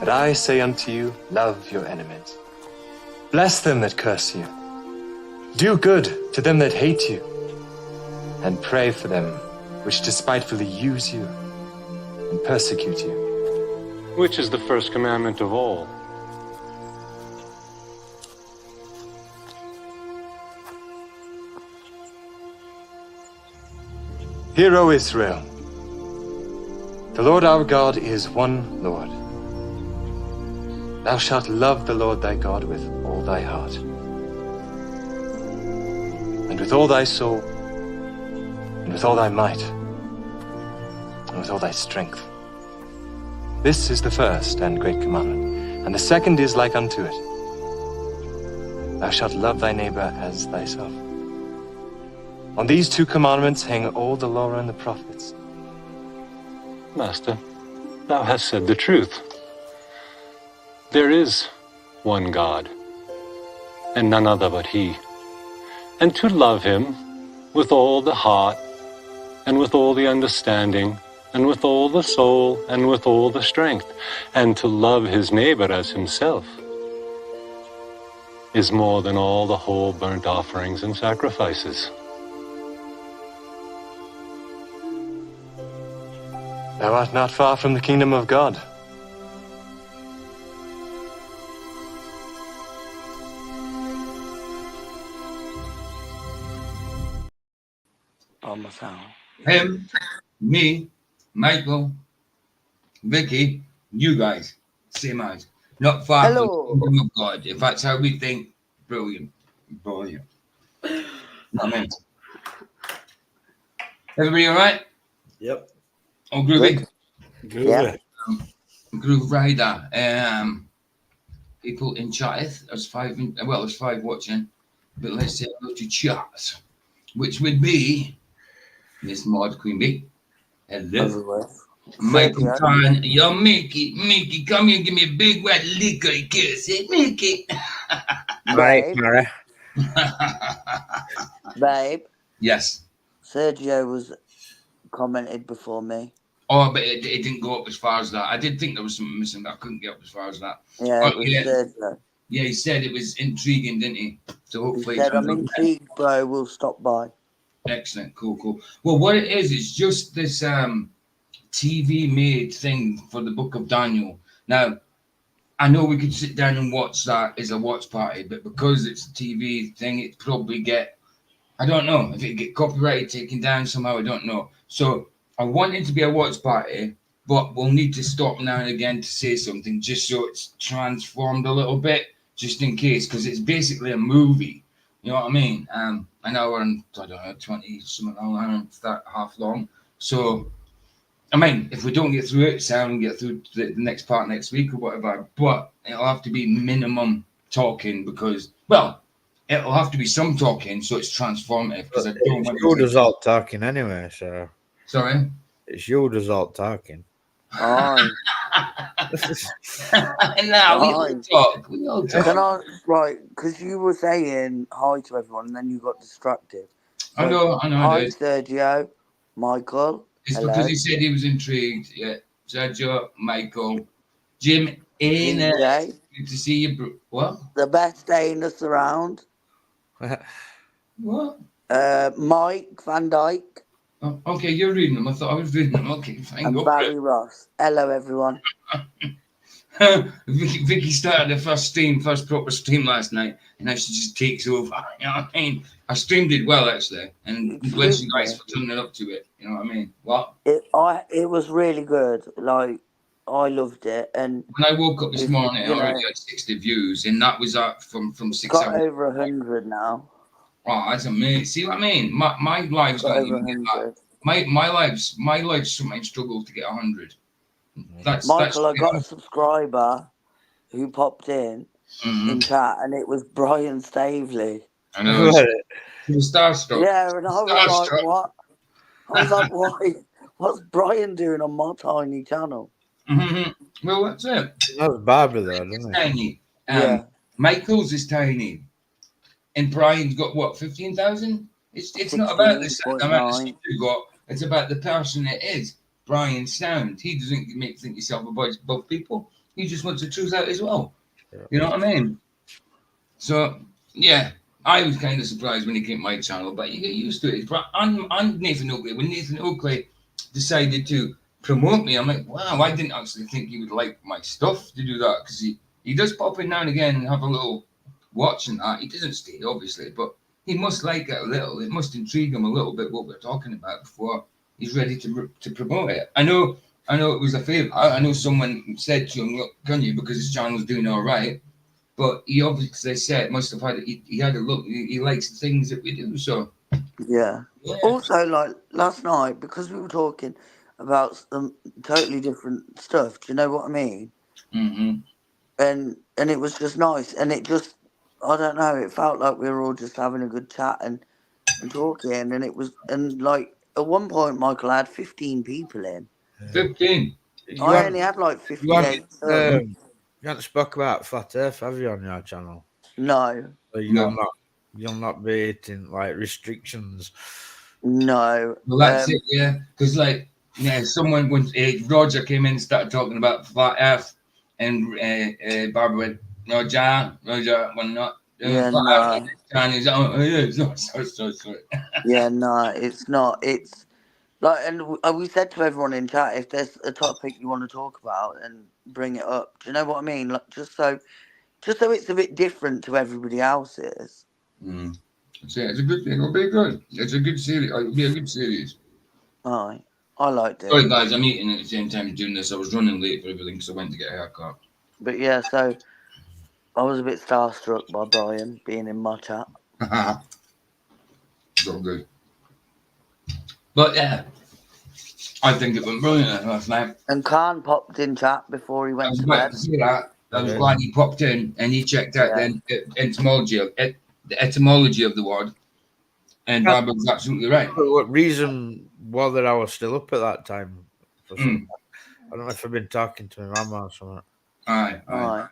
But I say unto you, love your enemies. Bless them that curse you. Do good to them that hate you. And pray for them which despitefully use you and persecute you. Which is the first commandment of all? Hear, O Israel, the Lord our God is one Lord. Thou shalt love the Lord thy God with all thy heart, and with all thy soul, and with all thy might, and with all thy strength. This is the first and great commandment, and the second is like unto it. Thou shalt love thy neighbor as thyself. On these two commandments hang all the law and the prophets. Master, thou hast said the truth. There is one God, and none other but He. And to love Him with all the heart, and with all the understanding, and with all the soul, and with all the strength, and to love his neighbor as himself, is more than all the whole burnt offerings and sacrifices. Thou art not far from the kingdom of God. Him, me, Michael, Vicky, you guys, same age. Not far from the kingdom of God. If that's how we think, brilliant. Brilliant. Amen. Everybody all right? Yep. Oh, groovy. Good. Yeah. Groove Rider. People in chat. There's five watching. But let's say hello to chat, which would be Miss Maud Queen Bee. Hello. Michael Khan. Yo, Mickey, come here and give me a big wet liquor kiss. Hey, Mickey. Babe. Babe. Yes. Sergio was commented before me. Oh, but it didn't go up as far as that. I did think there was something missing, but I couldn't get up as far as that. Yeah, it was Sergio. Yeah, he said it was intriguing, didn't he? So hopefully he said, I'm intrigued, bro. We'll stop by. Excellent. Cool. Well, what it is, it's just this TV made thing for the Book of Daniel. Now, I know we could sit down and watch that as a watch party, but because it's a TV thing, it probably get, I don't know, if it get copyrighted, taken down somehow, I don't know. So I want it to be a watch party, but we'll need to stop now and again to say something just so it's transformed a little bit, just in case, because it's basically a movie. You know what I mean? An hour and, I don't know, 20 something, an hour and half long. So, I mean, if we don't get through it, say we get through the next part next week or whatever, but it'll have to be minimum talking because, well, it'll have to be some talking so it's transformative. Because I don't want your result talking anyway, so. Sorry? It's your result talking. Oh. No, we all talk. Can I, right, because you were saying hi to everyone and then you got distracted. So, I know. Hi, Sergio, Michael. It's hello. Because he said he was intrigued. Yeah, Sergio, Michael, Jim, Good to see you, bro. What? The best Anus around. What? Mike Van Dyke. Oh, okay, you're reading them. I thought I was reading them. Okay, fine. And Barry Ross. Hello, everyone. Vicky started the first proper stream last night, and now she just takes over. You know what I mean? Our stream did well, actually, and bless you guys for turning up to it. You know what I mean? What? It was really good. Like, I loved it. And when I woke up this morning, I already had 60 views, and that was up from 6 got hours. over 100 now. Oh, that's amazing. See what I mean? My live's not even get that. My live's something struggled to get 100. Michael, I got a subscriber who popped in chat, and it was Brian Stavely. I know. He was starstruck. Yeah, and I was like, what? I was like, why? What's Brian doing on my tiny channel? Mm-hmm. Well, that's it. That's Barbara, though, isn't it? Tiny. Michael's is tiny. And Brian's got what, 15,000? It's not about the amount of stuff you got. It's about the person it is. Brian Sound. He doesn't think yourself above people. He just wants the truth out as well. Yeah. You know what I mean? So yeah, I was kind of surprised when he came to my channel, but you get used to it. But on Nathan Oakley, when Nathan Oakley decided to promote me, I'm like, wow, I didn't actually think he would like my stuff to do that, because he does pop in now and again and have a little watch and that. He doesn't stay, obviously, but he must like it a little. It must intrigue him a little bit what we're talking about before he's ready to promote it. I know it was a favor. I know someone said to him, look, can you, because his channel's doing all right. But he obviously said, must have had, he had a look, he likes the things that we do, so. Yeah. Also, like last night, because we were talking about some totally different stuff, do you know what I mean? Mm-hmm. And it was just nice, and it just, I don't know, it felt like we were all just having a good chat and talking, and it was, and like at one point, Michael had 15 people in. 15. I only had like 58. You haven't spoke about Flat Earth, have you, on your channel? No. So you'll not be hitting like restrictions. No. Well, that's it, yeah. Because, like, yeah, someone, when Roger came in and started talking about Flat Earth, and Barbara went, Roger, we're not doing Yeah, Flat no. Earth. And he's like, oh, yeah, it's not, sorry. Yeah, no, it's not. It's like, and we said to everyone in chat, if there's a topic you want to talk about, and bring it up. Do you know what I mean? Like, just so it's a bit different to everybody else's. Mm. So, yeah, it's a good thing. It'll be good. It's a good series. It'll be a good series. Aye, I liked it. Sorry, guys, I'm eating at the same time as doing this. I was running late for everything because I went to get a haircut. But yeah, so I was a bit starstruck by Brian being in my chat. So good. But yeah, I think it went brilliant last night. And Khan popped in chat before he went to glad bed. to see that. I was glad he popped in and he checked out the etymology of the word. And Barbara was absolutely right. What reason whether I was still up at that time? For some, I don't know if I've been talking to my mama or something. Aye.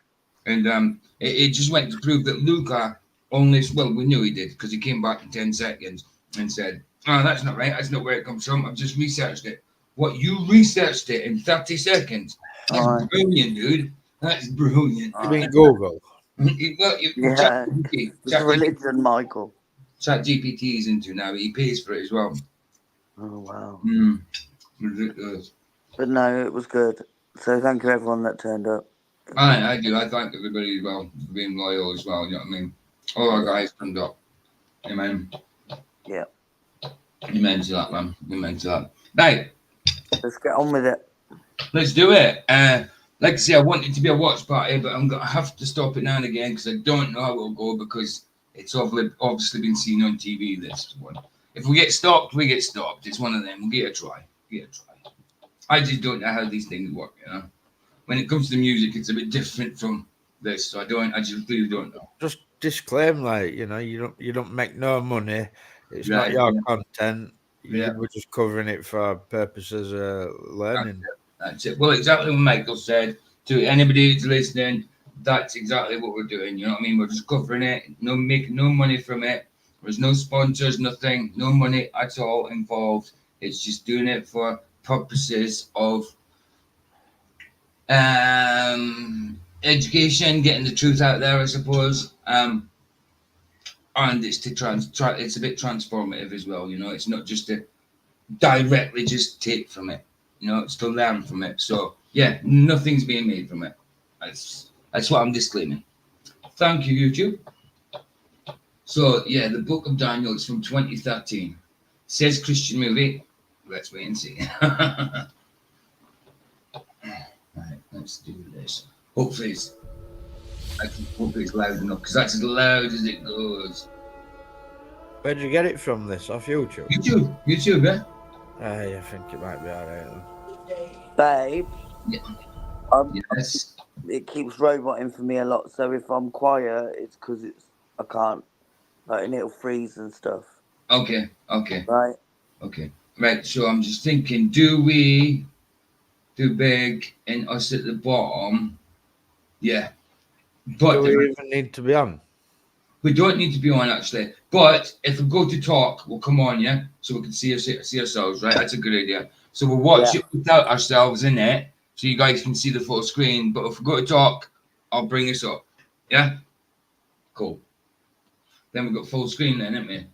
And it just went to prove that Luca only, well, we knew he did because he came back in 10 seconds and said, oh, that's not right. That's not where it comes from. I've just researched it. What, you researched it in 30 seconds? That's brilliant, dude. That's brilliant. You mean Google? Well, It's religion, Michael. ChatGPT is into now. He pays for it as well. Oh, wow. Ridiculous. But no, it was good. So thank you everyone that turned up. I do. I thank everybody as well for being loyal as well. You know what I mean? All our guys turned up. Amen. Yeah. Amen to that, man. Amen to that. Right. Let's get on with it. Let's do it. Like I say, I want it to be a watch party, but I'm gonna have to stop it now and again because I don't know how it'll go because it's obviously been seen on TV. This one. If we get stopped, we get stopped. It's one of them. We'll get a try. I just don't know how these things work. You know, when it comes to music, it's a bit different from this. So I just really don't know. Just disclaim, like, you know, you don't make no money. It's not your content. We're just covering it for purposes of learning. That's it. Well, exactly what Michael said. To anybody who's listening, that's exactly what we're doing. You know what I mean? We're just covering it. No making no money from it. There's no sponsors, nothing, no money at all involved. It's just doing it for purposes of education, getting the truth out there, I suppose. And it's to it's a bit transformative as well. You know, it's not just to directly just take from it. You know, it's to learn from it. So yeah, nothing's being made from it. That's what I'm disclaiming. Thank you, YouTube. So yeah, the Book of Daniel is from 2013. Says Christian movie. Let's wait and see. Right, let's do this. Hopefully it's loud enough because that's as loud as it goes. Where'd you get it from? This off YouTube? YouTube, yeah. I think it might be alright then. Babe. Yeah. Yes. It keeps roboting for me a lot, so if I'm quiet, it's because I can't, like, and it'll freeze and stuff. Okay. Right. Okay. Right. So I'm just thinking, do we do big and us at the bottom? Yeah. But do we even need to be on? We don't need to be on actually. But if we go to talk, we'll come on, yeah, so we can see ourselves. Right. That's a good idea. So we'll watch it without ourselves in it. so you guys can see the full screen. But if we go to talk, I'll bring this up. Yeah? Cool. Then we've got full screen then, haven't we?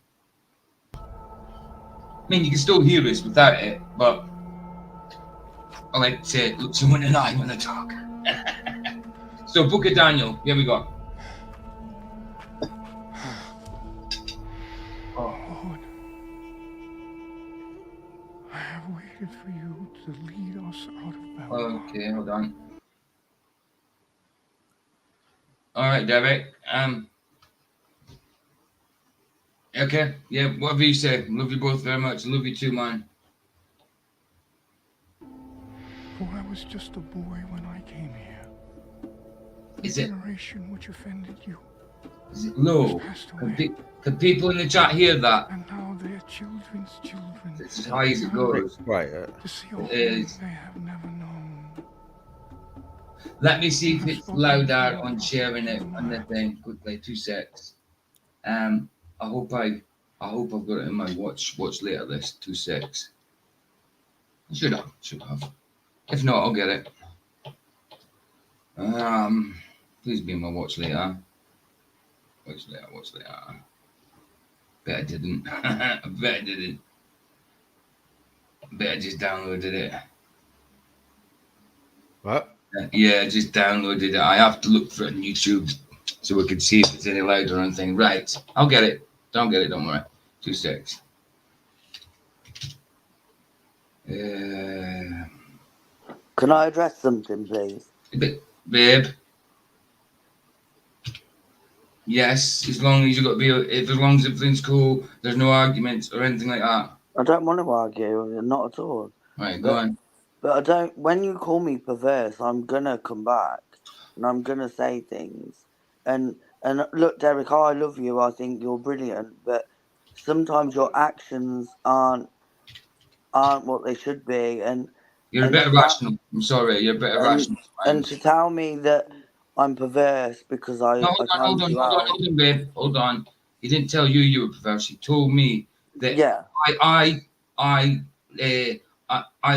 I mean, you can still hear us without it, but I like to look someone in the eye when I talk. So, Book of Daniel, here we go. Lord, I have waited for you to lead us out of Babylon. Okay, hold on. All right, Derek. Okay, yeah, whatever you say. Love you both very much. Love you too, man. For I was just a boy when I came here. Is The it? generation which offended you Is it low? passed Can, away, can people in the chat hear that? and now their children's children It's as high as it goes. Quiet. to see a home is. they have never known. Let me see if it's louder on sharing it on the thing quickly. 2 secs. I hope I've got it in my watch later list. 2 secs. Should have. If not, I'll get it. Please be in my watch later. Watch later. Bet I didn't. I bet I didn't. I bet I just downloaded it. What? Yeah, I just downloaded it. I have to look for it on YouTube so we can see if it's any louder or anything. Right. I'll get it. Don't worry. 2 secs. Can I address something, please? Babe. Yes, as long as everything's cool, there's no arguments or anything like that. I don't want to argue, not at all. Right, go on. But I don't. When you call me perverse, I'm gonna come back and I'm gonna say things. And look, Derek, I love you. I think you're brilliant, but sometimes your actions aren't what they should be. And You're a bit irrational. I'm sorry, you're a bit irrational. And to tell me that I'm perverse because I hold on, babe. Hold on. He didn't tell you were perverse. He told me that I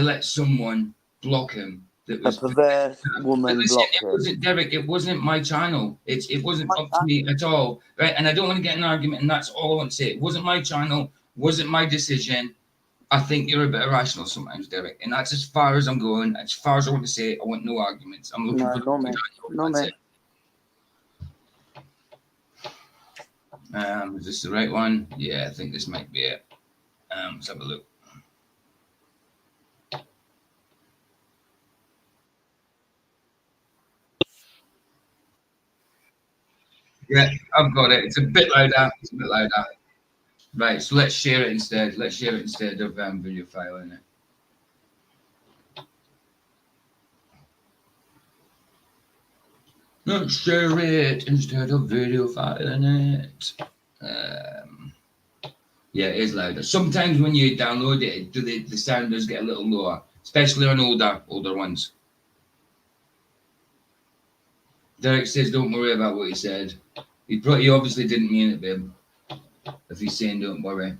let someone block him. That was a perverse woman blocked him. Derek, it wasn't my channel. It wasn't up to me at all. Right? And I don't want to get in an argument, and that's all I want to say. It wasn't my channel, wasn't my decision. I think you're a bit irrational sometimes, Derek. And that's as far as I'm going, as far as I want to say. I want no arguments. I'm looking for no, man. Is this the right one? Yeah, I think this might be it. Let's have a look. Yeah, I've got it. It's a bit louder. Right, so let's share it instead. Let's share it instead of video file in it. Let's share it instead of video file in it. Yeah, it is louder. Sometimes when you download it, the sound does get a little lower, especially on older ones. Derek says, "Don't worry about what he said." He obviously didn't mean it, babe. If he's saying don't worry.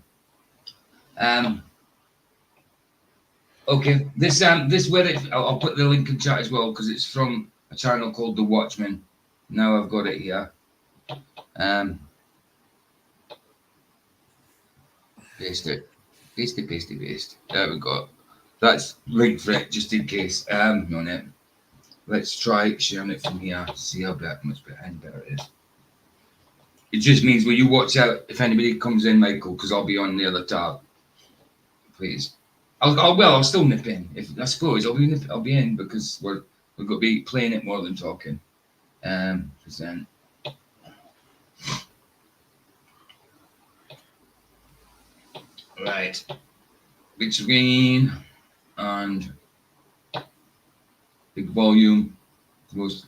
Okay, this I'll put the link in chat as well because it's from a channel called The Watchman. Now I've got it here. Paste it. Paste. There we go. That's linked for it just in case. On it. Let's try sharing it from here. See how much better it is. It just means will you watch out if anybody comes in, Michael, because I'll be on the other tab. Please. I'll still nip in. I suppose I'll be in because we're going to be playing it more than talking. Present. Right. Big screen and big volume. Most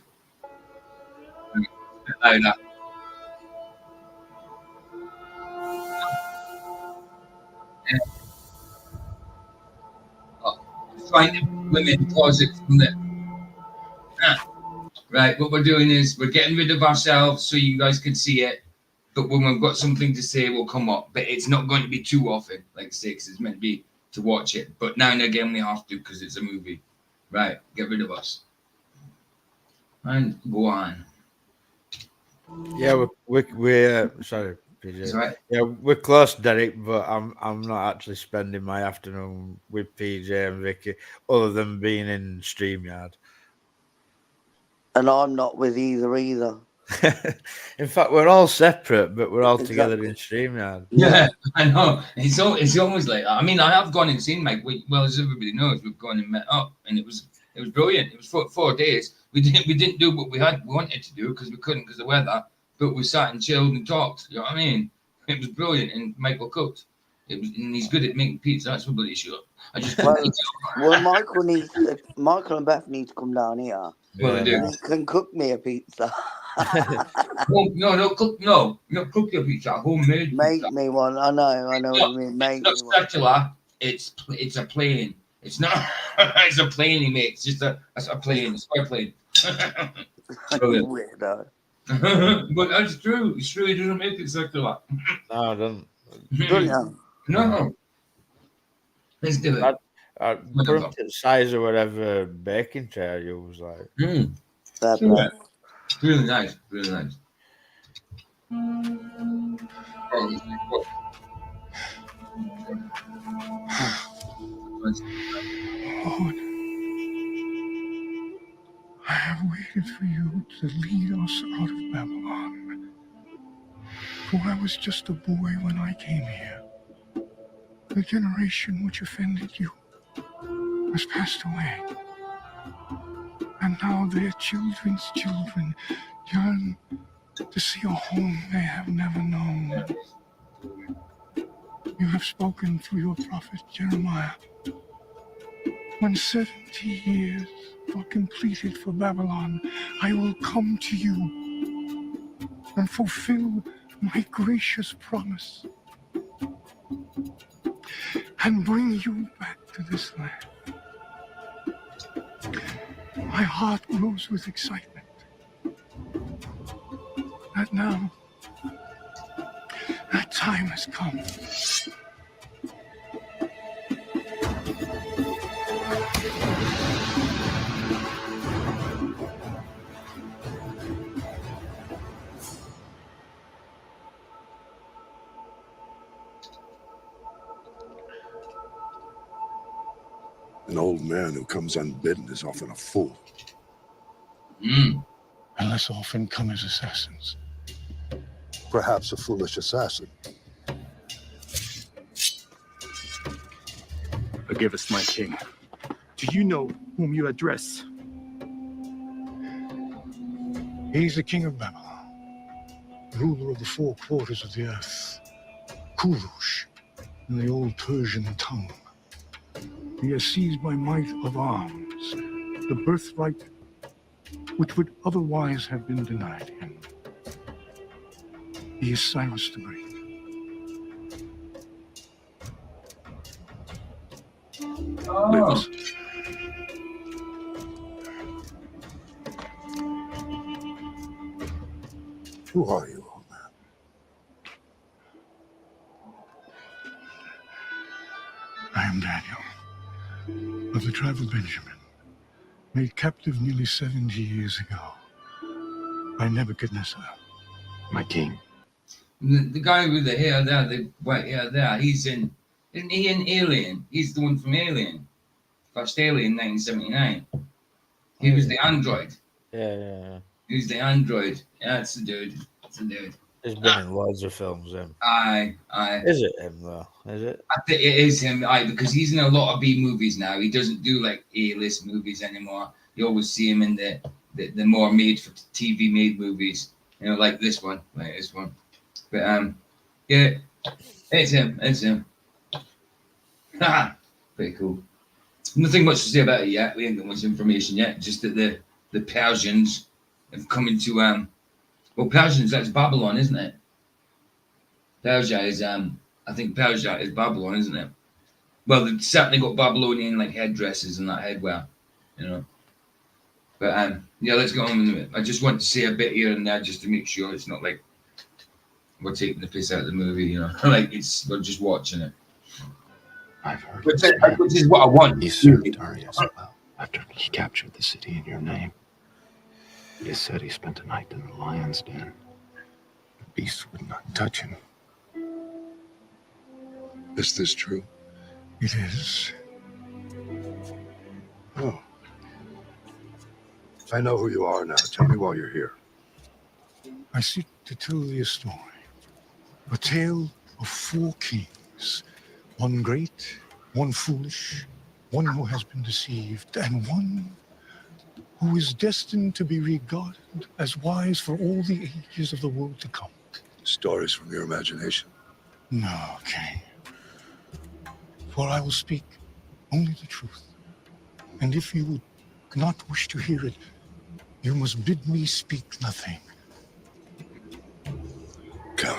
louder. Find women closet from the right. What we're doing is we're getting rid of ourselves so you guys can see it. But when we've got something to say, we'll come up. But it's not going to be too often, like 6. It's meant to be to watch it. But now and again we have to because it's a movie. Right, get rid of us. And go on. Yeah, we're sorry, PJ. Right. Yeah, we're close, Derek, but I'm not actually spending my afternoon with PJ and Vicky, other than being in StreamYard. And I'm not with either. In fact, we're all separate, but we're all together in StreamYard. Yeah, I know. It's almost like that. I mean, I have gone and seen Mike. Well, as everybody knows, we've gone and met up, and it was brilliant. It was 4 days. We didn't do what we wanted to do because we couldn't because of the weather, but we sat and chilled and talked. You know what I mean? It was brilliant, and Michael cooked. It was, and he's good at making pizza. That's what bloody sure. I just well, Michael and Beth need to come down here. Well, they do. And he can cook me a pizza. No, cook your pizza. Homemade. Make pizza. me one. I know what you mean. Make not me one. spatula. It's a plane. It's not. It's a plane he makes. Just a plane. It's quite plain. Weirdo. But that's true. It's true. He doesn't make it circular. No, I don't. No. Let's do it. I put the size of whatever baking tray I use, like. Really nice. Really nice. Lord, I have waited for you to lead us out of Babylon. For I was just a boy when I came here. The generation which offended you has passed away. And now their children's children yearn to see a home they have never known. You have spoken through your prophet Jeremiah. When 70 years are completed for Babylon, I will come to you and fulfill my gracious promise and bring you back to this land. My heart grows with excitement that now that time has come. An old man who comes unbidden is often a fool. And less often come as assassins. Perhaps a foolish assassin. Forgive us, my king. Do you know whom you address? He's the king of Babylon, ruler of the 4 quarters of the earth, Kurush, in the old Persian tongue. He has seized by might of arms the birthright which would otherwise have been denied him. He is Cyrus the Great. Oh. Who are you, old man? I am Daniel, of the tribe of Benjamin, made captive nearly 70 years ago by Nebuchadnezzar. My king. The guy with the hair there, the white hair there, isn't he in Alien? He's the one from Alien. First Alien, 1979. He was the android. Yeah. He was the android. Yeah, it's the dude. He's been in loads of films, him. Aye. Is it him, though? Is it? I think it is him, because he's in a lot of B movies now. He doesn't do like A-list movies anymore. You always see him in the more made for TV made movies. You know, like this one. But yeah, it's him. Pretty cool. Nothing much to say about it yet. We ain't got much information yet. Just that the Persians have come into Persians, that's Babylon, isn't it? Persia is I think Persia is Babylon, isn't it? Well, they've certainly got Babylonian like headdresses and that headwear, you know. But yeah, let's get on with it. I just want to say a bit here and there just to make sure it's not like we're taking the piss out of the movie, you know. Like we're just watching it. I've heard. Which is what I want. He served Darius well. After he captured the city in your name, it is said he spent a night in the lion's den. The beasts would not touch him. Is this true? It is. Oh. I know who you are now. Tell me why you're here. I seek to tell thee a story. A tale of 4 kings. One great, one foolish, one who has been deceived, and one who is destined to be regarded as wise for all the ages of the world to come. Stories from your imagination? No, king. For I will speak only the truth. And if you would not wish to hear it, you must bid me speak nothing. Count,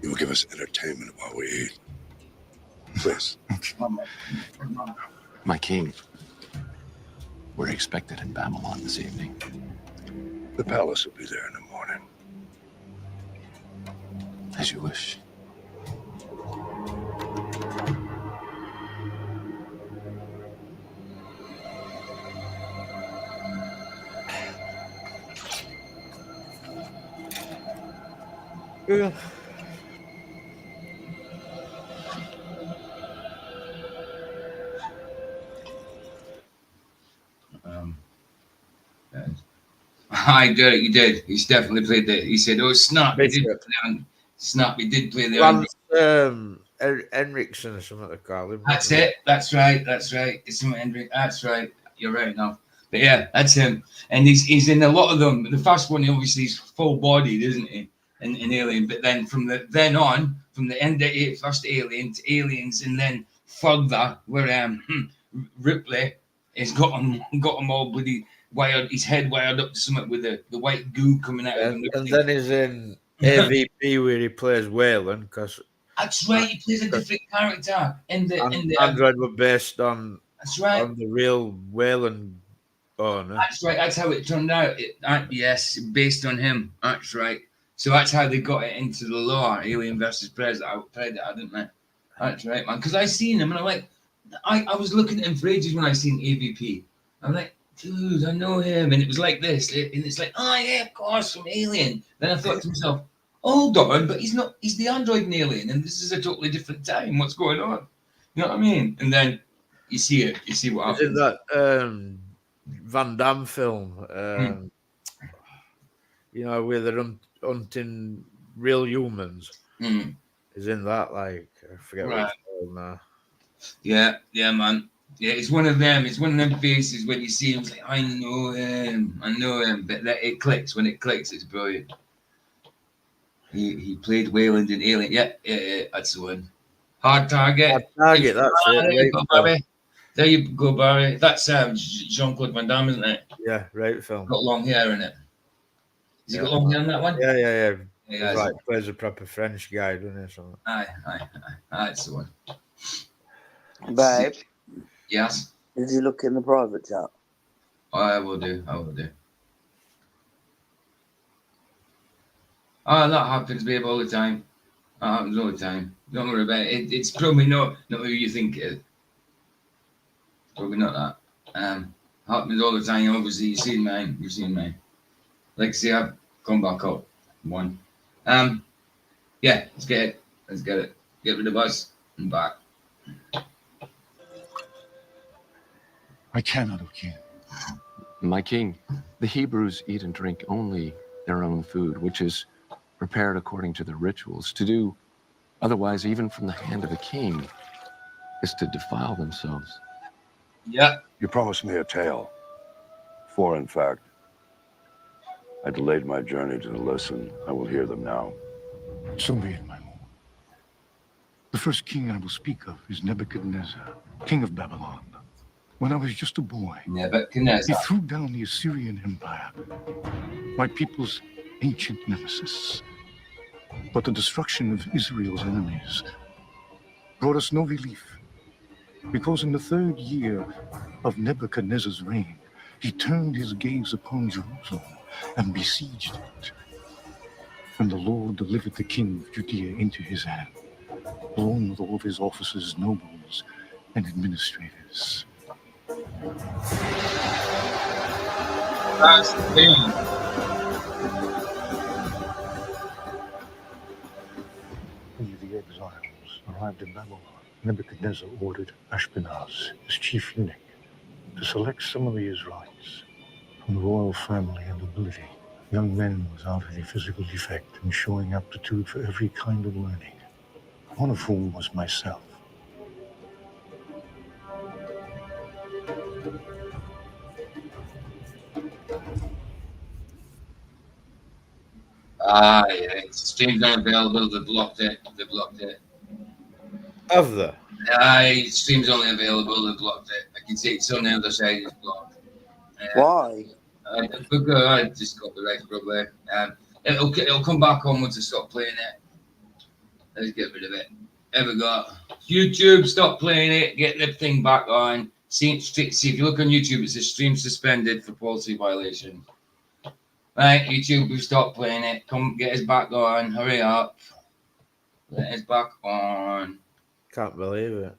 you will give us entertainment while we eat. Please. My king, we're expected in Babylon this evening. The palace will be there in the morning. As you wish. Yeah. I did it. You did. He's definitely played that. He said, "Oh, Snap." He did play on Snap. He did play the. Henriksen or something to call him. That's it. That's right. That's right. It's some Hendrik. That's right. You're right now. But yeah, that's him. And he's in a lot of them. The first one, obviously, he's full bodied, isn't he? In Alien. But then from the end of first Alien to Aliens, and then further where Ripley has got him all bloody wired, his head wired up to something with the white goo coming out of him. And then he's in AVP where he plays Wayland, because that's right, he plays a different character. Android were based on that's right on the real Wayland owner. That's right, that's how it turned out. Yes, based on him. That's right. So that's how they got it into the lore, Alien versus Predator, didn't they? That's right, man. Because I seen him and I'm like, I was looking at him for ages when I seen AVP. I'm like, dude, I know him. And it was like this. And it's like, oh, yeah, of course, from Alien. Then I thought to myself, hold on, but he's not, he's the android in Alien. And this is a totally different time. What's going on? You know what I mean? And then you see it. You see what happens. In that Van Damme film, you know, where they're hunting real humans. Is in that, like, I forget what it's called now. Yeah, man. Yeah, it's one of them. It's one of them faces when you see him, it's like, I know him. But it clicks. When it clicks, it's brilliant. He played Wayland in Alien. Yeah, that's the one. Hard Target. That's it. There you go, Barry. That's Jean-Claude Van Damme, isn't it? Yeah, right film. Got long hair in it. Has he got long hair in that one? Yeah. He's like plays a proper French guy, doesn't he? So. Aye. That's the one. Babe. Yes. Did you look in the private chat? I will do. Oh, that happens, babe, all the time. That happens all the time. Don't worry about it. It's probably not who you think it is. Probably not that. Happens all the time. Obviously, you've seen mine. Like I say, I've come back up. One. Yeah, let's get it. Get rid of us and back. I cannot, O king. My king, the Hebrews eat and drink only their own food, which is prepared according to their rituals. To do otherwise, even from the hand of a king, is to defile themselves. Yeah. You promised me a tale. 4, in fact. I delayed my journey to listen. I will hear them now. So be it, my lord. The first king I will speak of is Nebuchadnezzar, king of Babylon. When I was just a boy, Nebuchadnezzar. He threw down the Assyrian Empire, my people's ancient nemesis. But the destruction of Israel's enemies brought us no relief, because in the 3rd year of Nebuchadnezzar's reign, he turned his gaze upon Jerusalem and besieged it. And the Lord delivered the king of Judea into his hand, along with all of his officers, nobles, and administrators. That's the thing. We, the exiles, arrived in Babylon. Nebuchadnezzar ordered Ashpenaz, his chief eunuch, to select some of the Israelites from the royal family and nobility, young men without any physical defect and showing aptitude for every kind of learning, one of whom was myself. Ah, yeah, stream's not available. They blocked it. They blocked it. Have they? Aye, stream's only available. They blocked it. I can see it's on the other side. It's blocked. Why? I just copyright probably. It'll come back on once I stop playing it. Let's get rid of it. There we go. YouTube, stop playing it. Get the thing back on. See if you look on YouTube, it says stream suspended for policy violation. Right, YouTube, we stop playing it. Come get us back on. Hurry up. Get us back on. Can't believe it.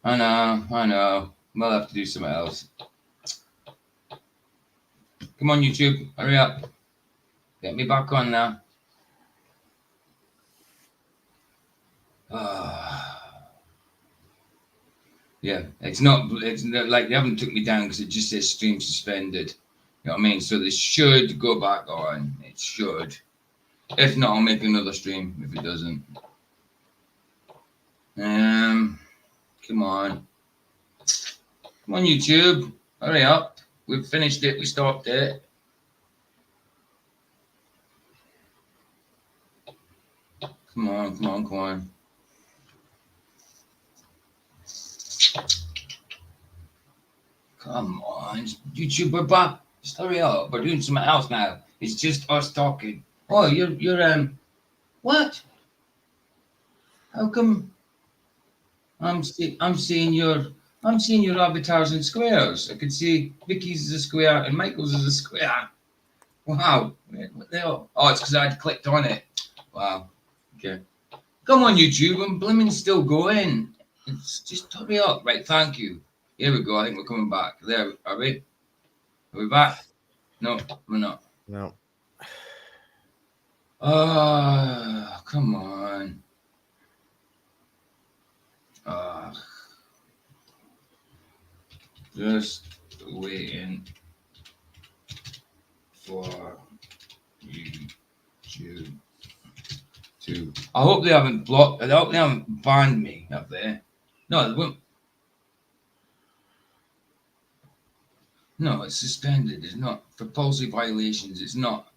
I know. We'll have to do something else. Come on, YouTube. Hurry up. Get me back on now. Yeah, it's not like they haven't took me down because it just says stream suspended. You know what I mean? So they should go back on. It should. If not, I'll make another stream if it doesn't. Come on. Come on, YouTube. Hurry up. We've finished it. We stopped it. Come on. Come on, YouTube, we're back. Just hurry up. We're doing something else now. It's just us talking. Oh, you're what? How come I'm seeing your avatars in squares? I can see Vicky's is a square and Michael's is a square. Wow. What the hell? Oh, it's because I'd clicked on it. Wow. Okay. Come on, YouTube. I'm blimmin' still going. It's just hurry up. Right, thank you. Here we go. I think we're coming back. There, are we? Are we back? No, we're not. No. Come on. Just waiting for you to. I hope they haven't blocked. I hope they haven't banned me up there. No, they won't. No, it's suspended. It's not for policy violations. It's not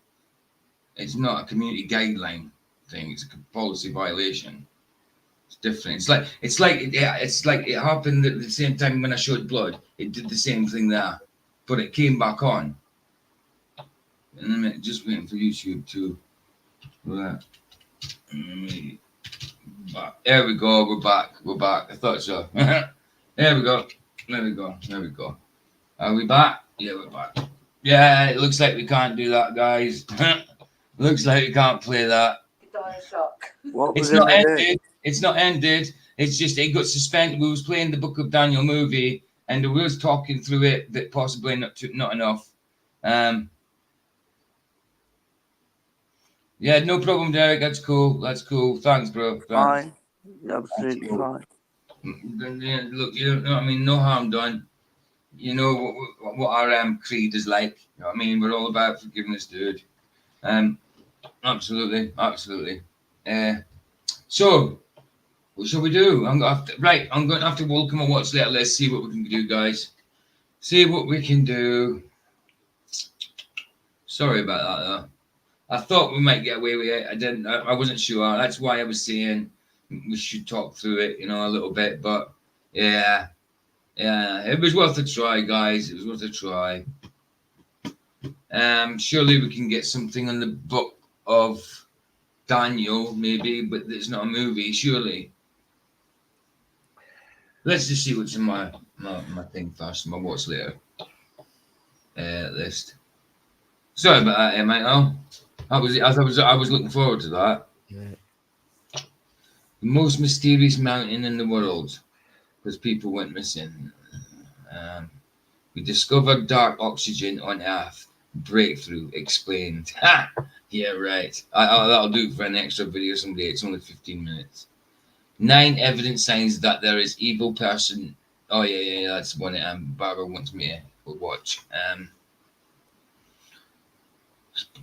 a community guideline thing. It's a policy violation. It's different. It's like it happened at the same time when I showed blood. It did the same thing there, but it came back on. And I'm just waiting for YouTube to. There we go. We're back. I thought so. There we go. Are we back? Yeah, we're back. Yeah, it looks like we can't do that, guys. Looks like we can't play that. It's not ended. It's not ended. It's just it got suspended. We was playing the Book of Daniel movie, and we was talking through it, but possibly not enough. Yeah, no problem, Derek. That's cool. Thanks, bro. Thanks. Fine. Absolutely fine. Look, you know what I mean? No harm done. You know what our creed is like. You know what I mean? We're all about forgiveness, dude. Absolutely. So, what shall we do? I'm going to have to welcome a watch later. Let's see what we can do, guys. See what we can do. Sorry about that, though. I thought we might get away with it. I wasn't sure. That's why I was saying we should talk through it, a little bit. But yeah, it was worth a try, guys. It was worth a try. Surely we can get something on the Book of Daniel, maybe, but it's not a movie. Surely. Let's just see what's in my thing first. My what's later list. Sorry about that, mate. I was looking forward to that. Yeah. The most mysterious mountain in the world, because people went missing. We discovered dark oxygen on Earth. Breakthrough explained. Ha! Yeah, right. That'll do it for an extra video someday. It's only 15 minutes. 9 evident signs that there is evil person. Oh yeah. That's one that Barbara wants me to watch.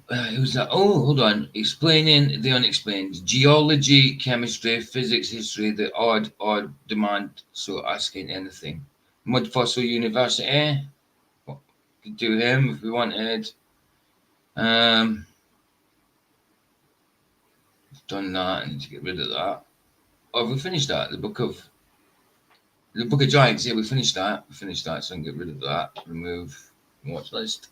Who's that? Oh, hold on. Explaining the unexplained. Geology, chemistry, physics, history, the odd demand. So asking anything. Mud Fossil University. What could do him if we wanted. Done that. I need to get rid of that. Oh, we finished that. The Book of Giants. Yeah, we finished that. So I can get rid of that. Remove watch list.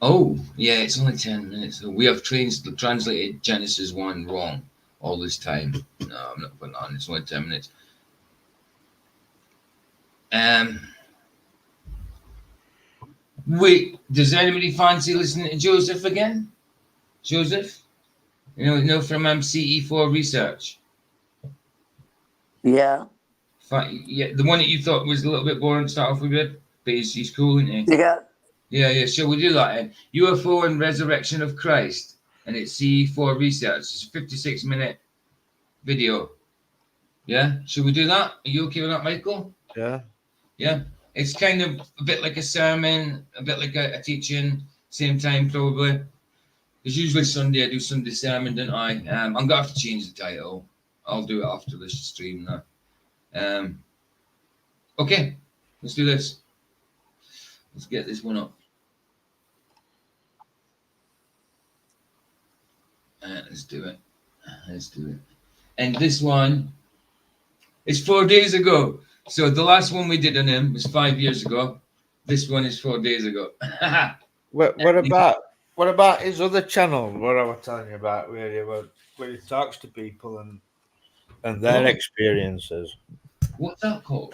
Oh, yeah, it's only 10 minutes. We have translated Genesis 1 wrong all this time. No, I'm not putting that on. It's only 10 minutes. Wait, does anybody fancy listening to Joseph again? Joseph? You know from CE4 Research. Yeah. Yeah, the one that you thought was a little bit boring to start off with, but he's cool, isn't he? Yeah. Yeah. Shall we do that then? UFO and Resurrection of Christ. And it's CE4 Research. It's a 56-minute video. Yeah? Shall we do that? Are you okay with that, Michael? Yeah. Yeah. It's kind of a bit like a sermon, a bit like a teaching, same time probably. Because usually Sunday I do Sunday sermon, don't I? I'm going to have to change the title. I'll do it after this stream now. Okay, let's do this. Let's get this one up. Let's do it. And this one is 4 days ago. So the last one we did on him was 5 years ago. This one is 4 days ago. What about his other channel? What I was telling you about, where he talks to people and their experiences. What's that called?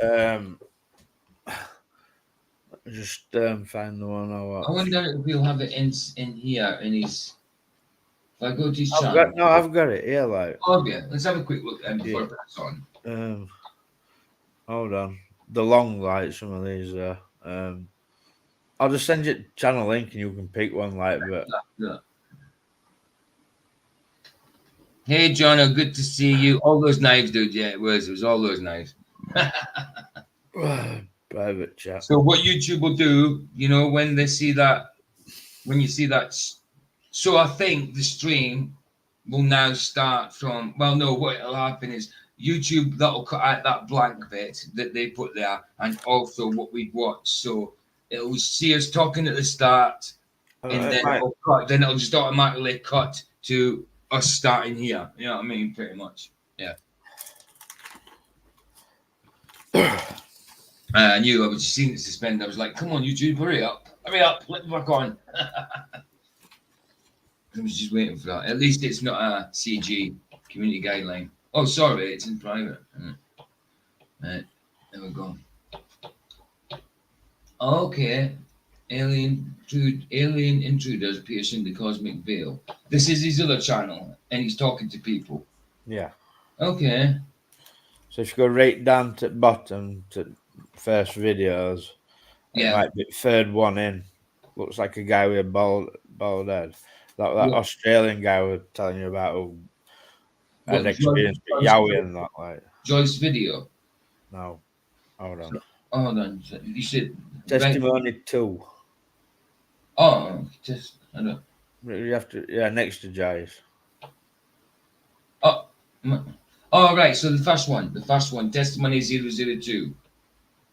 Just find the one I watched. I wonder if we'll have it in here in his. If I go to his channel. I've got it here. Like, oh yeah, let's have a quick look before I put this on. Hold on. The long light. Some of these. I'll just send you the channel link and you can pick one. Like, but. Yeah. Hey, Jono, good to see you. All those knives, dude. Yeah, it was all those knives. Private chat. So what YouTube will do, when they see that, when you see that, so I think the stream will now start from, well, no, what will happen is YouTube, that'll cut out that blank bit that they put there and also what we watch. So it'll see us talking at the start and then it'll just automatically cut to us starting here. You know what I mean? Pretty much. Yeah. I knew I was seeing it suspend. I was like, come on, YouTube, hurry up, let me back on. I was just waiting for that. At least it's not a CG community guideline. Oh, sorry, it's in private. Right, there we go. Okay. Alien intruders piercing the cosmic veil. This is his other channel, and he's talking to people. Yeah. Okay. So if you go right down to the bottom to first videos, it might be third one in. Looks like a guy with a bald head. That Australian guy was telling you about who had experience with Yowie and that, like. Joyce video. No. Hold on. Hold on. You said testimony 2. Oh, I don't. You have to, next to Joyce. Oh, right. So the first one, testimony 002,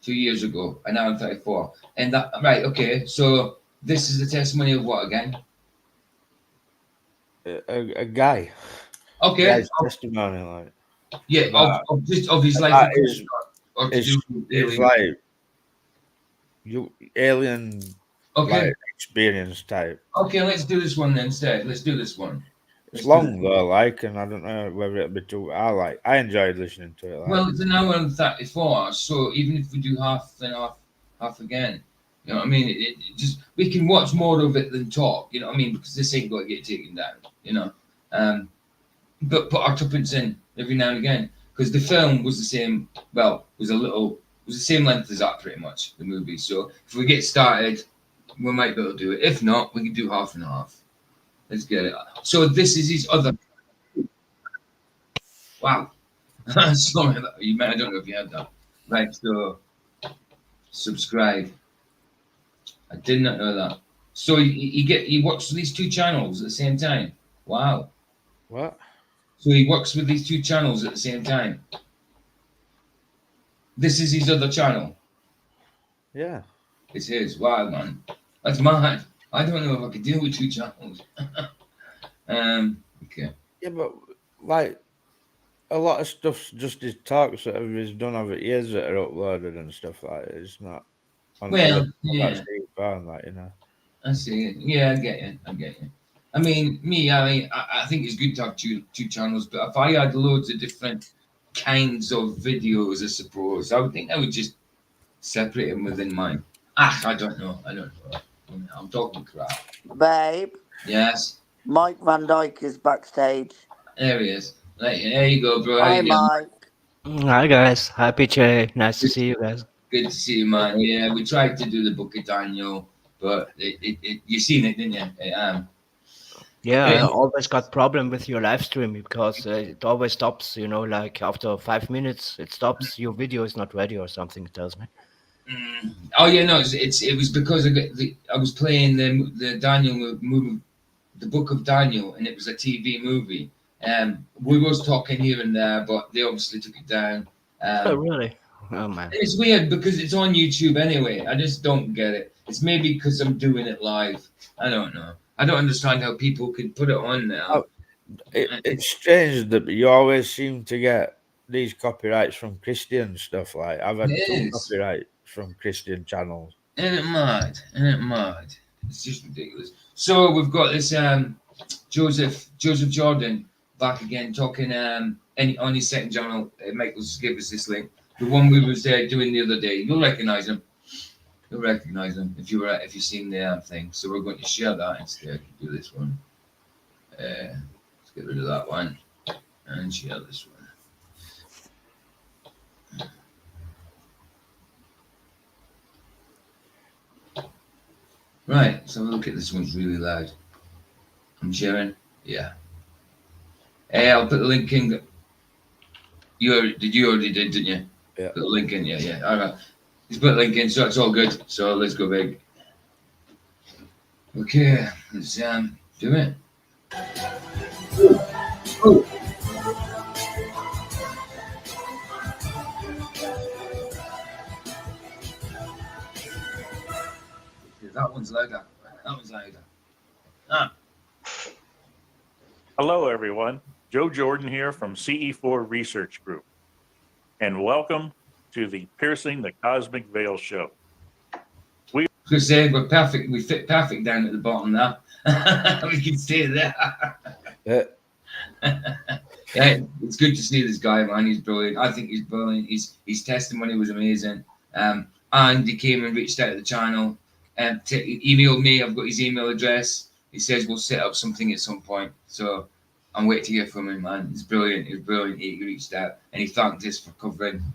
2 years ago, and now I'm 34. And that, right, okay. So this is the testimony of what again? A guy. Okay. Guy's testimony, like. Yeah, of his life. It's like alien experience type. Okay, let's do this one then instead. Let's do this one. It's long though, like, and I don't know whether it'll be too. I enjoyed listening to it. Like. Well, it's an hour and 34, so even if we do half again, you know what I mean? It just we can watch more of it than talk. You know what I mean? Because this ain't going to get taken down. You know, but put our tuppence in every now and again because the film was the same. Well, was a little was the same length as that, pretty much, the movie. So if we get started, we might be able to do it. If not, we can do half and half. Let's get it. So this is his other. Wow. Sorry, I don't know if you had that. Right, so subscribe. I did not know that. So he works with these two channels at the same time. Wow. What? So he works with these two channels at the same time. This is his other channel. Yeah. It's his. Wow, man. That's mad. I don't know if I could deal with two channels. Okay. Yeah, but like a lot of stuff's just his talks that he's done over years that are uploaded and stuff like that. It's not on Well, yeah. phone, like, you know. I see. Yeah, I get you. I mean, I think it's good to have two channels, but if I had loads of different kinds of videos, I suppose, I would think I would just separate them within mine. I don't know. I'm talking crap. Babe. Yes. Mike Van Dyke is backstage. There he is. Right, there you go, bro. Hi, Mike. Hi guys. Hi PJ. Nice to see you guys. Good to see you, man. Yeah, we tried to do the Book of Daniel, but you seen it, didn't you? Yeah, I always got problem with your live stream because it always stops. You know, like after 5 minutes, it stops. Your video is not ready or something. It tells me. Oh yeah, no, it was because I was playing the Daniel movie, the Book of Daniel, and it was a TV movie. We was talking here and there, but they obviously took it down. Oh really? Oh man. It's weird because it's on YouTube anyway. I just don't get it. It's maybe because I'm doing it live. I don't know. I don't understand how people can put it on now. It's strange that you always seem to get these copyrights from Christian stuff. Like I've had two copyrights from Christian channels. Isn't it mad? It's just ridiculous. So we've got this Joseph Jordan back again talking on his second channel. Michael just gave us this link. The one we was doing the other day. You'll recognize him. If you've seen the thing. So we're going to share that instead. Do this one. Let's get rid of that one and share this one. Right, so look at this one's really loud. I'm sharing. Yeah. Hey, I'll put the link in. You already did, didn't you? Yeah. Put the link in. Yeah. All right. He's put the link in, so it's all good. So let's go big. Okay, let's do it. Oh. That one's louder. Hello, everyone. Joe Jordan here from CE4 Research Group, and welcome to the Piercing the Cosmic Veil show. We're perfect. We fit perfect down at the bottom now. We can stay there. Yeah, it's good to see this guy, man. He's brilliant. I think he's brilliant. His testimony was amazing. And he came and reached out to the channel and emailed me. I've got his email address. He says we'll set up something at some point. So I'm waiting to hear from him, man. He's brilliant. He reached out and he thanked us for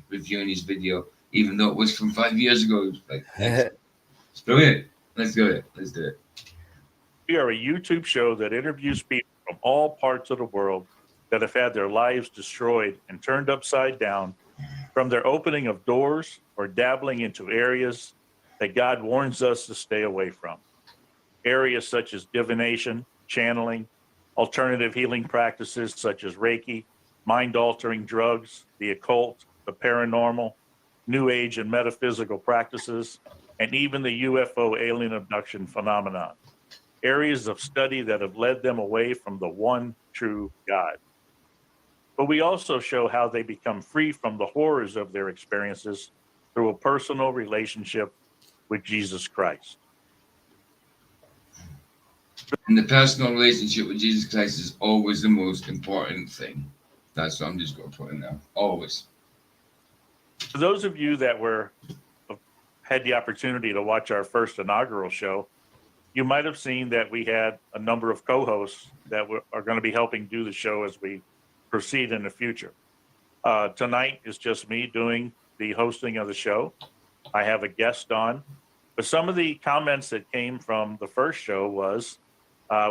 reviewing his video, even though it was from 5 years ago. It was like, it's brilliant. Let's do it. We are a YouTube show that interviews people from all parts of the world that have had their lives destroyed and turned upside down from their opening of doors or dabbling into areas that God warns us to stay away from. Areas such as divination, channeling, alternative healing practices such as Reiki, mind-altering drugs, the occult, the paranormal, New Age and metaphysical practices, and even the UFO alien abduction phenomenon. Areas of study that have led them away from the one true God. But we also show how they become free from the horrors of their experiences through a personal relationship with Jesus Christ. And the personal relationship with Jesus Christ is always the most important thing. That's what I'm just going to put in there. Always. For those of you that had the opportunity to watch our first inaugural show, you might have seen that we had a number of co-hosts that are going to be helping do the show as we proceed in the future. Tonight is just me doing the hosting of the show. I have a guest on. But some of the comments that came from the first show was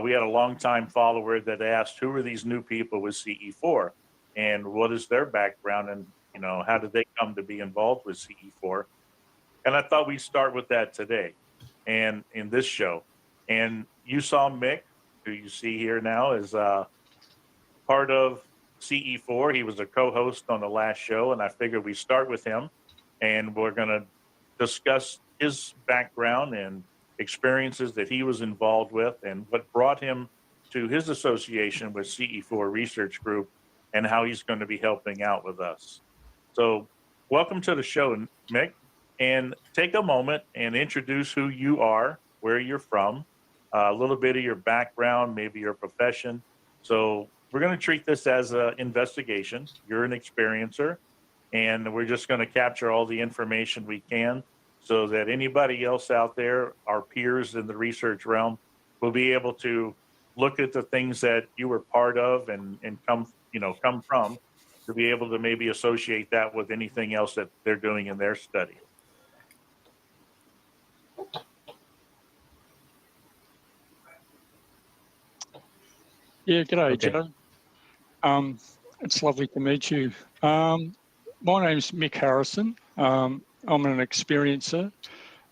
we had a longtime follower that asked, who are these new people with CE4? And what is their background? And, you know, how did they come to be involved with CE4? And I thought we'd start with that today and in this show. And you saw Mick, who you see here now, is part of CE4. He was a co-host on the last show, and I figured we start with him, and we're going to discuss his background and experiences that he was involved with and what brought him to his association with CE4 Research Group and how he's going to be helping out with us. So welcome to the show, Mick, and take a moment and introduce who you are, where you're from, a little bit of your background, maybe your profession. So we're going to treat this as an investigation. You're an experiencer, and we're just going to capture all the information we can so that anybody else out there, our peers in the research realm, will be able to look at the things that you were part of and come from, to be able to maybe associate that with anything else that they're doing in their study. Yeah, g'day, Okay. Joe. It's lovely to meet you. My name's Mick Harrison. I'm an experiencer.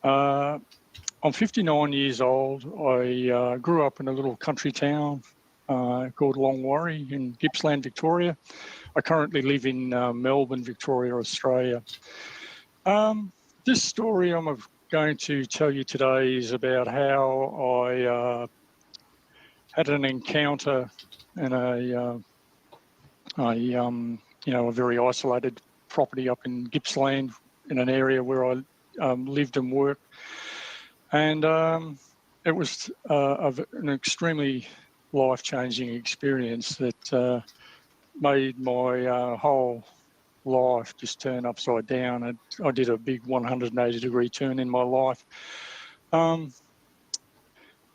I'm 59 years old. I grew up in a little country town called Longwarry in Gippsland, Victoria. I currently live in Melbourne, Victoria, Australia. This story I'm going to tell you today is about how I had an encounter in a very isolated property up in Gippsland, in an area where I lived and worked. And it was an extremely life-changing experience that made my whole life just turn upside down. I did a big 180-degree turn in my life.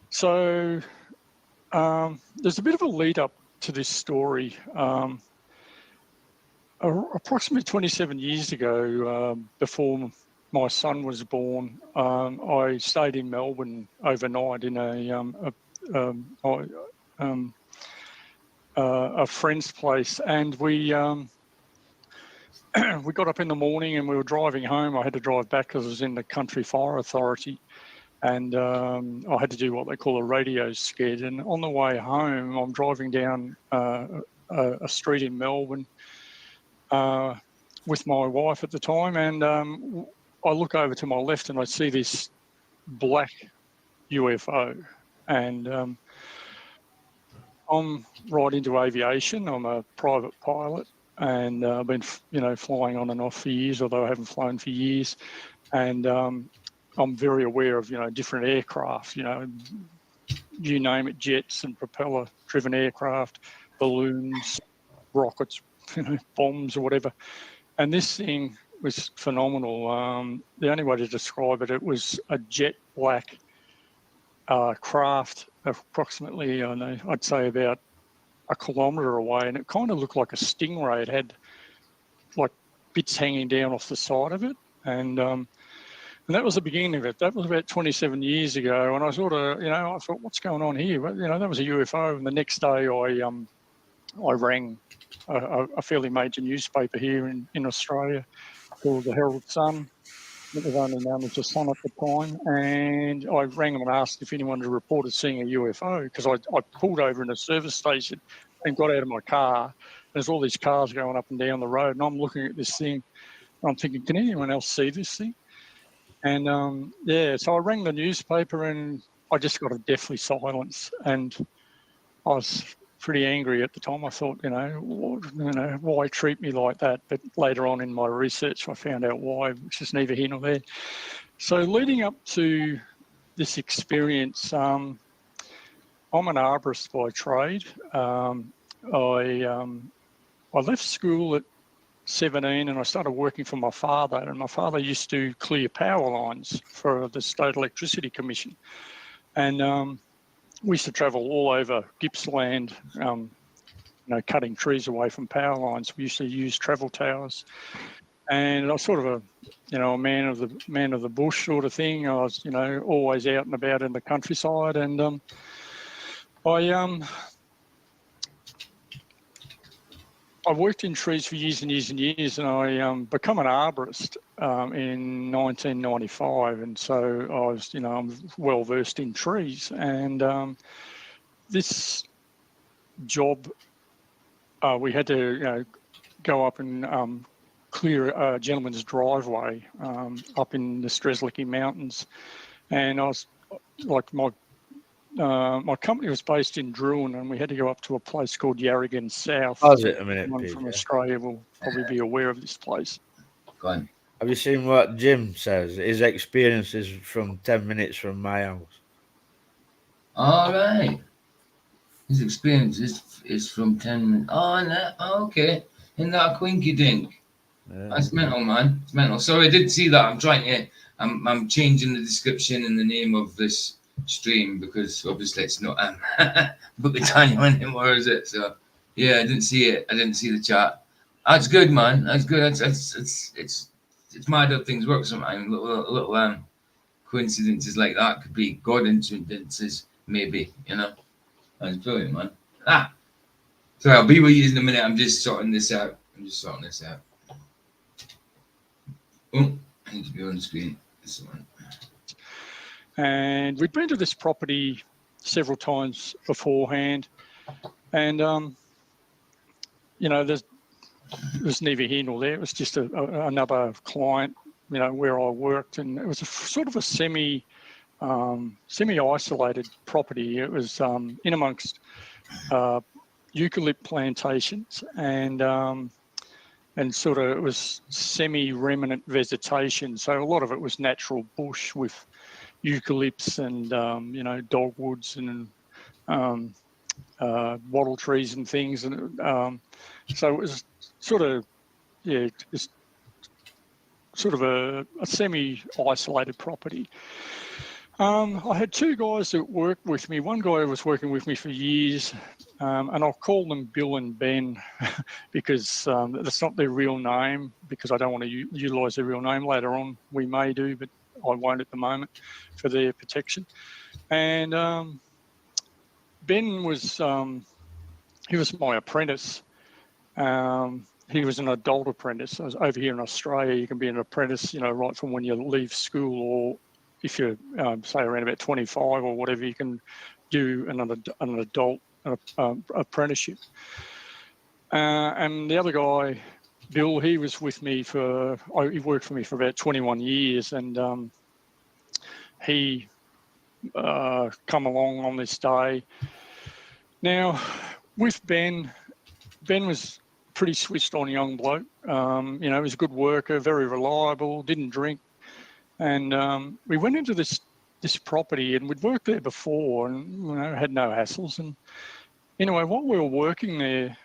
So there's a bit of a lead up to this story. Approximately 27 years ago, before my son was born, I stayed in Melbourne overnight in a friend's place, and we we got up in the morning and we were driving home. I had to drive back because I was in the Country Fire Authority, and I had to do what they call a radio sked. And on the way home, I'm driving down a street in Melbourne with my wife at the time, and I look over to my left and I see this black UFO, and I'm right into aviation. I'm a private pilot, and I've been, flying on and off for years, although I haven't flown for years. And I'm very aware of, different aircraft, you name it, jets and propeller-driven aircraft, balloons, rockets, bombs or whatever. And this thing was phenomenal. The only way to describe it, it was a jet black craft, approximately, I'd say about a kilometre away, and it kind of looked like a stingray. It had like bits hanging down off the side of it, and that was the beginning of it. That was about 27 years ago, and I sort of, I thought, what's going on here? Well, that was a UFO, and the next day I rang a fairly major newspaper here in Australia called the Herald Sun. It was only known as the Sun at the time, and I rang them and asked if anyone had reported seeing a UFO, because I pulled over in a service station and got out of my car. There's all these cars going up and down the road, and I'm looking at this thing, and I'm thinking, can anyone else see this thing? And so I rang the newspaper, and I just got a deathly silence, and I was pretty angry at the time. I thought, why treat me like that? But later on in my research, I found out why, which is neither here nor there. So leading up to this experience, I'm an arborist by trade. I left school at 17 and I started working for my father, and my father used to clear power lines for the State Electricity Commission. And we used to travel all over Gippsland, cutting trees away from power lines. We used to use travel towers. and I was sort of a man of the bush sort of thing. I was always out and about in the countryside, and I worked in trees for years and years and years, and I become an arborist in 1995, and so I was, I'm well versed in trees, and this job we had to go up and clear a gentleman's driveway up in the Strzelecki Mountains, and I was like my company was based in Druin, and we had to go up to a place called Yarragon South. Pause it a minute, Anyone Pete, from yeah. Australia will probably be aware of this place. Go on. Have you seen what Jim says? His experience is from 10 minutes from my house. All right. His experience is from 10 minutes. Oh, no. Okay. Isn't that a quinky dink? Yeah. That's mental, man. It's mental. Sorry, I didn't see that. I'm changing the description and the name of this stream because obviously it's not Book of Daniel anymore, is it? So yeah, I didn't see it. I didn't see the chat. That's good, man. That's good. It's mad how things work sometimes. Little coincidences like that could be God incidences, maybe. That's brilliant, man. Sorry, I'll be with you in a minute. I'm just sorting this out. Oh, I need to be on the screen. This one. And we'd been to this property several times beforehand, and there's neither here nor there. It was just another client, where I worked, and it was a sort of a semi-isolated property. It was in amongst eucalypt plantations, and sort of it was semi-remnant vegetation. So a lot of it was natural bush with eucalypts and dogwoods and wattle trees and things, and so it was sort of just sort of a semi-isolated property. I had two guys that worked with me. One guy was working with me for years, and I'll call them Bill and Ben because that's not their real name, because I don't want to utilise their real name. Later on we may do, but I won't at the moment for their protection. And Ben was, he was my apprentice. He was an adult apprentice. I was over here in Australia, you can be an apprentice, right from when you leave school, or if you're, say, around about 25 or whatever, you can do an adult apprenticeship. And the other guy, Bill, he was with me he worked for me for about 21 years, and he come along on this day. Now, with Ben was pretty switched on young bloke. He was a good worker, very reliable, didn't drink. And we went into this property, and we'd worked there before, and had no hassles. And anyway, while we were working there,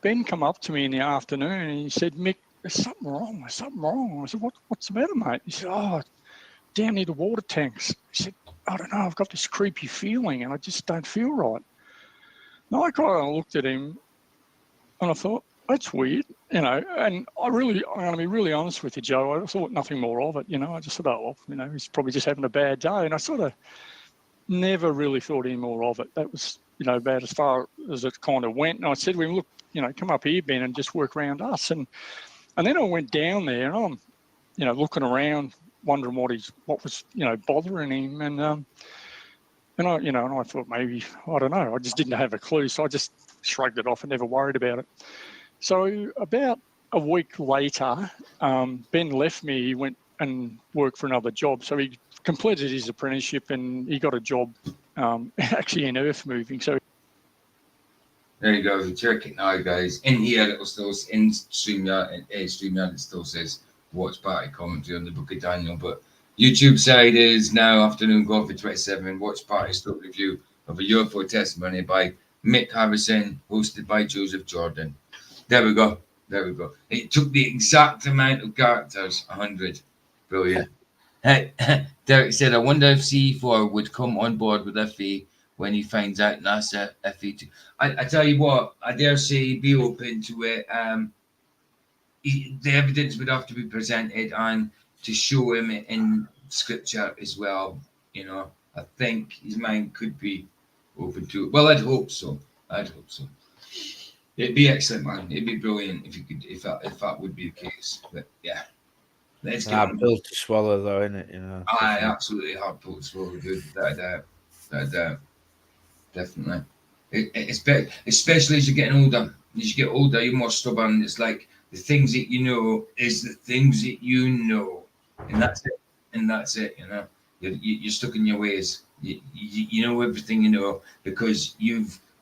Ben come up to me in the afternoon, and he said, "Mick, there's something wrong. I said, "What's the matter, mate?" He said, "Oh, down near the water tanks." He said, "I don't know, I've got this creepy feeling, and I just don't feel right." And I kind of looked at him, and I thought, that's weird, and I'm going to be really honest with you, Joe. I thought nothing more of it, I just thought, oh, well, he's probably just having a bad day. And I sort of never really thought any more of it. That was, about as far as it kind of went. And I said to him, look, come up here, Ben, and just work around us. And then I went down there, and I'm, looking around, wondering what was, bothering him. And I thought maybe, I don't know, I just didn't have a clue. So I just shrugged it off and never worried about it. So about a week later, Ben left me. He went and worked for another job. So he completed his apprenticeship, and he got a job actually in earth moving. So there you go. Check it now, guys. In here, it will still in StreamYard. It still says watch party commentary on the Book of Daniel, but YouTube side is now afternoon coffee 27. Watch party stock review of a UFO testimony by Mick Harrison, hosted by Joseph Jordan. There we go. It took the exact amount of characters, 100. Brilliant. Hey, Derek said, I wonder if C4 would come on board with FE when he finds out NASA FE2. I tell you what, I dare say he'd be open to it. the evidence would have to be presented and to show him in scripture as well. You know, I think his mind could be open to it. Well, I'd hope so. I'd hope so. It'd be excellent, man. It'd be brilliant if you could, if that would be the case. But yeah, let's get on. Pill to swallow, though, isn't it? You know. I absolutely hard pill to swallow, dude. Without a doubt. Without a doubt. Definitely. It's better, especially as you're getting older. As you get older, you're more stubborn. It's like the things that you know is the things that you know, and that's it. And that's it. You know, you're stuck in your ways. You know everything you know because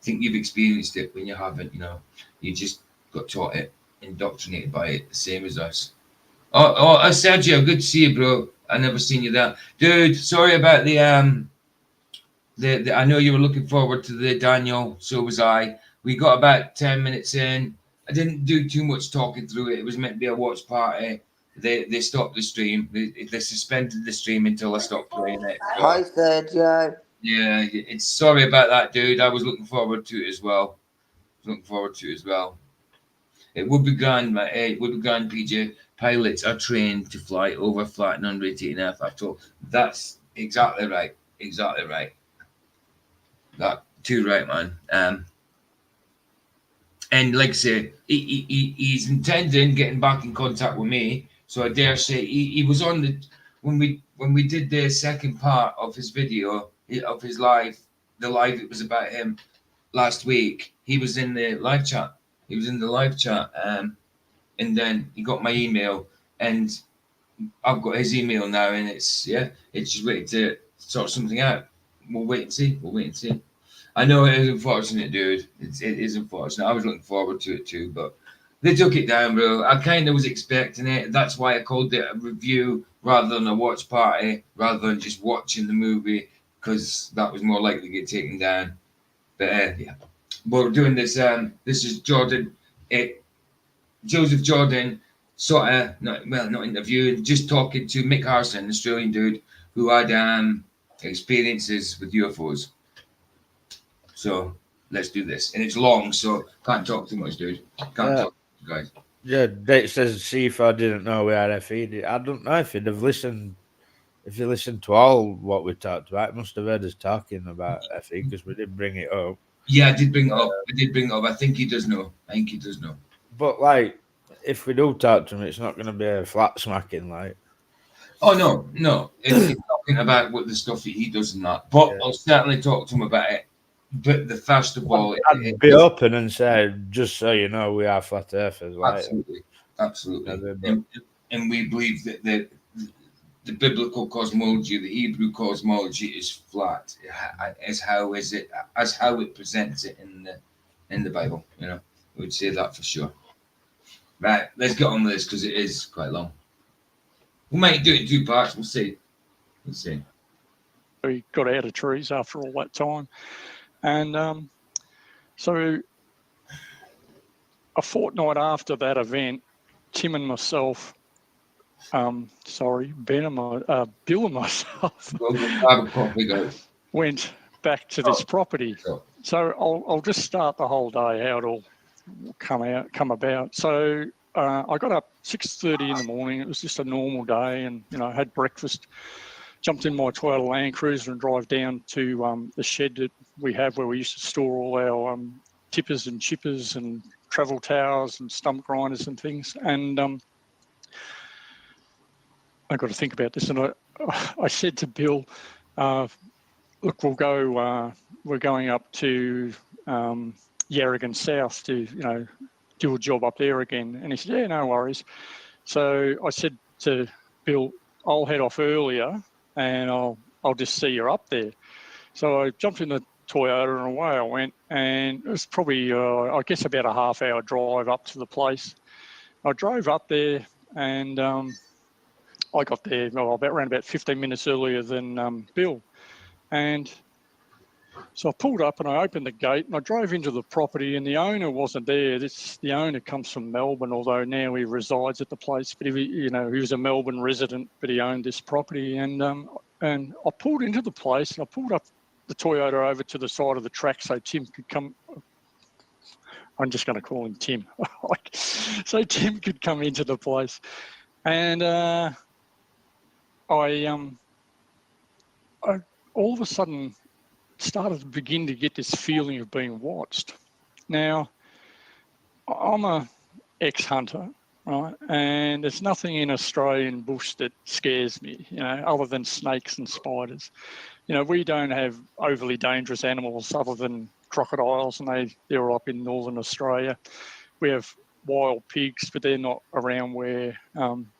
think you've experienced it when you haven't. You know, you just got taught it, indoctrinated by it, the same as us. Oh, Sergio, good to see you, bro. I never seen you there, dude. Sorry about the I know you were looking forward to the Daniel, so was I. We got about 10 minutes in. I didn't do too much talking through it. It was meant to be a watch party. They stopped the stream. They suspended the stream until I stopped playing it. Hi, Sergio. Yeah, it's sorry about that, dude. I was looking forward to it as well. It would be grand, mate. It would be grand, PJ. Pilots are trained to fly over flat and unrated aircraft. That's exactly right. Exactly right. That too right, man. And like I say, he's intending getting back in contact with me. So I dare say he was on the when we did the second part of his video of his live, the live it was about him last week. He was in the live chat. And then he got my email, and I've got his email now, and it's just waiting to sort something out. We'll wait and see. I know it is unfortunate, dude. It is unfortunate. I was looking forward to it too, but they took it down, bro. I kind of was expecting it. That's why I called it a review rather than a watch party, rather than just watching the movie, because that was more likely to get taken down. But yeah, we're doing this. This is Jordan, Joseph Jordan, not interviewing, just talking to Mick Harrison, an Australian dude who had experiences with UFOs. So let's do this. And it's long, so can't talk too much, dude. Can't talk to you guys. Yeah, Date says, see if I didn't know we had FE. I don't know if he'd have listened. If you listened to all what we talked about, he must have heard us talking about FE because we did bring it up. Yeah, I did bring it up. I think he does know. But like, if we do talk to him, it's not going to be a flat smacking, like. Oh no. It's talking about what the stuff that he does and that. But I'll certainly talk to him about it. But the first of all, I'd be open and say, just so you know, we are flat earthers. Like, absolutely. And we believe that the biblical cosmology, the Hebrew cosmology, is flat. As how it presents it in the Bible. You know, we would say that for sure. Right, let's get on with this because it is quite long. We might do it in 2 parts. We'll see. We got out of trees after all that time. And so a fortnight after that event, Tim and myself, Bill and myself went back to this property. So I'll just start the whole day, how it all come about. So I got up 6:30 in the morning. It was just a normal day, and I had breakfast, jumped in my Toyota Land Cruiser and drive down to the shed that we have where we used to store all our tippers and chippers and travel towers and stump grinders and things. And I got to think about this, and I said to Bill, look, we're going up to Yarragon South to do a job up there again. And he said, yeah, no worries. So I said to Bill, I'll head off earlier and I'll just see you up there. So I jumped in the Toyota and away I went, and it was probably I guess about a half-hour drive up to the place. I drove up there, and I got there around about 15 minutes earlier than Bill. And so I pulled up and I opened the gate and I drove into the property, and the owner wasn't there. The owner comes from Melbourne, although now he resides at the place. But he was a Melbourne resident, but he owned this property. And I pulled into the place and I pulled up the Toyota over to the side of the track so Tim could come I'm just going to call him Tim. So Tim could come into the place, and I all of a sudden started to begin to get this feeling of being watched. Now, I'm a ex-hunter, right? And there's nothing in Australian bush that scares me, other than snakes and spiders. We don't have overly dangerous animals other than crocodiles, and they're up in northern Australia. We have wild pigs, but they're not around where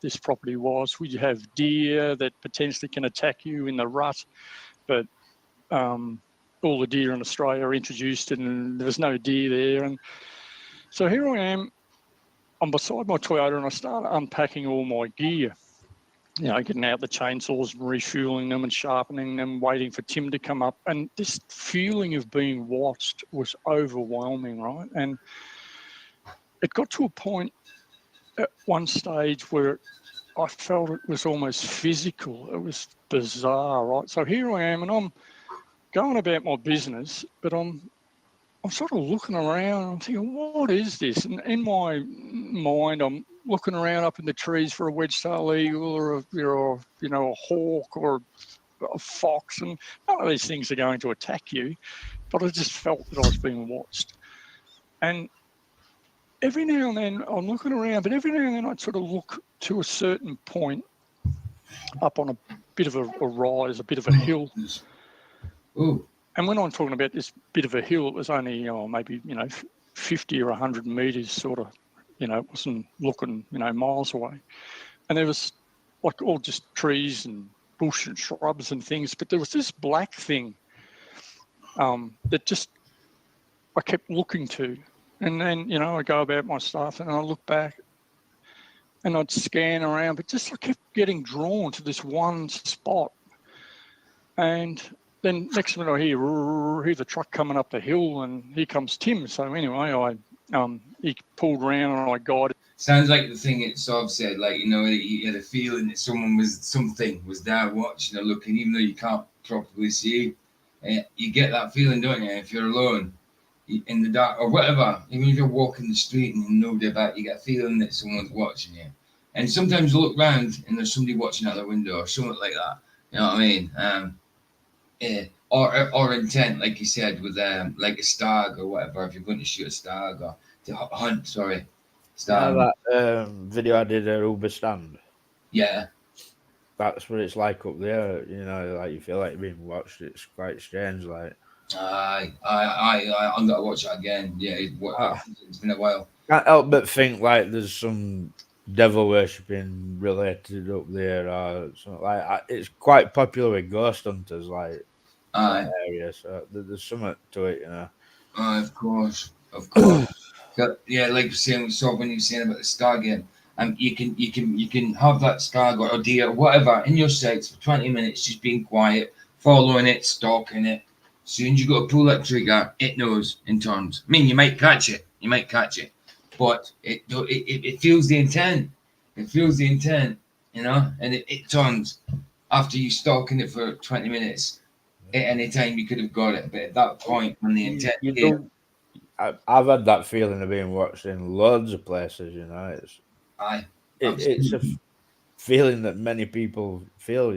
this property was. We have deer that potentially can attack you in the rut, but all the deer in Australia are introduced and there's no deer there. And so here I am, I'm beside my Toyota, and I start unpacking all my gear, getting out the chainsaws and refueling them and sharpening them, waiting for Tim to come up. And this feeling of being watched was overwhelming, right? And it got to a point at one stage where I felt it was almost physical. It was bizarre, right? So here I am, and I'm going about my business, but I'm sort of looking around, and I'm thinking, what is this? And in my mind, I'm looking around up in the trees for a wedge-tailed eagle or a hawk or a fox, and none of these things are going to attack you, but I just felt that I was being watched. And every now and then I'm looking around, but every now and then I'd sort of look to a certain point up on a bit of a rise, a bit of a hill. Ooh. And when I'm talking about this bit of a hill, it was only maybe 50 or 100 meters, sort of. It wasn't looking miles away. And there was like all just trees and bush and shrubs and things, but there was this black thing that just I kept looking to. And then I go about my stuff and I look back and I'd scan around, but just I kept getting drawn to this one spot. And then next minute I hear the truck coming up the hill, and here comes Tim. So anyway, he pulled around and I guided. Sounds like the thing it sort of said, like, you had a feeling that something was there watching or looking, even though you can't properly see. You get that feeling, don't you? If you're alone in the dark or whatever, even if you're walking the street and you know they're back, you get a feeling that someone's watching you. And sometimes you look round and there's somebody watching out the window or something like that. You know what I mean? Or intent, like you said, with like a stag or whatever. If you're going to shoot a stag or to hunt, stag. That video I did at Uber stand. Yeah, that's what it's like up there. Like you feel like you're being watched. It's quite strange. Like, I'm gonna watch it again. Yeah, it's been a while. Can't help but think like there's some devil worshipping related up there, or something like. It's quite popular with ghost hunters, like that area. So there's something to it, Of course. Yeah, like saying when you were saying about the stargate, you can have that stag or deer or whatever in your sights for 20 minutes, just being quiet, following it, stalking it. As soon as you go to pull that trigger, it knows in turns. I mean, you might catch it, but it feels the intent. It feels the intent, and it turns after you stalking it for 20 minutes. At any time you could have got it, but at that point when the intent I've had that feeling of being watched in loads of places. It's a feeling that many people feel.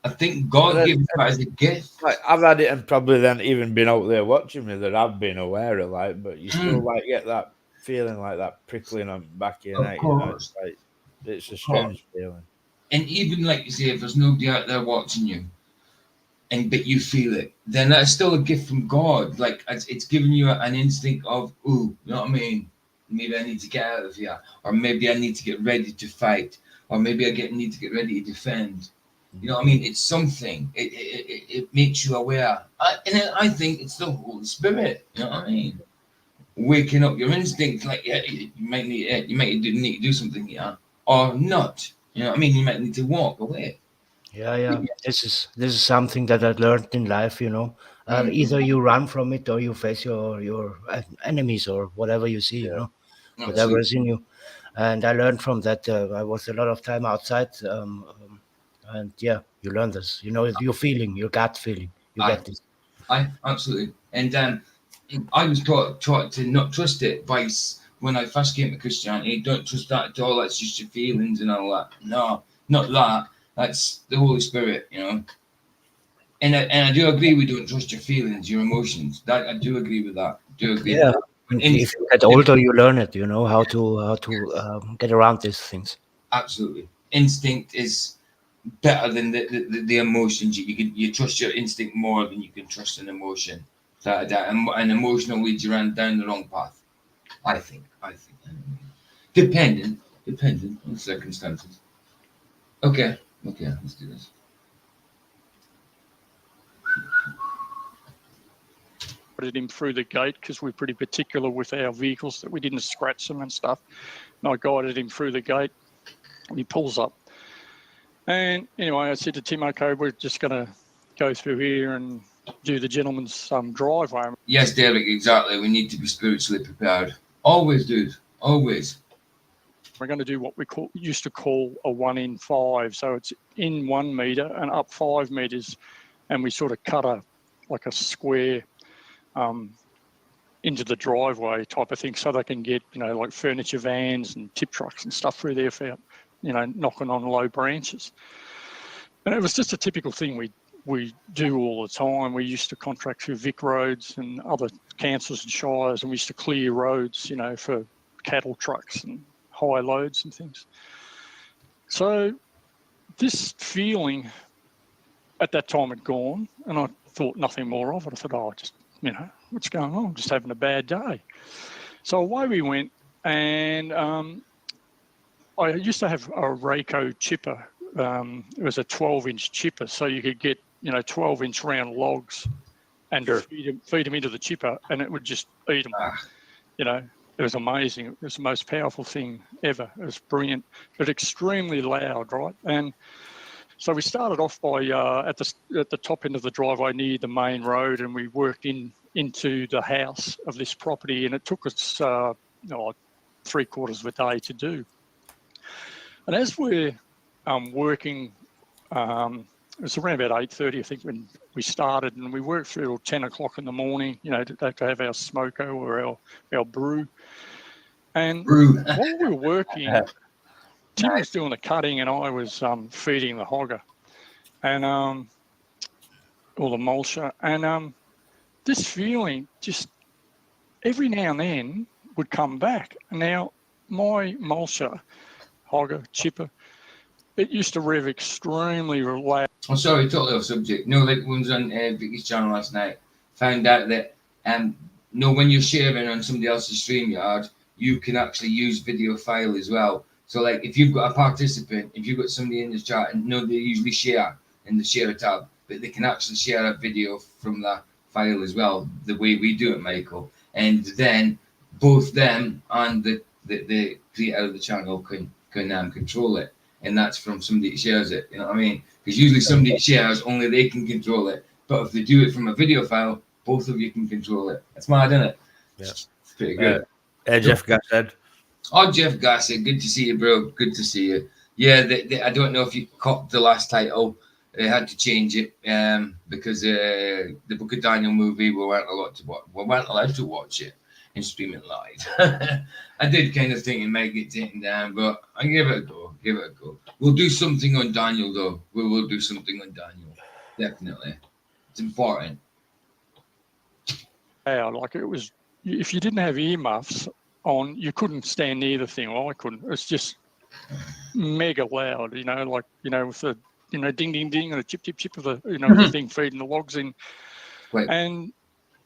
I think God gives that as a gift. Like I've had it, and probably then even been out there watching me that I've been aware of. Like, but you still like get that feeling, like that prickling on the back of your neck. It's like it's a strange feeling. And even like you say, if there's nobody out there watching you, but you feel it, then that's still a gift from God. Like it's giving you an instinct of, ooh, you know what I mean? Maybe I need to get out of here, or maybe I need to get ready to fight, or maybe I need to get ready to defend. You know what I mean? It's something. It makes you aware, and I think it's the Holy Spirit. You know what I mean? Waking up your instinct, like you might need to do something here, or not. You know what I mean? You might need to walk away. Yeah. This is something that I learned in life. Either you run from it or you face your enemies or whatever you see. Whatever is in you. And I learned from that. I was a lot of time outside, and yeah, you learn this. Your feeling, your gut feeling. You get this. Absolutely. And I was taught to not trust it when I first came to Christianity. Don't trust that at all. That's just your feelings and all that. No, not that. That's the Holy Spirit, you know. And I do agree we don't trust your feelings, your emotions. That I do agree with that. I do agree with Yeah. that. And if you get older, you learn it. You know how to get around these things. Absolutely, instinct is better than the emotions. You trust your instinct more than you can trust an emotion. That an emotional leads you down the wrong path. I think. Dependent on circumstances. Okay, let's do this. Put him through the gate because we're pretty particular with our vehicles that we didn't scratch them and stuff. And I guided him through the gate and he pulls up. And anyway, I said to Tim, okay, we're just going to go through here and do the gentleman's driveway. Yes, Derek, exactly. We need to be spiritually prepared. Always, dude. Always. We're going to do what we used to call a 1 in 5. So it's in 1 metre and up 5 metres. And we sort of cut a square into the driveway type of thing so they can get, like furniture vans and tip trucks and stuff through there for, knocking on low branches. And it was just a typical thing we do all the time. We used to contract through Vic Roads and other councils and shires, and we used to clear roads, for cattle trucks and high loads and things. So this feeling at that time had gone, and I thought nothing more of it. I thought, just, what's going on? I'm just having a bad day. So away we went, and I used to have a Rayco chipper. It was a 12-inch chipper, so you could get 12-inch round logs and feed them into the chipper, and it would just eat them. It was amazing. It was the most powerful thing ever. It was brilliant, but extremely loud, right? And so we started off by at the top end of the driveway near the main road, and we worked into the house of this property, and it took us 3/4 of a day to do. And as we're working, it was around about 8:30, I think, when we started, and we worked through till 10 o'clock in the morning, to have our smoko or our brew. And while we were working, Tim was doing the cutting and I was feeding the hogger and or the mulcher. And this feeling just every now and then would come back. Now, my mulcher, hogger, chipper, it used to rev extremely loud. I'm sorry, totally off subject. No, like ones on Vicky's channel last night found out that when you're sharing on somebody else's StreamYard, you can actually use video file as well. So like if you've got a participant, if you've got somebody in the chat, and they usually share in the share tab, but they can actually share a video from that file as well, the way we do it, Michael. And then both them and the creator of the channel can control it. And that's from somebody that shares it, you know what I mean? Because usually somebody that shares, only they can control it. But if they do it from a video file, both of you can control it. That's mad, isn't it? Yeah. It's pretty good. Jeff Gassed. Oh, Jeff Gassed, good to see you, bro. Good to see you. Yeah, I don't know if you copped the last title. They had to change it because the Book of Daniel movie, we weren't allowed to watch it and stream it live. I did kind of think it might get taken down, but I give it a go. We'll do something on Daniel, though. We will do something on Daniel. Definitely. It's important. Yeah, like it was, if you didn't have earmuffs on, you couldn't stand near the thing. Well, I couldn't. It's just mega loud, with the, ding, ding, ding, and the chip, chip, chip of the, the thing feeding the logs in. Right.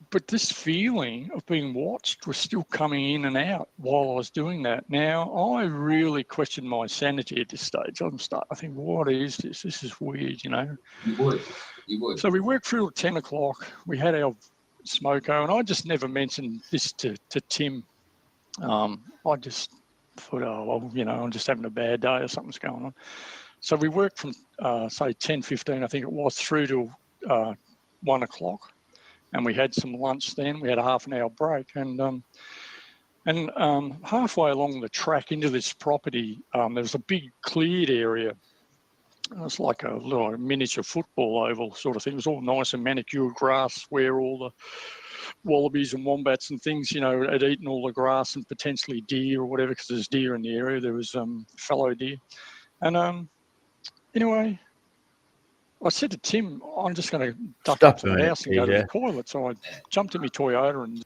But this feeling of being watched was still coming in and out while I was doing that. Now, I really questioned my sanity at this stage. I'm starting to think, what is this? This is weird, You would. So we worked through at 10 o'clock. We had our smoko, and I just never mentioned this to Tim. I just thought, I'm just having a bad day or something's going on. So we worked from, say, 10:15, I think it was, through to 1 o'clock. And we had some lunch then. We had a half an hour break. And halfway along the track into this property, there was a big cleared area. It was like a little miniature football oval sort of thing. It was all nice and manicured grass where all wallabies and wombats and things, had eaten all the grass and potentially deer or whatever, because there's deer in the area. There was fallow deer. And anyway, I said to Tim, I'm just going to duck up to the house and go to the toilet. So I jumped in my Toyota and...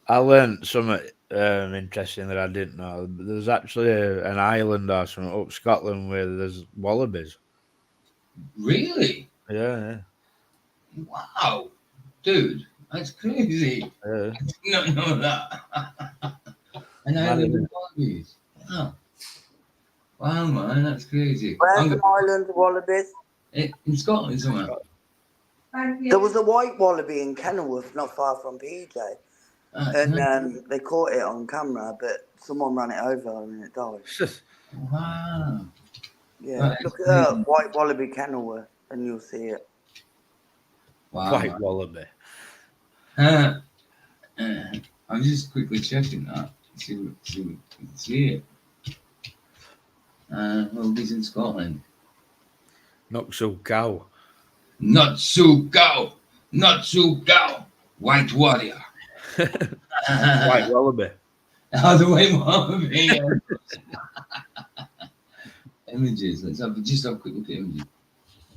I learned something interesting that I didn't know. There's actually an island or something up Scotland where there's wallabies. Really? Yeah. Wow. Dude, that's crazy. Yeah. I did not know that. An island with wallabies. Wow. Wow, man, that's crazy. Where's an island of wallabies? In Scotland somewhere. There was a white wallaby in Kenilworth, not far from PJ. And they caught it on camera, but someone ran it over and it died. Wow. Yeah, look at that, white wallaby Kenilworth, and you'll see it. Wow. White wallaby. I'm just quickly checking that. See if we can see it. Wallabies in Scotland. Not so cow. Not so cow. Not so cow. White warrior. White wallaby. Oh, the white wallaby. Images. Let's just have a quick look at images.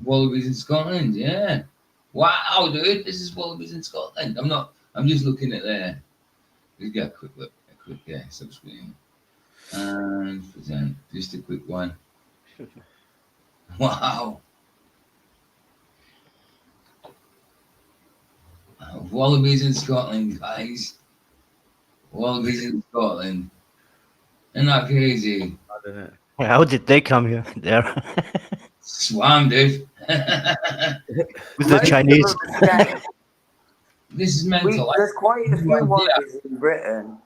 Wallabies in Scotland. Yeah. Wow, dude. This is wallabies in Scotland. I'm just looking at there. Let's get a quick look. Subscreen. And present. Just a quick one. Wow. Wallabies in Scotland, guys. Wallabies in Scotland. Isn't that crazy? How did they come here? There. Swam, dude. With the Chinese. This is mental. There's quite a few wallabies in Britain.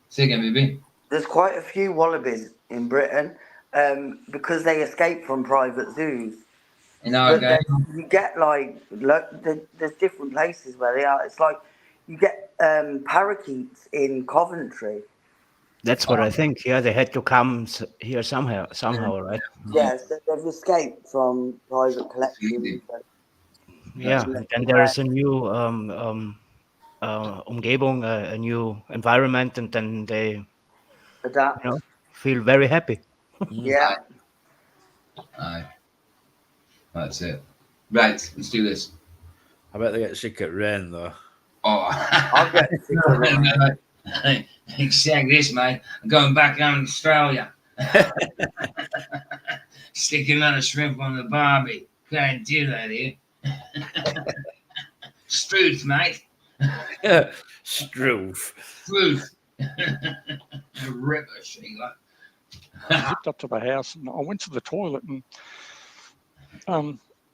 Say again, baby. There's quite a few wallabies in Britain because they escape from private zoos. You get there's different places where they are. It's like you get parakeets in Coventry. That's what I think. Yeah, they had to come here somehow, right? Yes, they've escaped from private collections. Yeah, and there is a new Umgebung, a new environment, and then they adapt. Feel very happy. Yeah. Aye. That's it. Right, let's do this. I bet they get sick at rain though. Oh, I'll get sick at rain. Exactly this, mate. I'm going back down to Australia. Sticking another shrimp on the barbie. Can't do that here. Struth, mate. Struth. Struth. A ripper, Sheila. I zipped up to the house and I went to the toilet and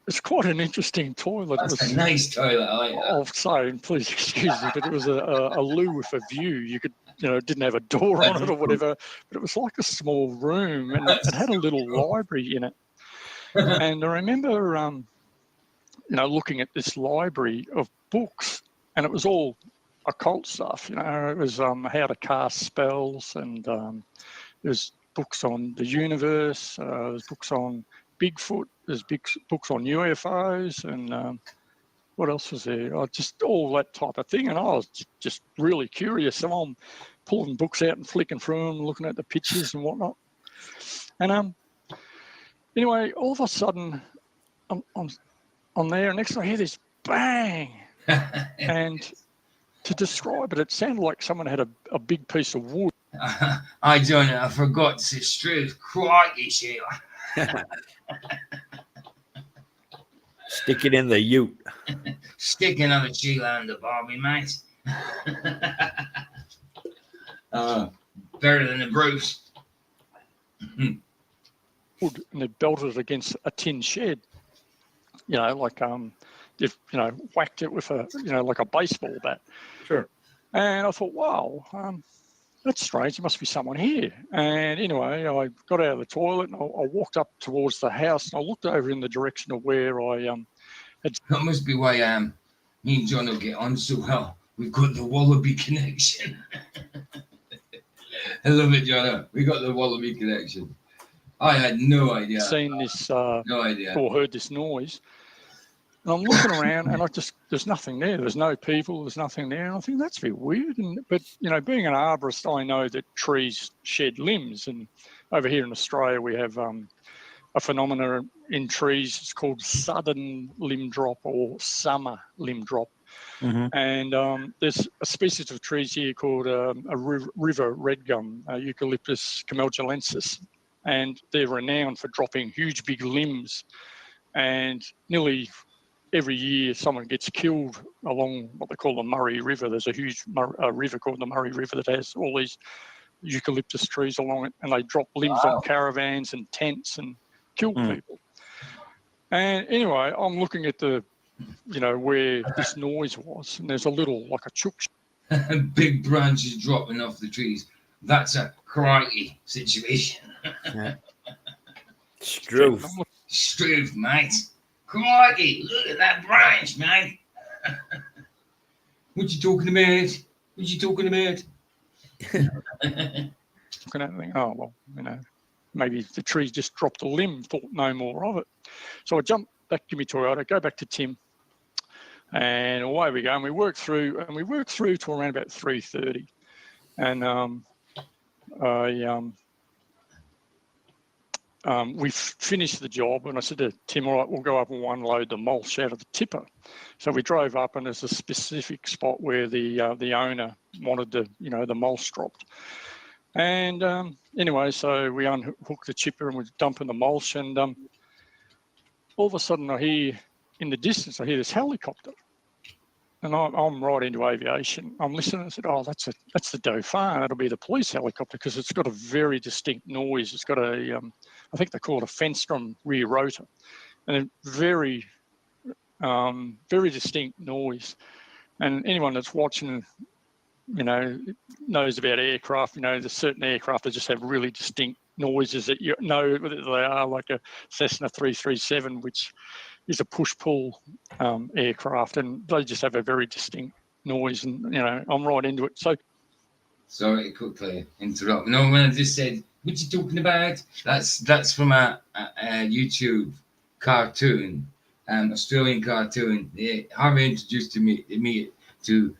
it's quite an interesting toilet. That's a nice toilet. I like that. I'll say, and please excuse me, but it was a loo with a view. You could, didn't have a door on it or whatever, but it was like a small room and it had a little library in it. And I remember, looking at this library of books, and it was all occult stuff. It was how to cast spells, and there's books on the universe. There's books on Bigfoot. There's books on UFOs, and what else was there? Just all that type of thing. And I was just really curious. So I'm pulling books out and flicking through them, looking at the pictures and whatnot. And anyway, all of a sudden, I'm there, and next thing I hear this bang, and to describe it, it sounded like someone had a big piece of wood. I don't know. I forgot to say truth. Crikey, Sheila. Sticking in the ute. Sticking on the Sheila and the Barbie, mate. Better than the Bruce. Wood, and they belted it against a tin shed. They've whacked it with a like a baseball bat. Sure. And I thought, wow, that's strange. There must be someone here. And anyway, I got out of the toilet and I walked up towards the house and I looked over in the direction of where I had. That must be why me and John will get on so well. We've got the Wallaby connection. I love it, John. We got the Wallaby connection. I had no idea. Seen this, no idea, or heard this noise. And I'm looking around, and there's nothing there. There's no people. There's nothing there. And I think that's a bit weird. But being an arborist, I know that trees shed limbs. And over here in Australia, we have a phenomenon in trees. It's called sudden limb drop or summer limb drop. And there's a species of trees here called a river redgum, Eucalyptus cameldulensis, and they're renowned for dropping huge big limbs. And nearly every year someone gets killed along what they call the Murray River. There's a huge river called the Murray River that has all these eucalyptus trees along it, and they drop limbs on caravans and tents and kill people. And anyway, I'm looking at where this noise was, and there's a little, like a chook. Big branches dropping off the trees. That's a crikey situation. Struth, mate. Crikey, look at that branch, mate. What you talking about? What you talking about? Looking at it, oh, well, maybe the tree just dropped a limb, thought no more of it. So I jumped back to my Toyota, go back to Tim, and away we go. And we worked through to around about 3:30. And we finished the job, and I said to Tim, all right, we'll go up and unload the mulch out of the tipper. So we drove up, and there's a specific spot where the owner wanted the mulch dropped. And anyway, so we unhooked the chipper and we're dumping the mulch, and all of a sudden I hear in the distance, I hear this helicopter. And I'm right into aviation. I'm listening and said, oh, that's the Dauphin. That'll be the police helicopter, because it's got a very distinct noise. It's got I think they call it a Fenstrom rear rotor, and a very, very distinct noise. And anyone that's watching, knows about aircraft. There's certain aircraft that just have really distinct noises that they are, like a Cessna 337, which is a push-pull aircraft, and they just have a very distinct noise. And I'm right into it. So, sorry to quickly interrupt. No, when I just said, "What you talking about?" That's from a YouTube cartoon, Australian cartoon. Harvey introduced me to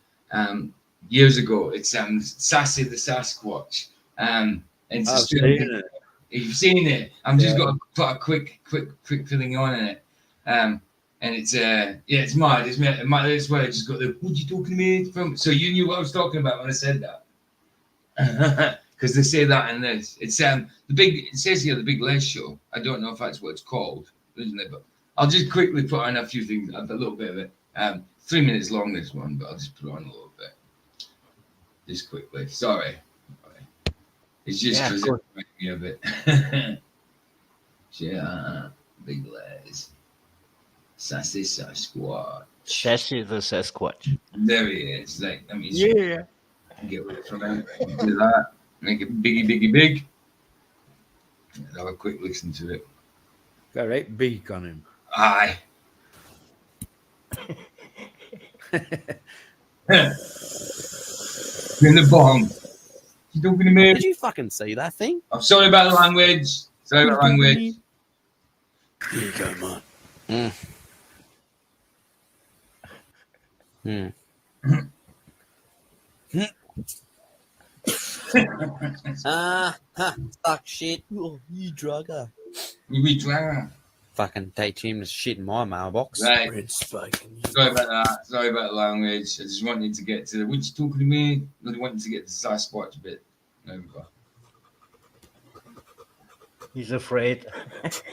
years ago. It's Sassy the Sasquatch. It's I've seen it. You've seen it. I'm just going to put a quick filling on in it. And it's it's mad. That's why I just got the "what you talking about" from. So you knew what I was talking about when I said that, because they say that in this. It's it says here the Big Les Show. I don't know if that's what it's called, isn't it? But I'll just quickly put on a few things, a little bit of it. 3 minutes long, this one, but I'll just put on a little bit, just quickly. Sorry. It's just because it reminds me of it. Yeah, Big Les. Sassy Sasquatch. Sassy the Sasquatch. There he is. Get away from him. Do that. Make it big. Have a quick listen to it. Got a right beak on him. Aye. In the bomb. You talking to me? Did you fucking see that thing? I'm sorry about the language. Here you go, man. Fuck shit. Oh, you drugger. You drugger. Fucking teach him to shit in my mailbox. Right. Sorry about that. Sorry about the language. I just wanted to get to the. What you talking to me? I really wanted to get to the Sasquatch bit. There we go. He's afraid.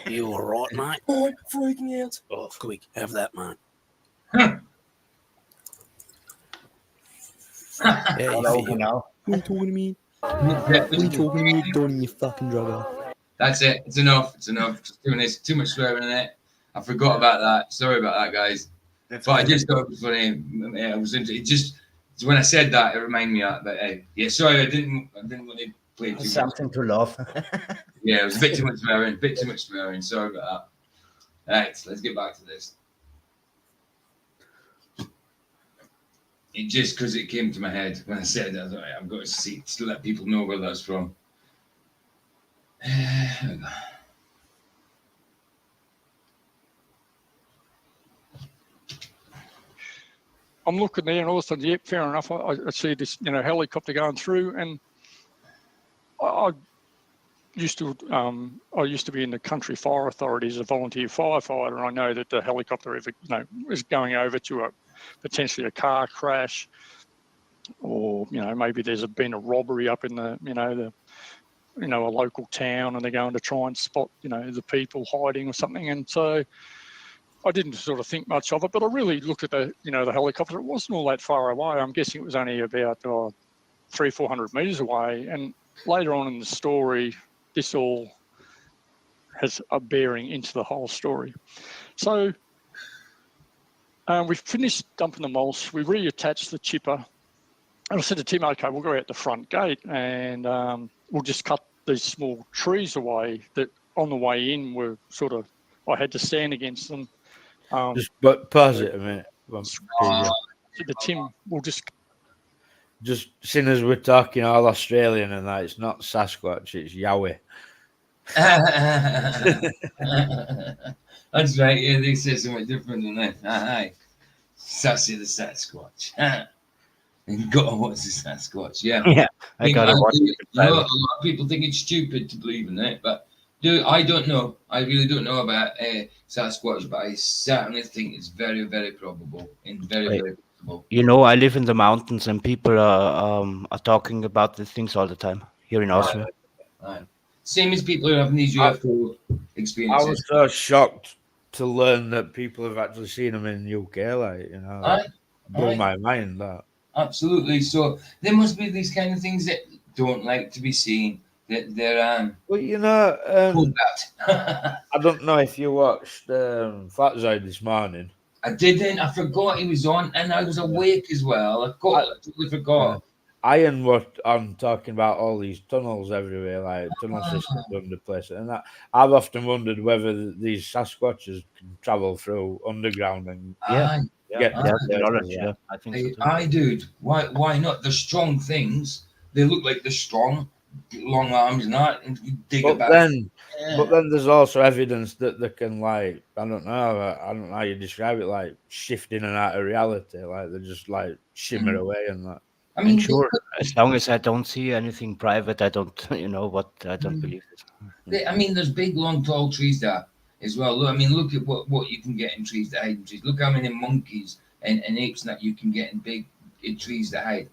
You all right, mate? Oh, freaking out. Oh, quick, have that, mate. Yeah, you now. What are you talking to me? What are you talking to me? Doing your fucking drugger. That's it. It's enough. Just doing this. Too much swearing in it. I forgot about that. Sorry about that, guys. But I just thought it was funny. I was into it. Just when I said that, it reminded me of that. But yeah, sorry, I didn't want to play too something much. to love. Yeah, it was a bit too much swearing. Sorry about that. Right, let's get back to this. It just because it came to my head when I said that, I thought, I've got to let people know where that's from. I'm looking there, and all of a sudden, yep, fair enough. I see this, helicopter going through, and I used to be in the country fire authority as a volunteer firefighter, and I know that the helicopter, if it, is going over to potentially a car crash, or maybe there's been a robbery up in the a local town, and they're going to try and spot the people hiding or something, and so I didn't sort of think much of it, but I really looked at the the helicopter. It wasn't all that far away. I'm guessing it was only about 300-400 meters away, and later on in the story, this all has a bearing into the whole story. So we finished dumping the mulch. We reattached the chipper. And I said to Tim, okay, we'll go out the front gate and we'll just cut these small trees away that on the way in were sort of, I had to stand against them. But pause it a minute. To the Tim, we'll just seeing as we're talking all Australian and that, it's not Sasquatch, it's Yowie. That's right. Yeah, they say something different than that. Aye, Sassy the Sasquatch. And God, what's the Sasquatch? Yeah, yeah. I got it. A lot of people think it's stupid to believe in it, but I don't know. I really don't know about Sasquatch, but I certainly think it's very, very probable and very possible. I live in the mountains, and people are talking about these things all the time here in Austria. Right. Same as people who have these UFO experiences. I was so shocked to learn that people have actually seen them in the UK. Blew my mind, that. Absolutely. So there must be these kind of things that don't like to be seen. That they're well, I don't know if you watched Flatzoid this morning. I didn't. I forgot he was on, and I was awake as well. I totally forgot. Iron was on talking about all these tunnels everywhere, like tunnel systems under place, and I've often wondered whether these Sasquatches can travel through underground and get technology. Yeah, I think so too. Dude. Why not? They're strong things. They look like they're strong, long arms and that, and you dig about. But then there's also evidence that they can, like, I don't know how you describe it, like shift in and out of reality, like they just like shimmer away and that. I mean, sure. As long as I don't see anything private, I don't, I don't believe it. I mean, there's big, long, tall trees there as well. Look at what you can get in trees that hide in trees. Look how many monkeys and apes that you can get in big trees that hide.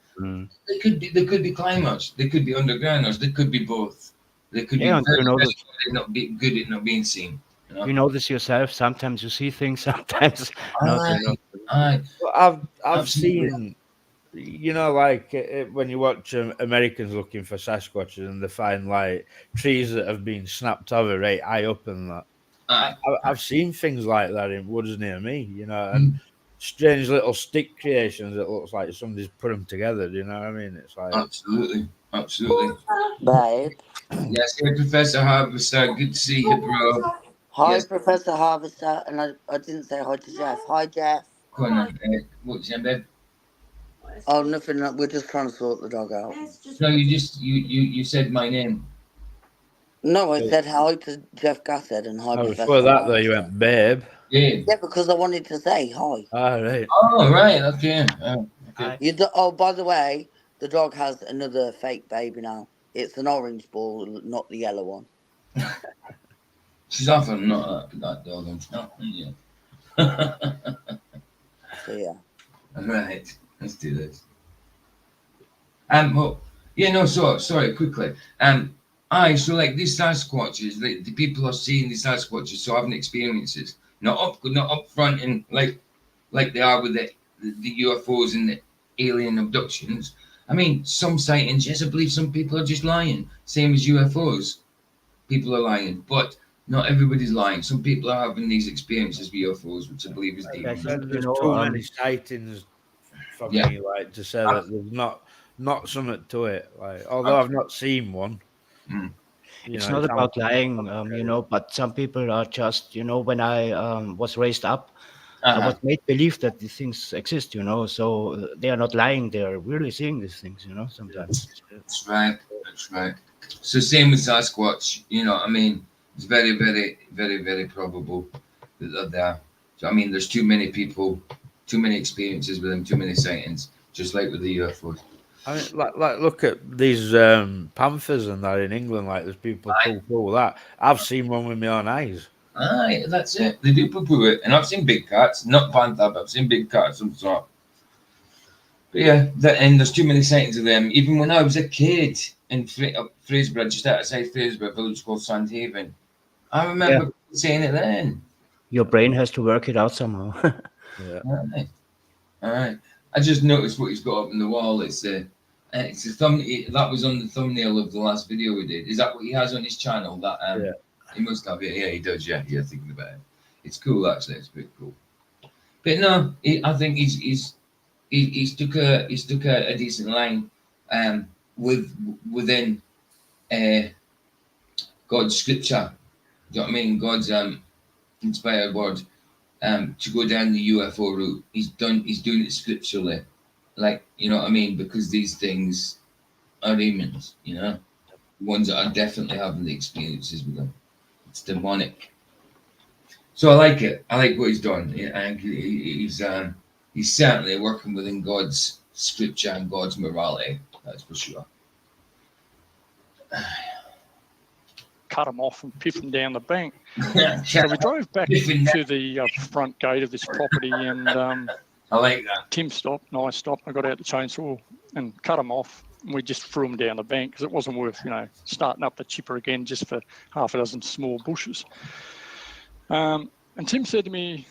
They could be climbers. They could be undergrounders. They could be both. They could be not be good at not being seen. You know this yourself. Sometimes you see things. Sometimes not. I've seen. Like when you watch Americans looking for Sasquatches and they find like trees that have been snapped over right high up and that. I've seen things like that in woods near me, and strange little stick creations that looks like somebody's put them together. Do you know what I mean? It's like absolutely. Babe. Yes, Professor Harvester. Good to see you, bro. Hi, Professor Harvester, and I didn't say hi to Jeff. Hi, Jeff. Go on, what's your name, babe? Oh, nothing. We're just trying to sort the dog out. No, you said my name. No, I said hi to Jeff Gassett and hi. Before that, though, you went babe. Yeah, because I wanted to say hi. Oh, right. Oh, right. Okay. By the way, the dog has another fake baby now. It's an orange ball, not the yellow one. She's often not that dog. Yeah. So yeah. Right. Let's do this. Sorry, quickly. So like these Sasquatches, the people are seeing these Sasquatches, so having experiences, not up front and like they are with the UFOs and the alien abductions. I mean, some sightings, yes, I believe some people are just lying. Same as UFOs, people are lying, but not everybody's lying. Some people are having these experiences with UFOs, which I believe is demons. There's too many sightings for me, like, to say that there's not something to it. Like, although I've not seen one. It's not about lying, but some people are just, when I was raised up, I was made believe that these things exist, so they are not lying, they are really seeing these things, sometimes. That's right. So same with Sasquatch, it's very, very, very, very probable that they're there. So, there's too many people Too many experiences with them, too many sightings, just like with the UFOs. I mean, like look at these panthers and that in England. Like, there's people poo that. I've seen one with my own eyes. Aye, that's it. They do poo it, and I've seen big cats, not panther, but I've seen big cats of some sort. But yeah, and there's too many sightings of them. Even when I was a kid in Fraserburgh, just outside Fraserburgh, a village called Sandhaven, I remember seeing it then. Your brain has to work it out somehow. Yeah. All right. I just noticed what he's got up on the wall. It's a thumbnail. That was on the thumbnail of the last video we did. Is that what he has on his channel? That he must have it. Yeah, he does. Yeah, thinking about it. It's cool, actually. It's pretty cool. But no, I think he's took a decent line within God's scripture. Do you know what I mean? God's inspired word to go down the UFO route. He's doing it scripturally, like, you know what I mean? Because these things are demons, you know, ones that are definitely having the experiences with them. It's demonic. So I like it. I like what he's done. I think he's certainly working within God's scripture and God's morality. That's for sure. Cut him off and piff him down the bank. So we drove back to the front gate of this property, and I like that. Tim stopped and I stopped. I got out the chainsaw and cut him off, and we just threw him down the bank because it wasn't worth, starting up the chipper again just for half a dozen small bushes. And Tim said to me,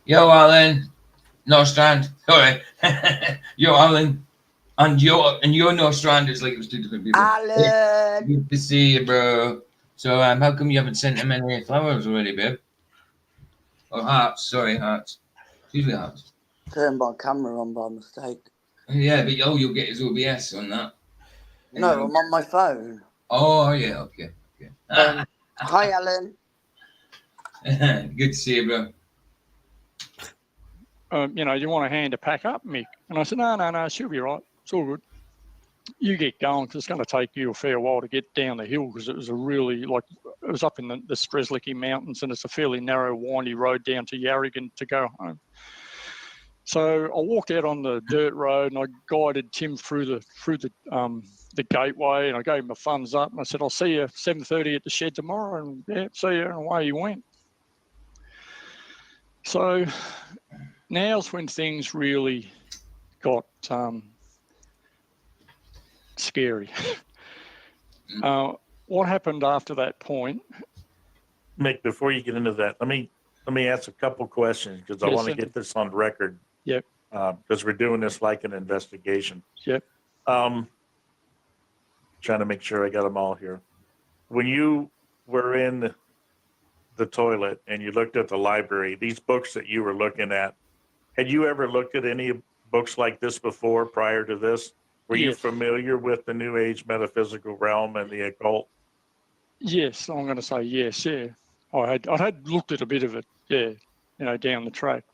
"Yo, Alan, Norstrand. Sorry, yo, Alan, and you're Norstrand. It's like it was two different people. Alan, good to see you, bro. So, how come you haven't sent him any flowers already, babe? Or hearts? Sorry, hearts. Usually hearts. Turned my camera on by mistake. Yeah, but you'll get his OBS on that. No, I'm on my phone. Oh yeah, okay. Hi, Alan. Good to see you, bro. You want a hand to pack up, Mick? And I said, no, she'll be right. It's all good. You get going, because it's going to take you a fair while to get down the hill, because it was it was up in the Strzelecki Mountains, and it's a fairly narrow, windy road down to Yarrigan to go home. So I walked out on the dirt road, and I guided Tim through the gateway, and I gave him a thumbs up, and I said, I'll see you at 7:30 at the shed tomorrow, and yeah, see you, and away he went. So now's when things really got scary. What happened after that point? Mick, before you get into that, let me ask a couple questions, because I want to get this on record. Yep. Because we're doing this like an investigation. Yep. Trying to make sure I got them all here. When you were in the toilet and you looked at the library, these books that you were looking at, had you ever looked at any books like this before, prior to this? Were you familiar with the New Age metaphysical realm and the occult? Yes, I'm going to say yes, yeah. I had looked at a bit of it, yeah, down the track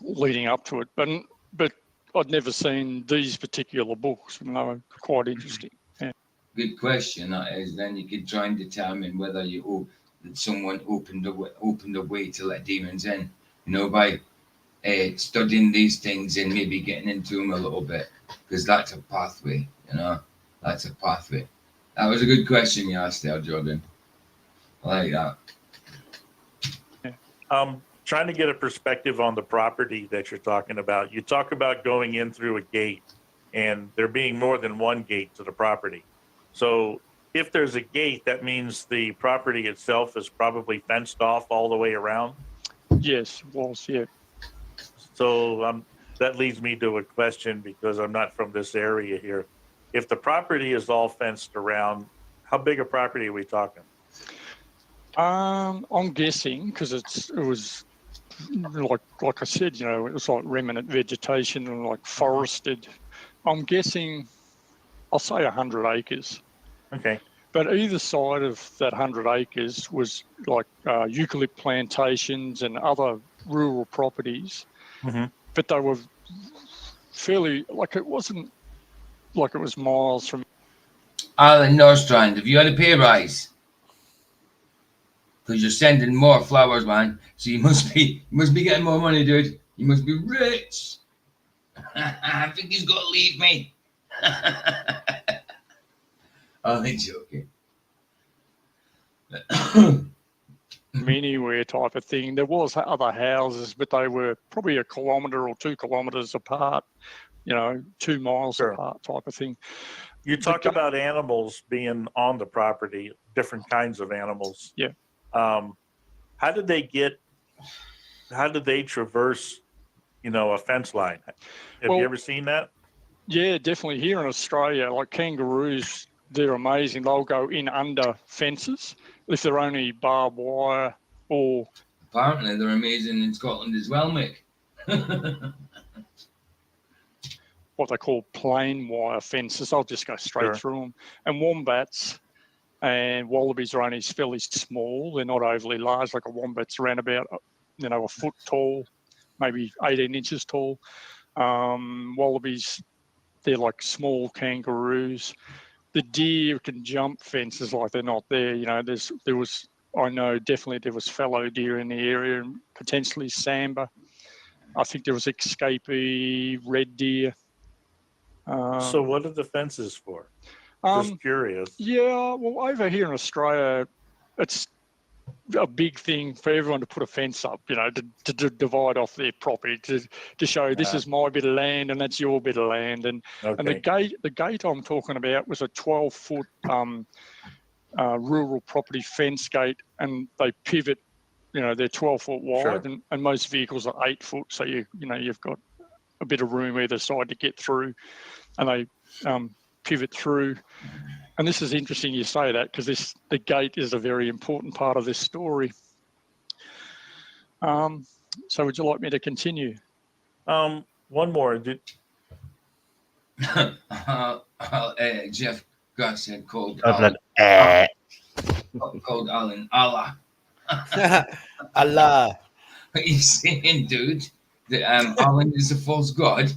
leading up to it, but I'd never seen these particular books, and they were quite interesting. Yeah. Good question, that is. Then you could try and determine whether that someone opened a way to let demons in, by studying these things and maybe getting into them a little bit, because that's a pathway, that's a pathway. That was a good question you asked there, Jordan. I like that. Trying to get a perspective on the property that you're talking about. You talk about going in through a gate and there being more than one gate to the property. So if there's a gate, that means the property itself is probably fenced off all the way around? Yes, it was, yeah. So that leads me to a question, because I'm not from this area here. If the property is all fenced around, how big a property are we talking? I'm guessing, because it was like I said, it was like remnant vegetation and like forested. I'm guessing, I'll say 100 acres. Okay. But either side of that 100 acres was like eucalypt plantations and other rural properties. Mm-hmm. But they were fairly, it wasn't like it was miles from. Alan Norstrand, have you had a pay rise? Because you're sending more flowers, man. So you must be getting more money, dude. You must be rich. I think he's got to leave me. I'm joking. Anywhere type of thing. There was other houses, but they were probably 1 kilometre or 2 kilometres apart, 2 miles apart type of thing. You talked about animals being on the property, different kinds of animals. Yeah. How did they traverse, a fence line? Have you ever seen that? Yeah, definitely. Here in Australia, like kangaroos, they're amazing. They'll go in under fences if they're only barbed wire or... Apparently they're amazing in Scotland as well, Mick. What they call plain wire fences. I'll just go straight through them. And wombats and wallabies are only fairly small. They're not overly large. Like a wombat's around about, a foot tall, maybe 18 inches tall. Wallabies, they're like small kangaroos. The deer can jump fences like they're not there. I know definitely there was fallow deer in the area and potentially sambar. I think there was escapee red deer. So what are the fences for? Just curious. Yeah, well, over here in Australia, it's a big thing for everyone to put a fence up, to divide off their property, to show this is my bit of land and that's your bit of land. And the gate I'm talking about was a 12-foot rural property fence gate, and they pivot, they're 12-foot wide, and most vehicles are 8 foot. So you've got a bit of room either side to get through, and they pivot through. And this is interesting you say that, because the gate is a very important part of this story. So would you like me to continue? One more. Jeff Gus had called Alan. Called Alan Allah. Allah. He's saying, dude, that Alan is a false god.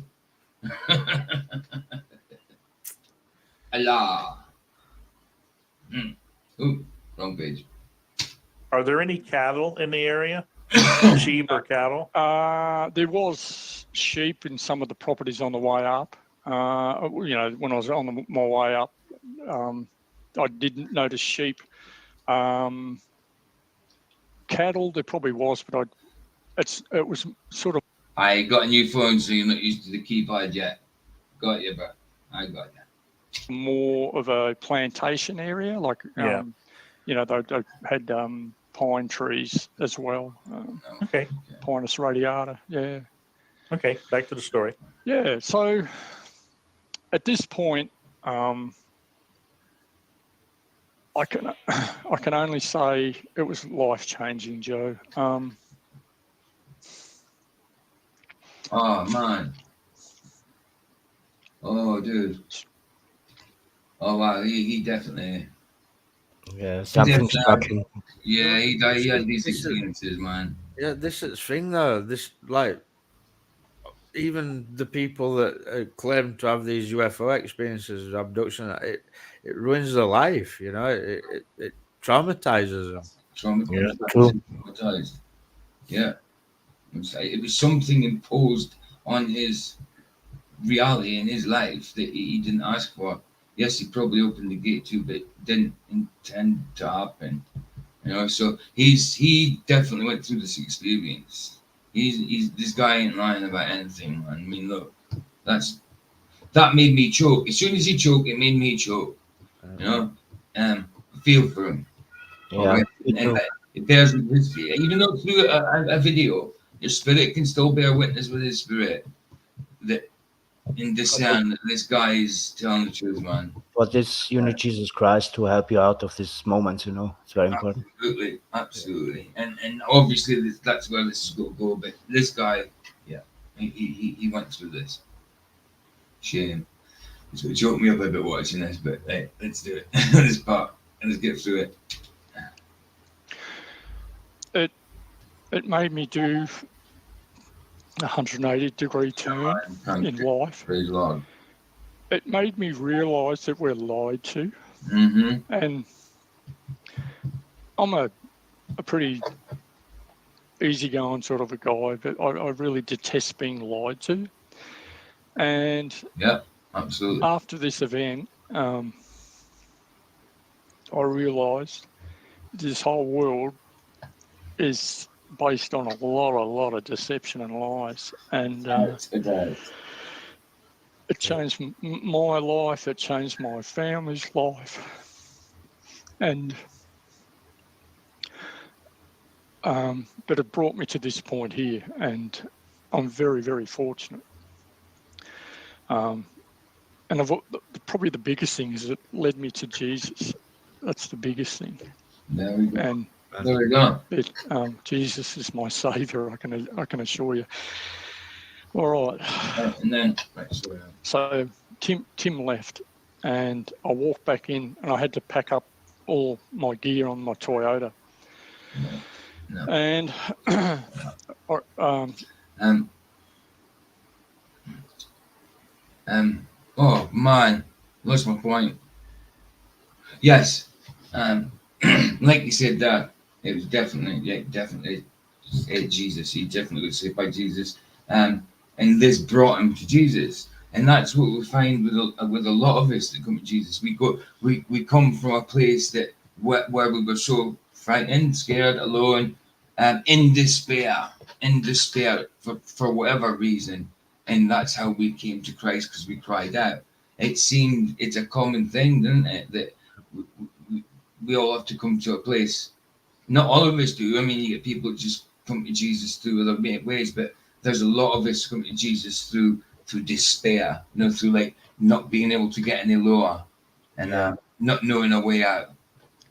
Allah. Ooh, wrong page. Are there any cattle in the area? Sheep or cattle? There was sheep in some of the properties on the way up. When I was on my way up, I didn't notice sheep. Cattle, there probably was, but it was sort of... I got a new phone, so you're not used to the keypad yet. Got you, bro. I got you. More of a plantation area, like they had pine trees as well. Pinus radiata, yeah. Okay, back to the story. Yeah, so at this point, I can only say it was life-changing, Joe. Oh man. Oh dude. Oh wow, he definitely. Yeah, something shocking. Yeah, he had these experiences, man. Yeah, this is the thing though. This, like, even the people that claim to have these UFO experiences, abduction, it ruins their life. It traumatizes them. Traumatized. Yeah, it was something imposed on his reality in his life that he didn't ask for. Yes, he probably opened the gate to, but didn't intend to happen. So he definitely went through this experience. He's this guy ain't lying about anything, man. I mean, look, that made me choke. As soon as he choked, it made me choke. Feel for him. Yeah. And it bears with his fear. Even though through a video, your spirit can still bear witness with his spirit that in discern that this guy is telling the truth, man. But this, you need Jesus Christ to help you out of this moment, It's very important. Absolutely. And obviously that's where this is going to go. But this guy, he went through this. Shame. It's going to choke me up a bit watching this, but hey, let's do it. This part. And let's get through it. It made me do a 180-degree turn in life. Praise Lord. It made me realise that we're lied to. Mm-hmm. And I'm a pretty easygoing sort of a guy, but I really detest being lied to. And yeah, absolutely. After this event, I realised this whole world is based on a lot of deception and lies, and it changed my life. It changed my family's life, and but it brought me to this point here, and I'm very, very fortunate. And probably the biggest thing is it led me to Jesus. That's the biggest thing. There we go. And there we go. Jesus is my saviour. I can assure you. All right. And then so Tim left, and I walked back in, and I had to pack up all my gear on my Toyota. No. And oh man, lost my point. Yes, like you said, it was definitely Jesus. He definitely was saved by Jesus, and this brought him to Jesus. And that's what we find with a lot of us that come to Jesus. We come from a place that where we were so frightened, scared, alone, in despair for whatever reason. And that's how we came to Christ, because we cried out. It's a common thing, doesn't it? That we all have to come to a place. Not all of us do. I mean, you get people that just come to Jesus through other ways, but there's a lot of us come to Jesus through despair, through like not being able to get any lower, and not knowing a way out.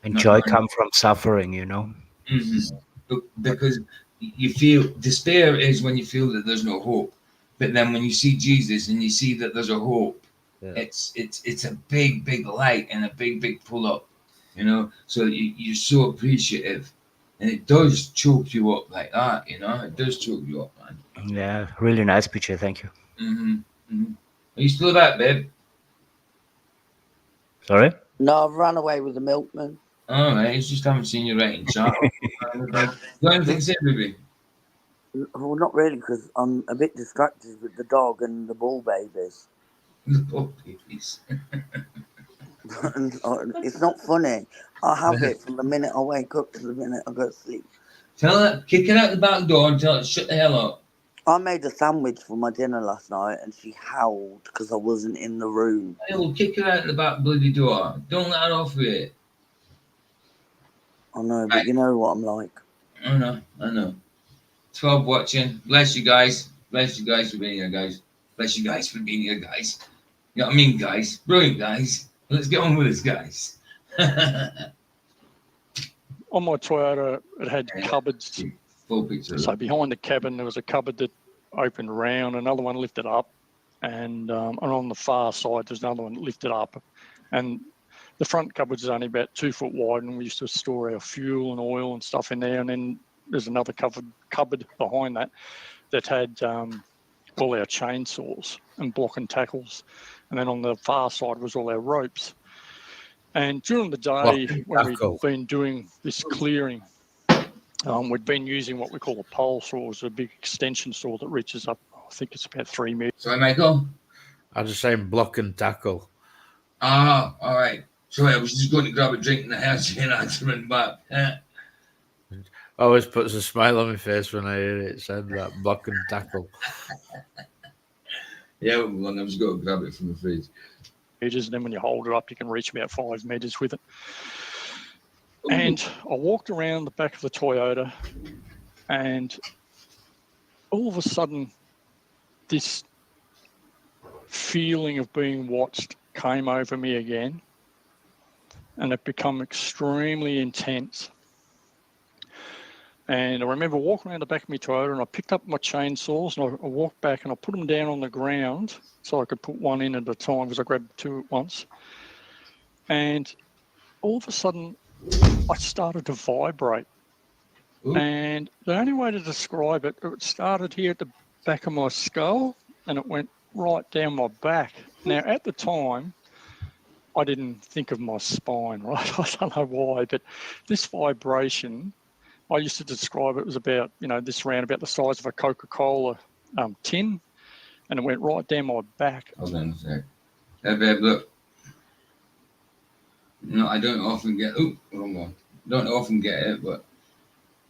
And joy comes from suffering, Mm-hmm. Because you feel despair is when you feel that there's no hope, but then when you see Jesus and you see that there's a hope, it's a big light and a big pull up, So you're so appreciative, and it does choke you up like that, It does choke you up, man. Yeah, really nice picture. Thank you. Are you still back, babe? Sorry? No, I've run away with the milkman. All right, it's just haven't seen you right in chat. Got anything to say, baby? Well, not really, because I'm a bit distracted with the dog and the ball babies. The ball babies. It's not funny. I have it from the minute I wake up to the minute I go to sleep. Tell her, kick it out the back door and tell her, shut the hell up. I made a sandwich for my dinner last night, and she howled because I wasn't in the room. I will kick her out the back bloody door. Don't let her off with it. I know, but you know what I'm like. I know. 12 watching. Bless you guys. Bless you guys for being here, guys. Bless you guys for being here, guys. You know what I mean, guys? Brilliant, guys. Let's get on with this, guys. On my Toyota, it had cupboards. Full picture. So behind the cabin, there was a cupboard that opened round, another one lifted up, and on the far side, there's another one lifted up. And the front cupboard is only about 2 foot wide, and we used to store our fuel and oil and stuff in there. And then there's another cupboard behind that had all our chainsaws and block and tackles. And then on the far side was all our ropes. And during the day, when we'd been doing this clearing, we'd been using what we call a pole saw, a big extension saw that reaches up, I think it's about 3 meters. Sorry, Michael? I just saying block and tackle. Ah, all right. Sorry, I was just going to grab a drink in the house and answering back. Always puts a smile on my face when I hear it said that, block and tackle. Yeah, well, I was going to grab it from the fridge. And then when you hold it up, you can reach about 5 meters with it. And I walked around the back of the Toyota, and all of a sudden, this feeling of being watched came over me again, and it became extremely intense. And I remember walking around the back of my Toyota, and I picked up my chainsaws, and I walked back and I put them down on the ground so I could put one in at a time, because I grabbed two at once. And all of a sudden, I started to vibrate. Ooh. And the only way to describe it, it started here at the back of my skull, and it went right down my back. Now, at the time, I didn't think of my spine, right? I don't know why, but this vibration I used to describe it as about, this round about the size of a Coca-Cola tin, and it went right down my back. Hold on a sec. Hey, babe, look. No, I don't often get. Oh, wrong one. Don't often get it, but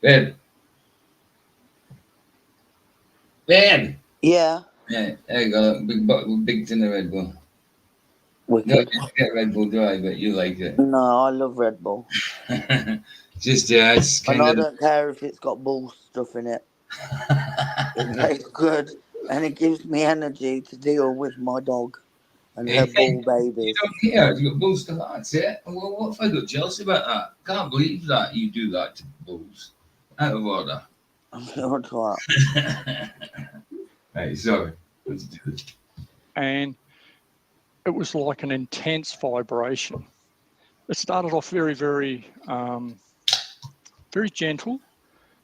babe. Babe. Yeah. Yeah, there you go. Big tin of Red Bull. No, Wicked. I get Red Bull dry, but you like it. No, I love Red Bull. Just it's kind And I of. don't care if it's got bull stuff in it. It tastes good, and it gives me energy to deal with my dog and her bull You babies. don't care. You got bulls to that's it. Well, what if I got jealous about that? Can't believe that you do that to bulls. Out of order. I'm sure to that. Right, sorry. And it was like an intense vibration. It started off very, very, very gentle,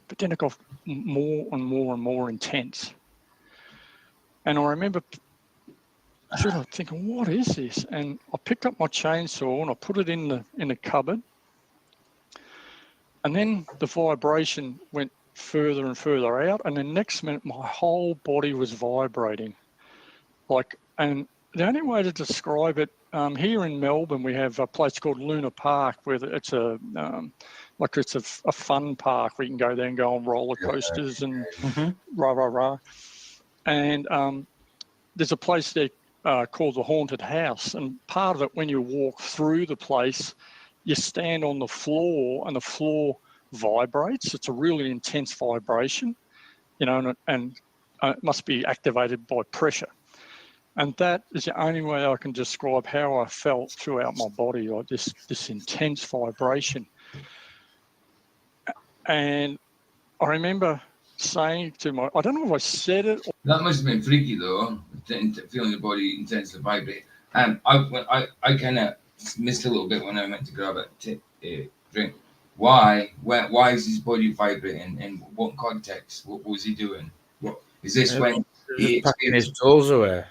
but then it got more and more and more intense. And I remember sort of thinking, what is this? And I picked up my chainsaw and I put it in the cupboard. And then the vibration went further and further out. And the next minute, my whole body was vibrating. And the only way to describe it, here in Melbourne, we have a place called Luna Park, where it's a fun park where you can go there and go on roller coasters and rah, rah, rah. And there's a place there called the Haunted House. And part of it, when you walk through the place, you stand on the floor and the floor vibrates. It's a really intense vibration, and it must be activated by pressure. And that is the only way I can describe how I felt throughout my body, like this intense vibration. And I remember saying to I don't know if I said it. That must have been freaky though, feeling the body intensely vibrate. I kind of missed a little bit when I went to grab a drink. Why is his body vibrating? In what context? What was he doing? What is this when he packing his tools away?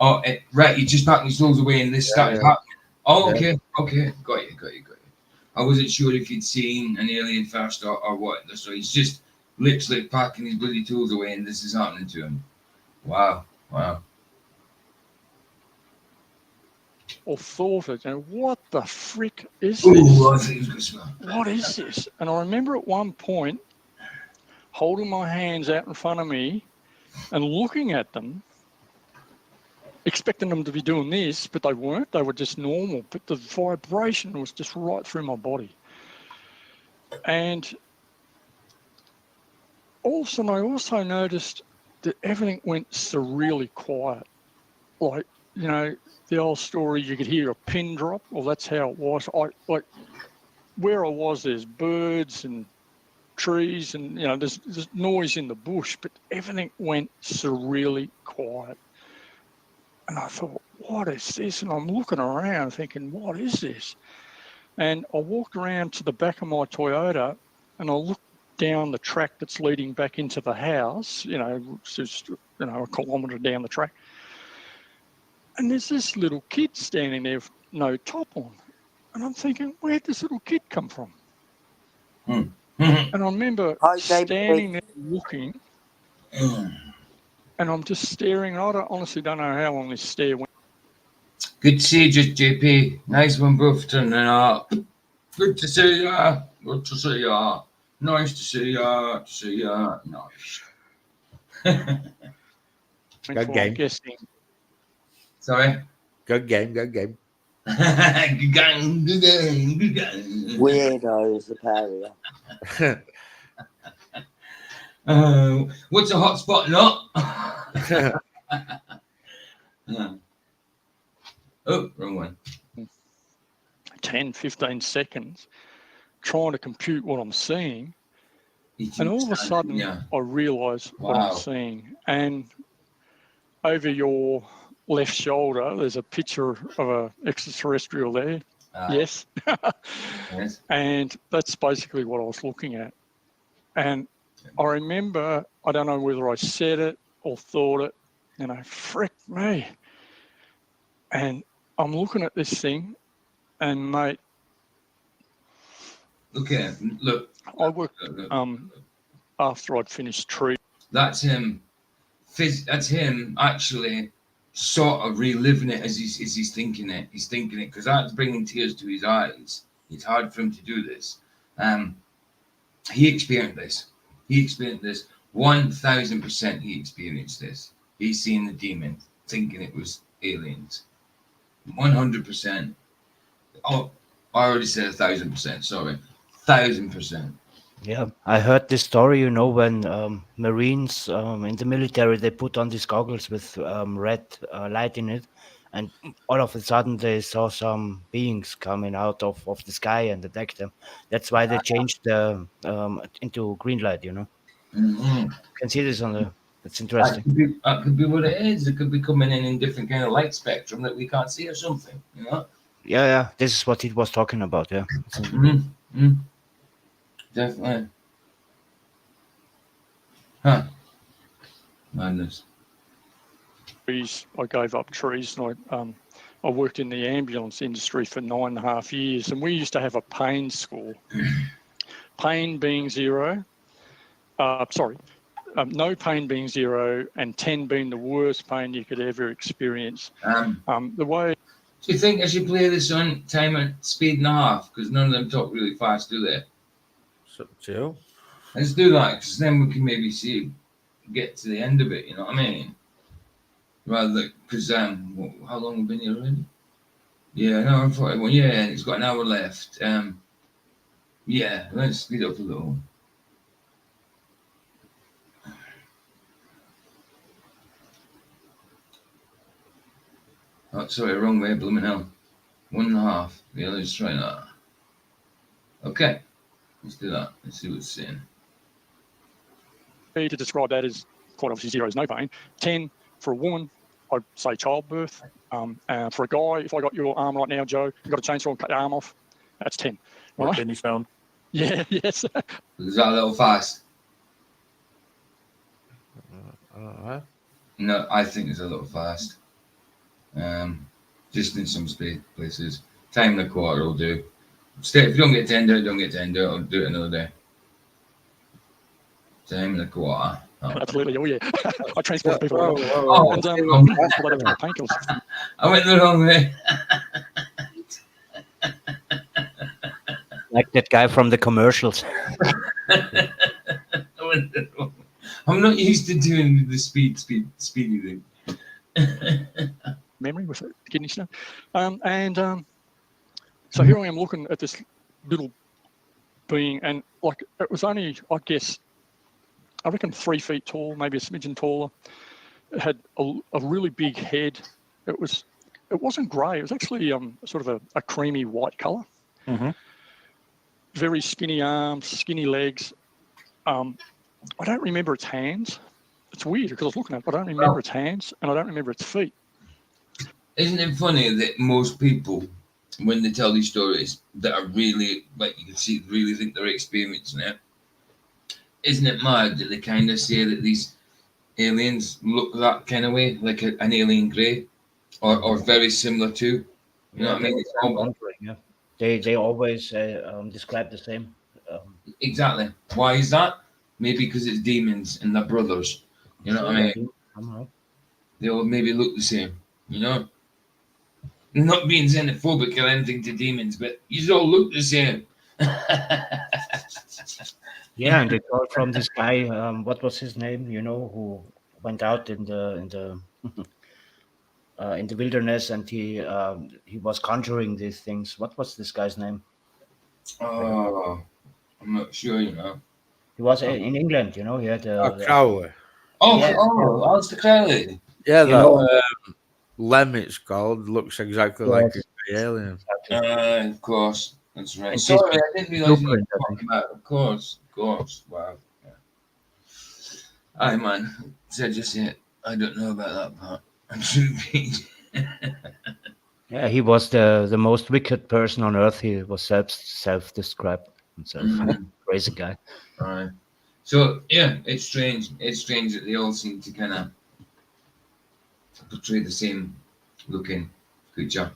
Oh, right. He just packed his tools away, and this started happening. Oh, okay, got you. I wasn't sure if he'd seen an alien first or what. So he's just literally packing his bloody tools away, and this is happening to him. Wow. Or thought it, what the frick is this? What is this? And I remember at one point holding my hands out in front of me and looking at them, expecting them to be doing this, but they weren't. They were just normal. But the vibration was just right through my body. And all of a sudden, I also noticed that everything went surreally quiet. Like, the old story, you could hear a pin drop. Well, that's how it was. Where I was, there's birds and trees and, there's noise in the bush, but everything went surreally quiet. And I thought, what is this? And I'm looking around thinking, what is this? And I walked around to the back of my Toyota and I looked down the track that's leading back into the house, just, a kilometre down the track. And there's this little kid standing there with no top on. And I'm thinking, where'd this little kid come from? And I remember standing there looking, and I'm just staring. I honestly don't know how long this stare went. Good to see you, JP. Nice one, bro, for turning up. Good to see ya. Good to see ya. Nice to see ya. Nice. Good game. Sorry? Good game. Good game. Weirdos, the pair of you. What's a hot spot not? Oh, wrong one. 10, 15 seconds trying to compute what I'm seeing. And all of a sudden, I realise what I'm seeing. And over your left shoulder, there's a picture of an extraterrestrial there. Yes. And that's basically what I was looking at. And I remember, I don't know whether I said it or thought it, frick me. And I'm looking at this thing, and mate, Okay, look. I worked after I'd finished Tree. That's him. That's him actually sort of reliving it as he's thinking it. He's thinking it because that's bringing tears to his eyes. It's hard for him to do this. He experienced this. He experienced this 1,000%. He experienced this. He's seen the demon, thinking it was aliens. 100%. Oh, I already said 1,000%. Sorry, 1,000%. Yeah, I heard this story, when Marines in the military, they put on these goggles with red light in it, and all of a sudden they saw some beings coming out of the sky and attacked them. That's why they changed the into green light, Mm-hmm. You can see this on the... That's interesting. That could be what it is. It could be coming in different kind of light spectrum that we can't see or something, Yeah, this is what he was talking about, yeah. Mm-hmm. Definitely. Huh. Madness. Trees. I gave up trees, and I worked in the ambulance industry for 9.5 years, and we used to have a pain score. Pain being 0. No pain being 0, and 10 being the worst pain you could ever experience. The way. Do you think I should play this on time at speed and a half? Because none of them talk really fast, do they? It's up to you. Let's do that, because then we can maybe get to the end of it. You know what I mean? Rather, because how long have we been here already? Yeah, an hour and 41. Yeah, it's got an hour left. Yeah, let's speed up a little. Oh, sorry, wrong way, blooming hell. 1.5. Yeah, let's try that. Okay, let's do that. Let's see what it's saying. To describe that as quite obviously 0 is no pain. 10 for a woman, I'd say childbirth. For a guy, if I got your arm right now, Joe, you got a chainsaw and cut your arm off, that's 10. What kidney stone? Yeah, yes. Is that a little fast? No, I think it's a little fast. Just in some places. Time and a quarter will do. If you don't get 10 don't get 10 I'll do it another day. Time and a quarter. Oh. Absolutely, oh yeah. I transport people. Painkillers. I went the wrong way. Like that guy from the commercials. I'm not used to doing the speedy thing. Memory with a kidney stone. So here I am looking at this little being, and like it was only, I guess, I reckon 3 feet tall, maybe a smidgen taller. It had a really big head. It wasn't grey. It was actually sort of a creamy white colour. Mm-hmm. Very skinny arms, skinny legs. I don't remember its hands. It's weird because I was looking at it, but I don't remember its hands and I don't remember its feet. Isn't it funny that most people, when they tell these stories that are really, like you can see, really think they're experiencing it, isn't it mad that they kind of say that these aliens look that kind of way, like an alien grey, or very similar to? You know what I mean? It's almost, yeah. They always describe the same. Exactly. Why is that? Maybe because it's demons and they're brothers. You know what I mean? They all maybe look the same. You know? Not being xenophobic or anything to demons, but you all look the same. Yeah, and they called from this guy. What was his name? Who went out in the in the wilderness, and he was conjuring these things. What was this guy's name? Oh, I'm not sure. He was in England. He had Crowley. Alistair Crowley. Yeah, Lem, it's called, looks exactly like an alien. Of course, that's right. Sorry, I didn't realise you were talking about. Of course. Wow. Yeah. Aye, man. Said just yet. I don't know about that part. I'm stupid. Yeah, he was the most wicked person on earth. He was self-described himself. Crazy guy. Right. So yeah, it's strange. It's strange that they all seem to kind of portray the same looking creature.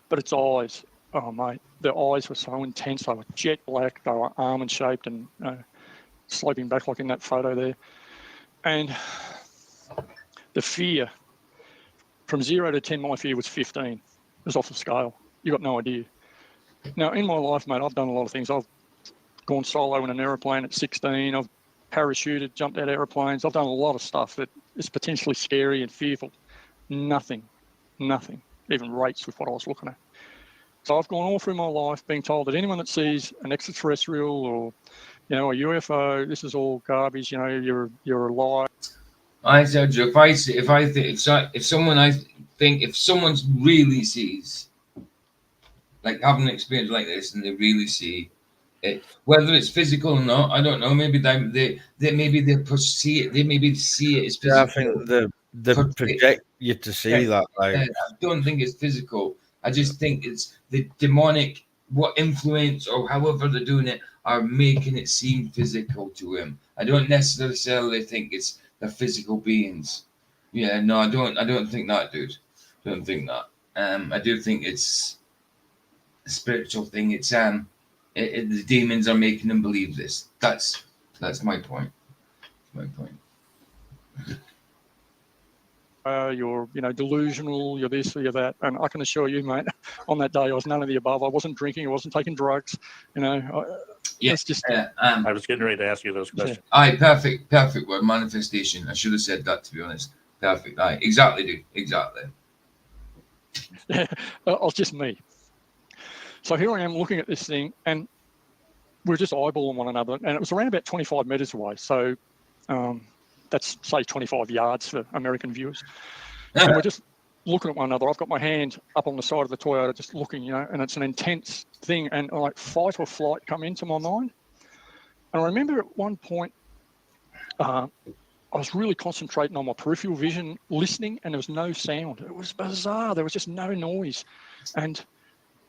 But its eyes, oh mate, their eyes were so intense. They were jet black. They were almond shaped and sloping back like in that photo there. And the fear, from 0 to 10, my fear was 15. It was off the scale. You got no idea. Now, in my life, mate, I've done a lot of things. I've gone solo in an aeroplane at 16. I've parachuted, jumped out aeroplanes. I've done a lot of stuff that is potentially scary and fearful. Nothing even rates with what I was looking at. So I've gone all through my life being told that anyone that sees an extraterrestrial or, a UFO, this is all garbage. You're a liar. I said, if someone really sees, like having an experience like this, and they really see it, whether it's physical or not, I don't know. Maybe they see it. They maybe see it as physical. Yeah, I think they project you to see that. Like, I don't think it's physical. I just think it's the demonic, what influence or however they're doing it are making it seem physical to him. I don't necessarily think it's the physical beings. Yeah, no, I don't think that, dude. Don't think that. I do think it's a spiritual thing. It's the demons are making them believe this. That's my point. My point. You're, delusional, you're this, you're that. And I can assure you, mate, on that day, I was none of the above. I wasn't drinking, I wasn't taking drugs, Yes, just. I was getting ready to ask you those questions. Aye, perfect word, manifestation. I should have said that, to be honest. Perfect. Aye, exactly, dude. Exactly. Yeah, it was just me. So here I am looking at this thing, and we're just eyeballing one another, and it was around about 25 meters away. So, that's say 25 yards for American viewers. And we're just looking at one another. I've got my hand up on the side of the Toyota, just looking, and it's an intense thing. And like fight or flight come into my mind. And I remember at one point, I was really concentrating on my peripheral vision, listening, and there was no sound. It was bizarre. There was just no noise. And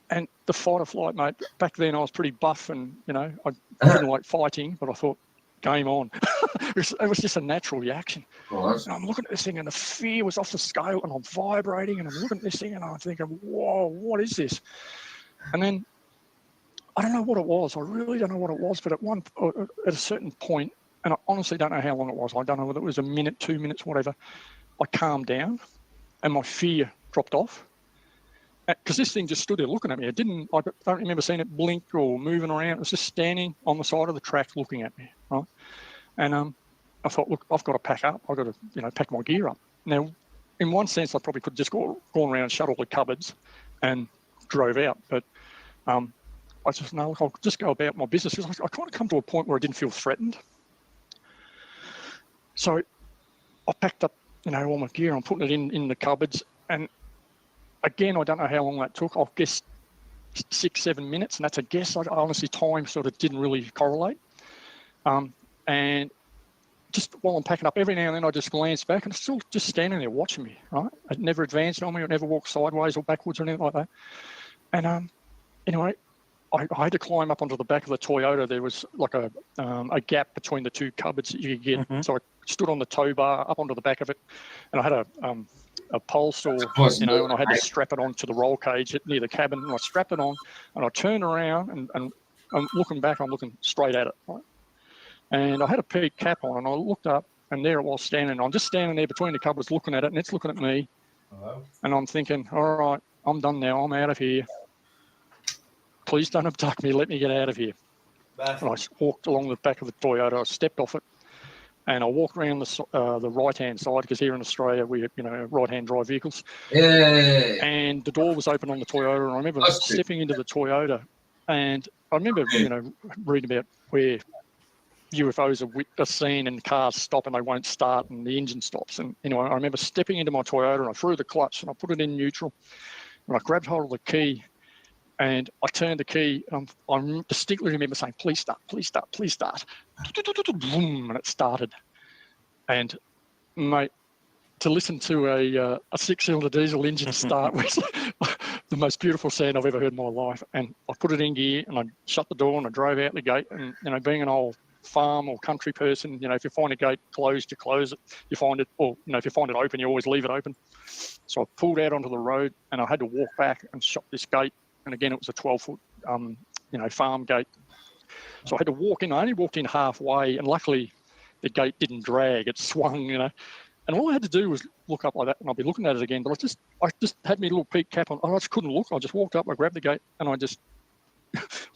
the fight or flight, mate, back then I was pretty buff and, I didn't like fighting, but I thought, game on. It was just a natural reaction. And I'm looking at this thing and the fear was off the scale and I'm vibrating and I'm looking at this thing and I'm thinking, whoa, what is this? And then I don't know what it was. I really don't know what it was. But at a certain point, and I honestly don't know how long it was. I don't know whether it was a minute, 2 minutes, whatever. I calmed down and my fear dropped off. Because this thing just stood there looking at me. I don't remember seeing it blink or moving around. It was just standing on the side of the track looking at me, right? And I thought, look, I've got to pack up. I've got to, pack my gear up. Now, in one sense, I probably could just gone around and shut all the cupboards and drove out. But I just, no, look, I'll just go about my business. Because I kind of come to a point where I didn't feel threatened. So I packed up, all my gear. I'm putting it in the cupboards. And again, I don't know how long that took. I'll guess 6-7 minutes, and that's a guess. I honestly, time sort of didn't really correlate. And just while I'm packing up, every now and then I just glance back, and it's still just standing there watching me, right? It never advanced on me, or never walked sideways or backwards or anything like that. And anyway, I had to climb up onto the back of the Toyota. There was like a gap between the two cupboards that you could get. Mm-hmm. So I stood on the tow bar up onto the back of it, and I had a pole saw, and I had to strap it onto the roll cage near the cabin, and I strapped it on, and I turned around, and I'm looking back, I'm looking straight at it, right? And I had a peak cap on, and I looked up, and there it was standing. I'm just standing there between the cupboards looking at it, and it's looking at me. Hello? And I'm thinking, all right, I'm done now, I'm out of here. Please don't abduct me, let me get out of here. And I walked along the back of the Toyota, I stepped off it, and I walked around the right-hand side, because here in Australia, we have, right-hand drive vehicles. Yeah. And the door was open on the Toyota, and I remember stepping into the Toyota, and I remember, reading about where UFOs are seen and cars stop and they won't start and the engine stops. And anyway, I remember stepping into my Toyota and I threw the clutch and I put it in neutral, and I grabbed hold of the key and I turned the key. I distinctly remember saying, please start, please start, please start. Boom, and it started. And mate, to listen to a 6-cylinder diesel engine start was the most beautiful sound I've ever heard in my life. And I put it in gear and I shut the door and I drove out the gate. And being an old farm or country person, if you find a gate closed, you close it. You find it, or if you find it open, you always leave it open. So I pulled out onto the road and I had to walk back and shut this gate and again it was a 12-foot, farm gate. So I had to walk in. I only walked in halfway, and luckily the gate didn't drag. It swung, And all I had to do was look up like that, and I'll be looking at it again. But I just had my little peak cap on. I just couldn't look. I just walked up, I grabbed the gate, and I just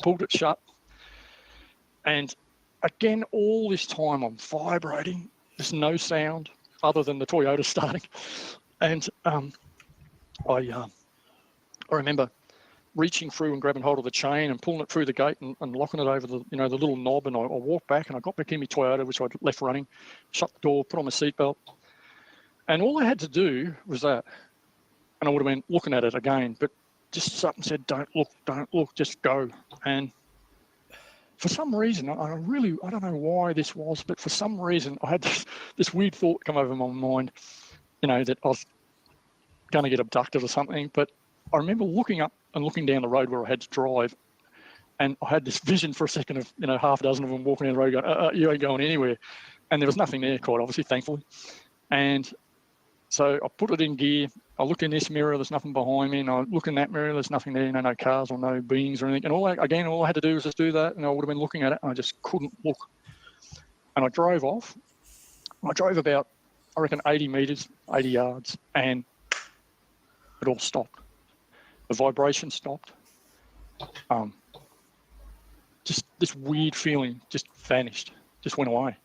pulled it shut. And again, all this time I'm vibrating. There's no sound other than the Toyota starting. And I remember reaching through and grabbing hold of the chain and pulling it through the gate and locking it over the the little knob. And I walked back and I got back in my Toyota, which I'd left running, shut the door, put on my seatbelt. And all I had to do was that. And I would have been looking at it again, but just something said, don't look, just go. And for some reason, I don't know why this was, but for some reason, I had this weird thought come over my mind, that I was going to get abducted or something. But I remember looking up and looking down the road where I had to drive, and I had this vision for a second of, half a dozen of them walking down the road going, you ain't going anywhere. And there was nothing there, quite obviously, thankfully. And so I put it in gear. I look in this mirror, there's nothing behind me. And I look in that mirror, there's nothing there, no cars or no beings or anything. And all I had to do was just do that, and I would have been looking at it, and I just couldn't look. And I drove off. I drove about, I reckon, 80 meters, 80 yards, and it all stopped. The vibration stopped. Just this weird feeling just vanished, just went away.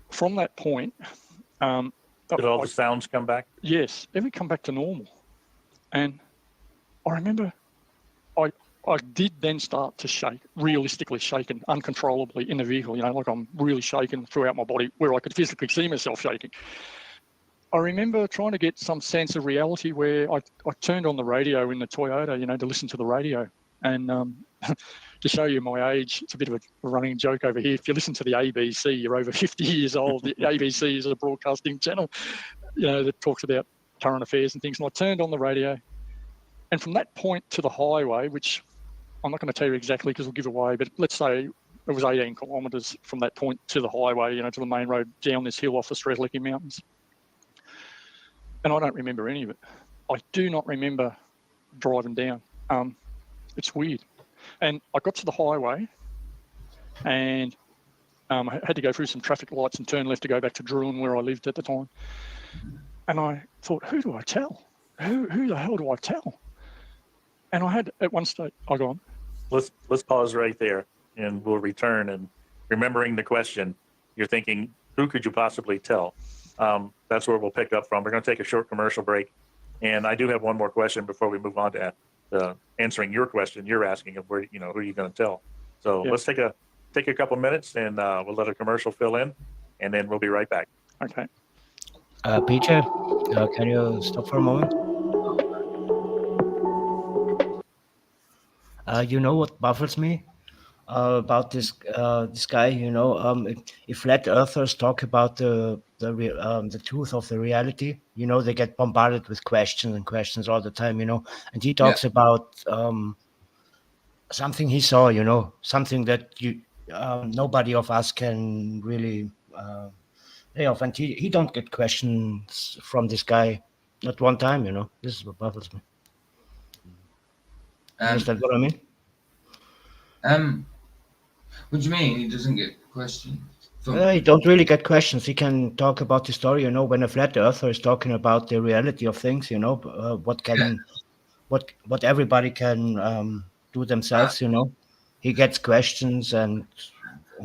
From that point, did all the sounds come back? Yes, everything come back to normal. And I remember I did then start to shake, realistically shaking, uncontrollably in the vehicle, like I'm really shaking throughout my body where I could physically see myself shaking. I remember trying to get some sense of reality where I turned on the radio in the Toyota, to listen to the radio. And to show you my age, it's a bit of a running joke over here. If you listen to the ABC, you're over 50 years old. The ABC is a broadcasting channel, that talks about current affairs and things. And I turned on the radio. And from that point to the highway, which I'm not going to tell you exactly because we'll give away, but let's say it was 18 kilometres from that point to the highway, to the main road down this hill off the Strzelecki Mountains. And I don't remember any of it. I do not remember driving down. It's weird. And I got to the highway and I had to go through some traffic lights and turn left to go back to Druin where I lived at the time. And I thought, who do I tell? Who the hell do I tell? And I had at one stage, I go on. Let's pause right there and we'll return. And remembering the question, you're thinking, who could you possibly tell? That's where we'll pick up from. We're going to take a short commercial break. And I do have one more question before we move on to answering your question you're asking of where, who are you going to tell? So let's take a couple minutes and we'll let a commercial fill in and then we'll be right back. Okay. Peter, can you stop for a moment? You know what baffles me about this guy? If flat earthers talk about the truth of the reality, they get bombarded with questions all the time, and he talks about something he saw, something that nobody of us can really lay off, and he don't get questions from this guy, not one time, This is what baffles me. Understand what I mean? What do you mean? He doesn't get questions? He don't really get questions. He can talk about the story, when a flat earther is talking about the reality of things, what everybody can do themselves, He gets questions and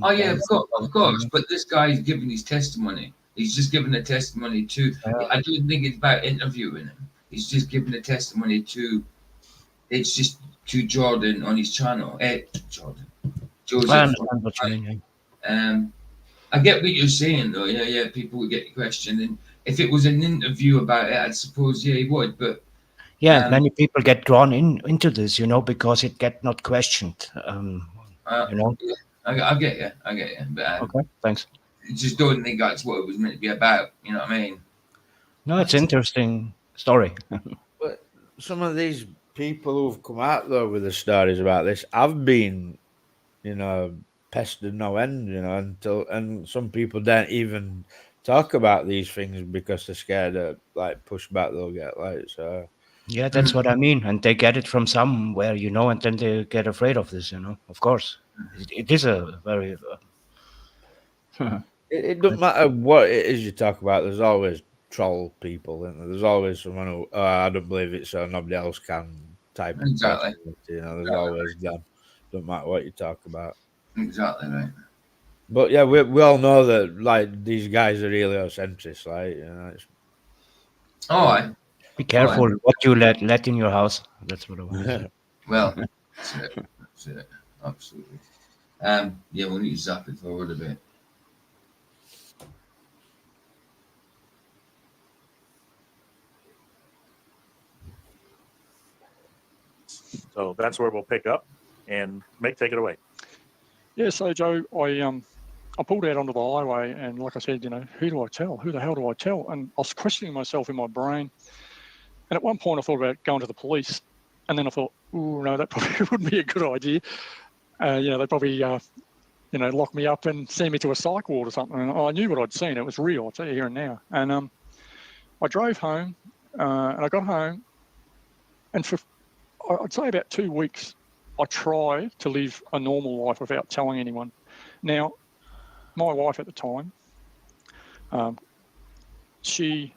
oh yeah, of course. But this guy's giving his testimony. He's just giving a testimony to. I don't think it's about interviewing him. He's just giving a testimony to. It's just to Jordan on his channel. Jordan. Joseph. I understand what you mean. I get what you're saying though. Yeah. People would get the question, and if it was an interview about it, I suppose he would. But many people get drawn into this, because it get not questioned. I get you. But, okay, thanks. I just don't think that's what it was meant to be about. You know what I mean? No, it's an interesting story. But some of these people who've come out though with the stories about this, I've been, pestered no end, and some people don't even talk about these things because they're scared of like pushback they'll get. So Yeah, that's what I mean. And they get it from somewhere, you know, and then they get afraid of this, you know. Of course, it is a very. It doesn't matter what it is you talk about. There's always troll people, and there's always someone who I don't believe it, so nobody else can type of Exactly. person. You know, there's always them. Don't matter what you talk about. Exactly right. But yeah, we all know that like these guys are heliocentrists, like you know. Aye. Be careful what you let in your house. That's what I want to say. Well, that's it. That's it. Absolutely. Yeah, we'll need to zap it forward a bit. So that's where we'll pick up. And Mick, take it away. Yeah, so Joe, I pulled out onto the highway, and like I said, you know, who do I tell? Who the hell do I tell? And I was questioning myself in my brain. And at one point, I thought about going to the police, and then I thought, oh no, that probably wouldn't be a good idea. You know, they'd probably, you know, lock me up and send me to a psych ward or something. And I knew what I'd seen; it was real. I'll tell you here and now. And I drove home, and I got home, and for I'd say about 2 weeks, I tried to live a normal life without telling anyone. Now, my wife at the time, she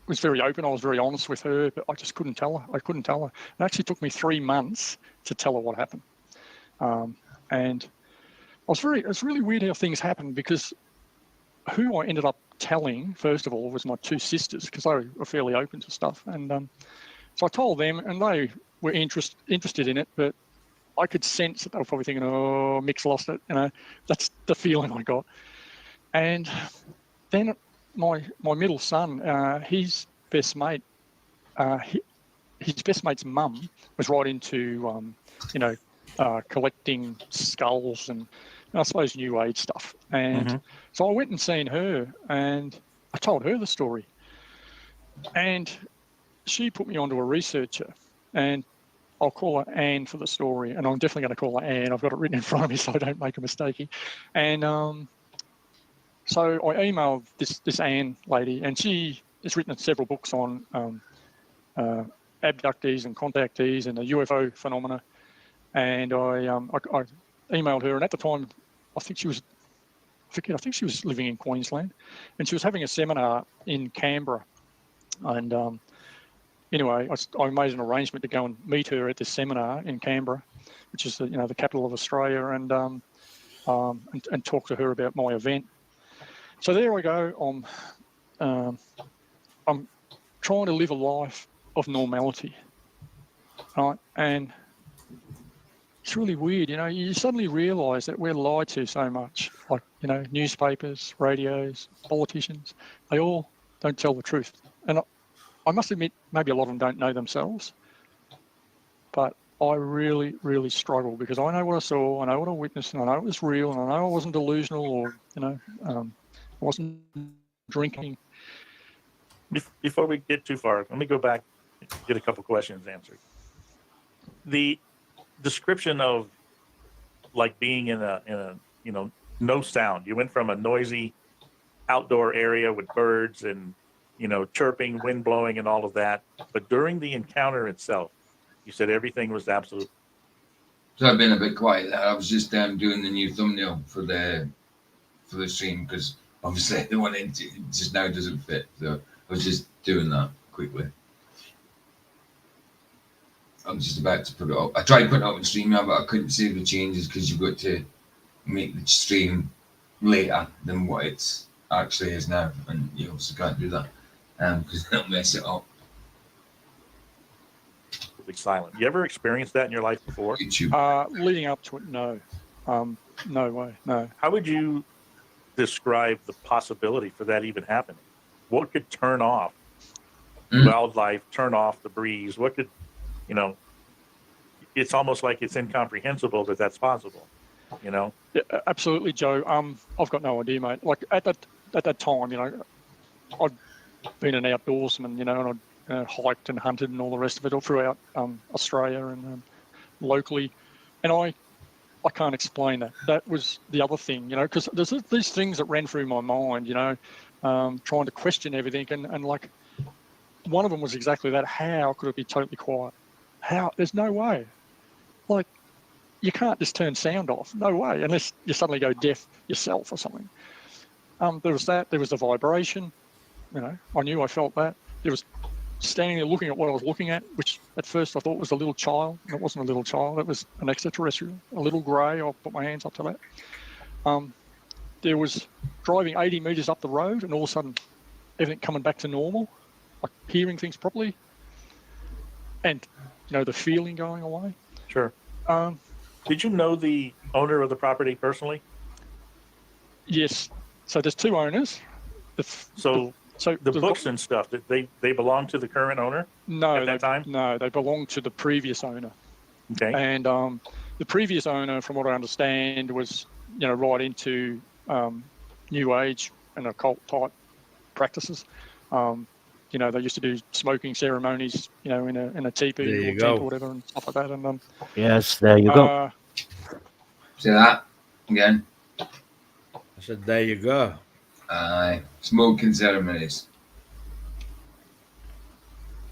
was very open. I was very honest with her, but I just couldn't tell her. I couldn't tell her. It actually took me 3 months to tell her what happened. And it's really weird how things happened, because who I ended up telling, first of all, was my 2 sisters, because they were fairly open to stuff. And so I told them, and they were interested in it, but I could sense that they were probably thinking, oh, Mick's lost it. You know, that's the feeling I got. And then my middle son, his best mate, his best mate's mum was right into, you know, collecting skulls and I suppose New Age stuff. And so I went and seen her, and I told her the story. And she put me onto a researcher, and I'll call her Anne for the story, and I'm definitely going to call her Anne. I've got it written in front of me so I don't make a mistake. And so I emailed this Anne lady, and she has written several books on abductees and contactees and the UFO phenomena. And I emailed her, and at the time, I think she was living in Queensland, and she was having a seminar in Canberra. And anyway, I made an arrangement to go and meet her at this seminar in Canberra, which is the capital of Australia, and talk to her about my event. So there I go. I'm trying to live a life of normality, right? And it's really weird, you suddenly realise that we're lied to so much, like, newspapers, radios, politicians, they all don't tell the truth. And I must admit, maybe a lot of them don't know themselves, but I really, really struggle, because I know what I saw, I know what I witnessed, and I know it was real, and I know I wasn't delusional, or, I wasn't drinking. Before we get too far, let me go back and get a couple questions answered. The description of like being in a no sound. You went from a noisy outdoor area with birds and chirping, wind blowing, and all of that. But during the encounter itself, you said everything was absolute. So I've been a bit quiet there. I was just doing the new thumbnail for the stream, because obviously the one it just now doesn't fit. So I was just doing that quickly. I'm just about to put it up. I tried putting it up on stream now, but I couldn't save the changes, because you've got to make the stream later than what it actually is now, and you obviously can't do that because that'll mess it up. Silent. You ever experienced that in your life before? Leading up to it, no. No way, no. How would you describe the possibility for that even happening? What could turn off wildlife, turn off the breeze? What could, it's almost like it's incomprehensible that that's possible, Yeah, absolutely, Joe. I've got no idea, mate. Like at that time, I'd been an outdoorsman, and I'd hiked and hunted and all the rest of it all throughout Australia and locally, and I can't explain that. That was the other thing, because there's these things that ran through my mind, trying to question everything, and like one of them was exactly that. How could it be totally quiet? How? There's no way. Like, you can't just turn sound off. No way, unless you suddenly go deaf yourself or something. There was that. There was the vibration. You know, I knew I felt that. There was standing there looking at what I was looking at, which at first I thought was a little child. And it wasn't a little child. It was an extraterrestrial, a little grey. I'll put my hands up to that. There was driving 80 metres up the road, and all of a sudden, everything coming back to normal, like hearing things properly, and you know, the feeling going away. Sure. Did you know the owner of the property personally? Yes. So there's two owners. So the books and stuff, that they belong to the current owner? No, at that time? No, they belong to the previous owner. Okay. And the previous owner, from what I understand, was, you know, right into New Age and occult type practices. You know, they used to do smoking ceremonies, you know, in a teepee or tent or whatever and stuff like that. And yes, there you go. See that again? I said, there you go. Smoking ceremonies.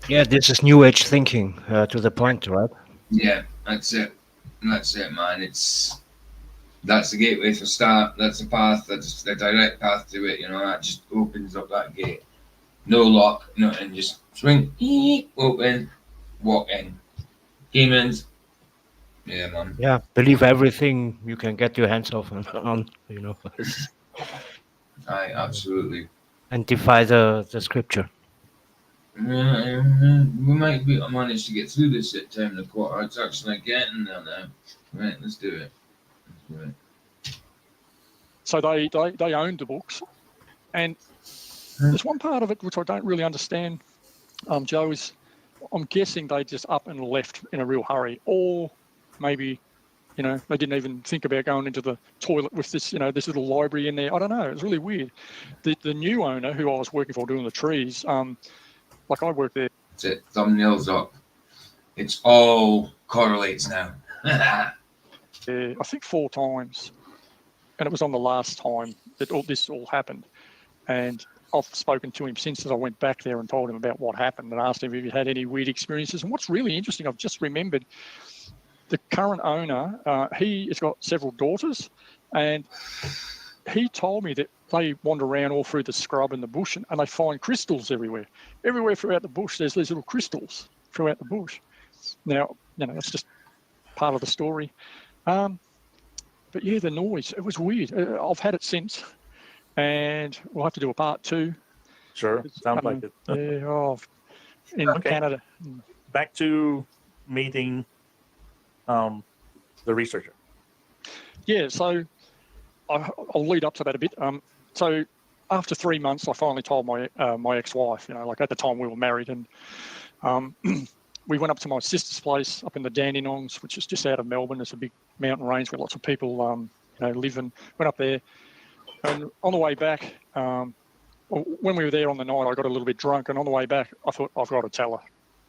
Yeah, this is New Age thinking to the point, right? Yeah, that's it. That's it, man. That's the gateway for start. That's the path. That's the direct path to it. You know, that just opens up that gate. No lock, nothing. Just swing, open, walk in. Demons. Yeah, man. Yeah, believe everything you can get your hands off on, you know. Aye, absolutely. And defy the scripture. We might manage to get through this at 10 1/4. It's actually getting there now. Right, let's do it. So they owned the books, and there's one part of it which I don't really understand, Joe, is I'm guessing they just up and left in a real hurry, or maybe, you know, they didn't even think about going into the toilet with this, you know, this little library in there. I don't know. It's really weird. The new owner, who I was working for doing the trees, like I worked there. That's it. Thumbnails up. It's all correlates now. I think 4 times, and it was on the last time that this all happened. And I've spoken to him since I went back there and told him about what happened and asked him if he had any weird experiences. And what's really interesting, I've just remembered, the current owner, he has got several daughters, and he told me that they wander around all through the scrub and the bush, and they find crystals everywhere. Everywhere throughout the bush, there's these little crystals throughout the bush. Now, you know, that's just part of the story. But yeah, the noise, it was weird. I've had it since, and we'll have to do a part 2. Sure, sounds like it. Yeah, in Canada. Back to meeting the researcher. Yeah, so I'll lead up to that a bit. So after 3 months, I finally told my my ex-wife, you know, like at the time we were married, and we went up to my sister's place up in the Dandenongs, which is just out of Melbourne. It's a big mountain range where lots of people, you know, live, and went up there. And on the way back, when we were there on the night, I got a little bit drunk, and on the way back, I thought, I've got to tell her,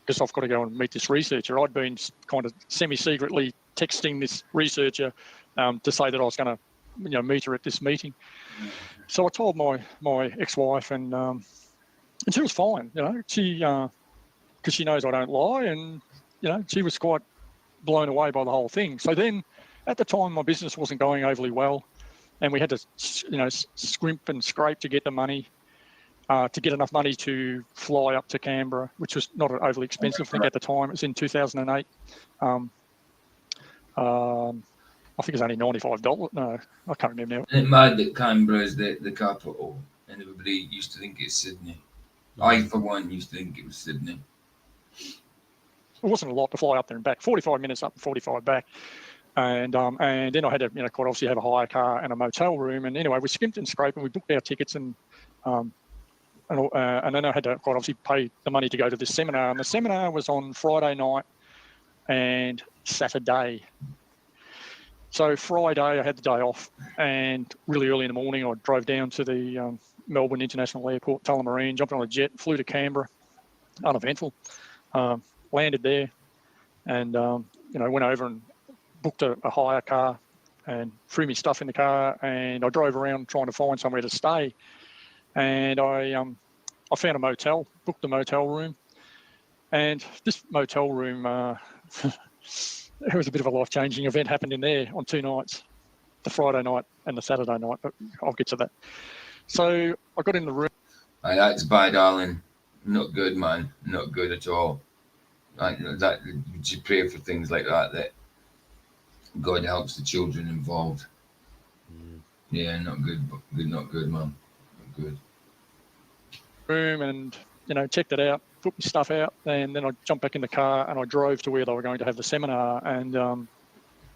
because I've got to go and meet this researcher. I'd been kind of semi-secretly texting this researcher to say that I was going to, you know, meet her at this meeting. So I told my ex-wife, and she was fine, you know. She, because she knows I don't lie, and you know, she was quite blown away by the whole thing. So then, at the time, my business wasn't going overly well, and we had to, you know, scrimp and scrape to get the money, to get enough money to fly up to Canberra, which was not an overly expensive thing at the time. It was in 2008. I think it's only $95. No, I can't remember now. Isn't it mad that Canberra is the capital, and everybody used to think it's Sydney? I, for one, used to think it was Sydney. It wasn't a lot to fly up there and back. 45 minutes up and 45 back. And then I had to, you know, quite obviously have a hire car and a motel room. And anyway, we skimped and scraped, and we booked our tickets, and then I had to quite obviously pay the money to go to this seminar. And the seminar was on Friday night and Saturday. So Friday, I had the day off, and really early in the morning, I drove down to the Melbourne International Airport, Tullamarine, jumped on a jet, flew to Canberra, uneventful, landed there, and you know, went over and booked a hire car and threw me stuff in the car, and I drove around trying to find somewhere to stay. And I I found a motel, booked a motel room, and this motel room, it was a bit of a life-changing event happened in there on 2 nights, the Friday night and the Saturday night, but I'll get to that. So I got in the room. Aye, that's bad, Alan. Not good, man. Not good at all. That you pray for things like that God helps the children involved. Yeah, not good, not good, man. Not good. Room and, checked it out, put my stuff out, and then I jumped back in the car and I drove to where they were going to have the seminar. And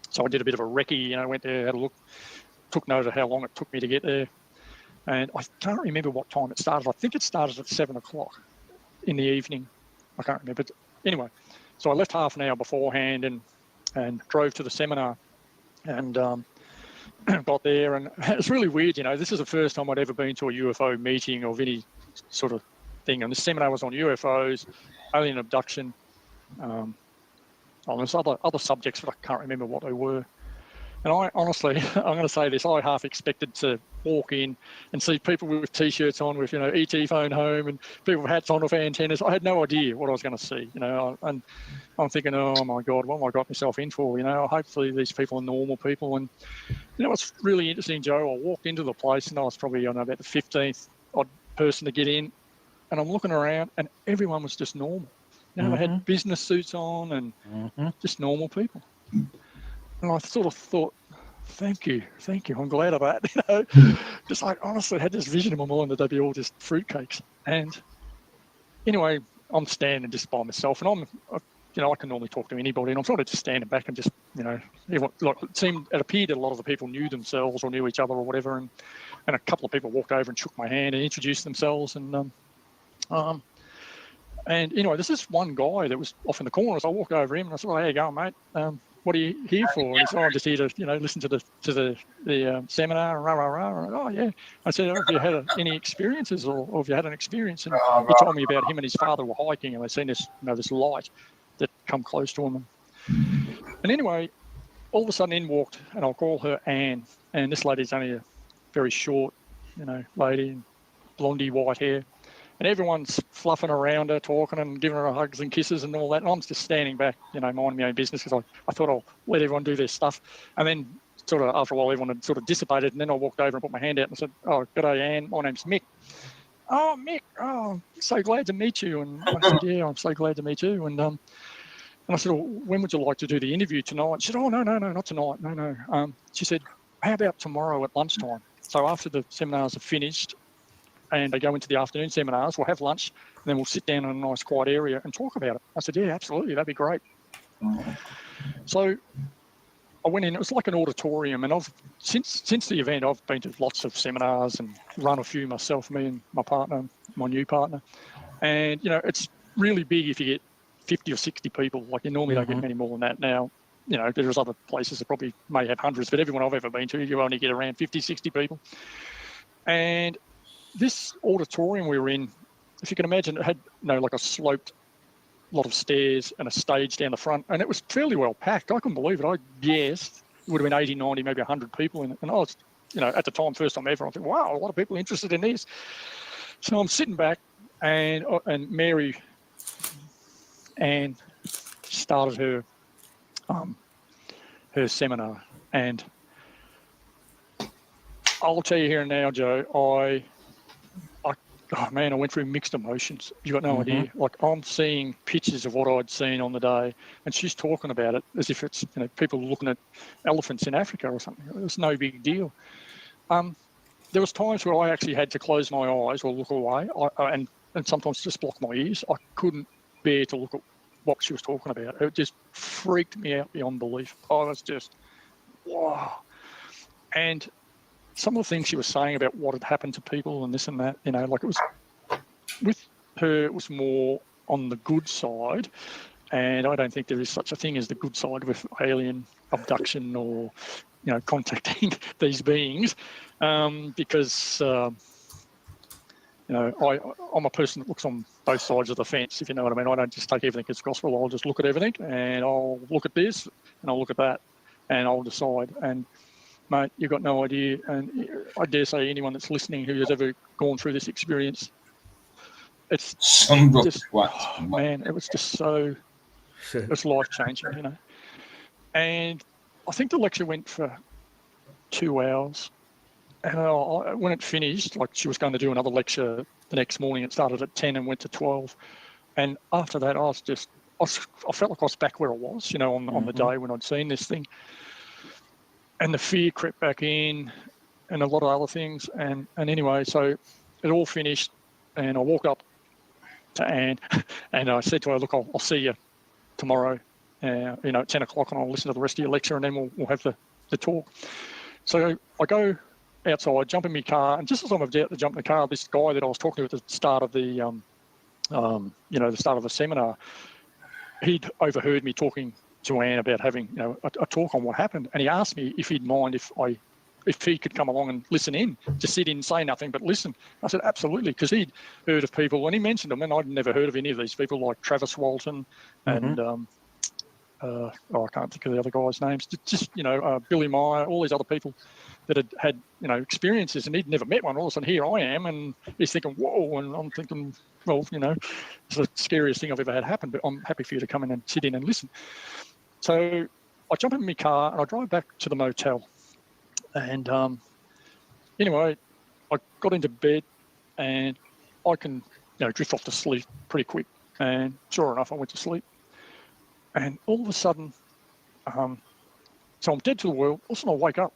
so I did a bit of a recce, went there, had a look, took note of how long it took me to get there. And I can't remember what time it started. I think it started at 7 o'clock in the evening. I can't remember. But anyway, so I left half an hour beforehand and drove to the seminar and got there. And it's really weird, this is the first time I'd ever been to a UFO meeting of any sort of thing. And the seminar was on UFOs, alien abduction. There's other subjects, but I can't remember what they were. And I honestly, I'm going to say this, I half expected to walk in and see people with T-shirts on with, ET phone home and people with hats on with antennas. I had no idea what I was going to see, and I'm thinking, oh my God, what have I got myself in for? Hopefully these people are normal people. And, what's really interesting, Joe, I walked into the place and I was probably, about the 15th odd person to get in. And I'm looking around and everyone was just normal. They had business suits on and just normal people. And I sort of thought, thank you. I'm glad of that. Just like honestly, I had this vision in my mind that they'd be all just fruitcakes. And anyway, I'm standing just by myself, and I can normally talk to anybody, and I'm sort of just standing back and just, everyone, it appeared that a lot of the people knew themselves or knew each other or whatever, and a couple of people walked over and shook my hand and introduced themselves, and anyway, there's this one guy that was off in the corner, so I walked over him and I said, well, how you going, mate? What are you here for? And he said, I'm just here to, listen to the seminar, and rah, rah, rah. And, oh, yeah. I said, have you had any experiences or have you had an experience? And he told me about him and his father were hiking and they'd seen this, this light that come close to him. And anyway, all of a sudden in walked, and I'll call her Anne. And this lady's only a very short, lady, blondie, white hair. And everyone's fluffing around her, talking and giving her hugs and kisses and all that. And I'm just standing back, minding my own business because I thought I'll let everyone do their stuff. And then sort of after a while, everyone had sort of dissipated. And then I walked over and put my hand out and said, oh, g'day, Anne. My name's Mick. Oh, Mick. Oh, so glad to meet you. And I said, yeah, I'm so glad to meet you. And I said, well, when would you like to do the interview tonight? She said, oh, no, not tonight. No. She said, how about tomorrow at lunchtime? So after the seminars are finished, and they go into the afternoon seminars, we'll have lunch, and then we'll sit down in a nice quiet area and talk about it. I said, yeah, absolutely, that'd be great. So I went in, it was like an auditorium, and since the event, I've been to lots of seminars and run a few myself, me and my partner, my new partner. And, it's really big if you get 50 or 60 people. Like you normally don't get many more than that now. There's other places that probably may have hundreds, but everyone I've ever been to, you only get around 50, 60 people. And this auditorium we were in, if you can imagine, it had, like a sloped lot of stairs and a stage down the front, and it was fairly well packed. I couldn't believe it. I guessed it would have been 80, 90, maybe 100 people in it. And I was, at the time, first time ever, I thought, wow, a lot of people interested in this. So I'm sitting back, and Mary started her seminar, and I'll tell you here and now, Joe, I went through mixed emotions. You got no idea. Like I'm seeing pictures of what I'd seen on the day, and she's talking about it as if it's people looking at elephants in Africa or something. It was no big deal. There was times where I actually had to close my eyes or look away, and sometimes just block my ears. I couldn't bear to look at what she was talking about. It just freaked me out beyond belief. I was just, wow. And some of the things she was saying about what had happened to people and this and that, like it was, with her, it was more on the good side. And I don't think there is such a thing as the good side with alien abduction or, contacting these beings, because, I'm a person that looks on both sides of the fence, if you know what I mean. I don't just take everything as gospel. I'll just look at everything and I'll look at this and I'll look at that and I'll decide. And mate, you've got no idea. And I dare say anyone that's listening who has ever gone through this experience, it's Some just, man, it was just so, it was life-changing, you know. And I think the lecture went for 2 hours. And when it finished, like she was going to do another lecture the next morning. It started at 10 and went to 12. And after that, I felt like I was back where I was, you know, on the day when I'd seen this thing. And the fear crept back in and a lot of other things. And anyway, so it all finished. And I walked up to Anne and I said to her, look, I'll see you tomorrow, you know, at 10 o'clock, and I'll listen to the rest of your lecture, and then we'll have the talk. So I go outside, jump in my car, and just as I'm about to jump in the car, this guy that I was talking to at the start of the, you know, the start of the seminar, he'd overheard me talking to Anne about having, you know, a talk on what happened, and he asked me if he'd mind if he could come along and listen in, just sit in, say nothing, but listen. I said, absolutely, because he'd heard of people, and he mentioned them, and I'd never heard of any of these people, like Travis Walton and, I can't think of the other guys' names, just you know, Billy Meyer, all these other people that had, you know, experiences, and he'd never met one. All of a sudden, here I am, and he's thinking, whoa, and I'm thinking, well, you know, it's the scariest thing I've ever had happen, but I'm happy for you to come in and sit in and listen. So I jump in my car, and I drive back to the motel. And anyway, I got into bed, and I can, you know, drift off to sleep pretty quick. And sure enough, I went to sleep. And all of a sudden, so I'm dead to the world. All of a sudden, I wake up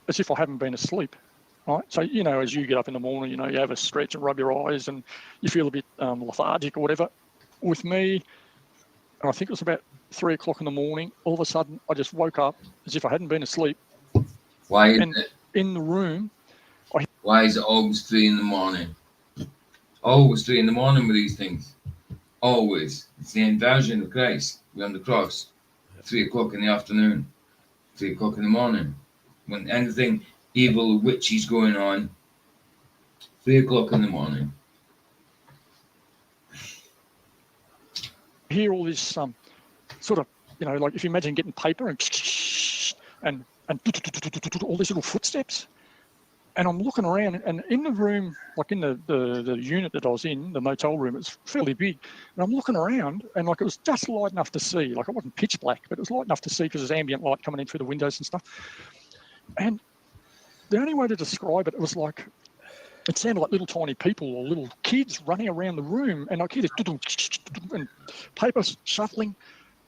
as if I haven't been asleep. Right. So, you know, as you get up in the morning, you know, you have a stretch and rub your eyes, and you feel a bit lethargic or whatever. With me, and I think it was about 3 o'clock in the morning, all of a sudden, I just woke up as if I hadn't been asleep. Why is and it? In the room. Why is it always 3 in the morning? Always 3 in the morning with these things. Always. It's the invasion of Christ. We're on the cross. 3 o'clock in the afternoon. 3 o'clock in the morning. When anything evil, witchy going on, 3 o'clock in the morning. Hear all this sort of, you know, like if you imagine getting paper and all these little footsteps. And I'm looking around, and in the room, like in the unit that I was in, the motel room, it's fairly big. And I'm looking around, and like it was just light enough to see. Like it wasn't pitch black, but it was light enough to see because there's ambient light coming in through the windows and stuff. And the only way to describe it, it was like, it sounded like little tiny people or little kids running around the room, and I hear this and paper shuffling,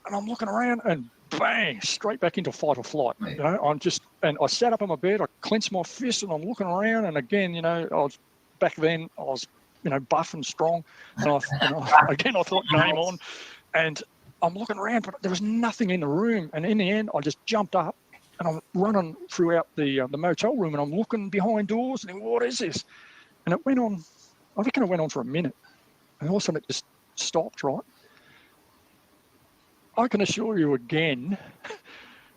and I'm looking around, and bang, straight back into fight or flight. You know, and I sat up on my bed, I clenched my fist, and I'm looking around, and again, you know, back then I was, you know, buff and strong, and again I thought game on, and I'm looking around, but there was nothing in the room, and in the end I just jumped up, and I'm running throughout the motel room, and I'm looking behind doors, and thinking, what is this? And it went on, I reckon it went on for a minute, and all of a sudden it just stopped, right? I can assure you again,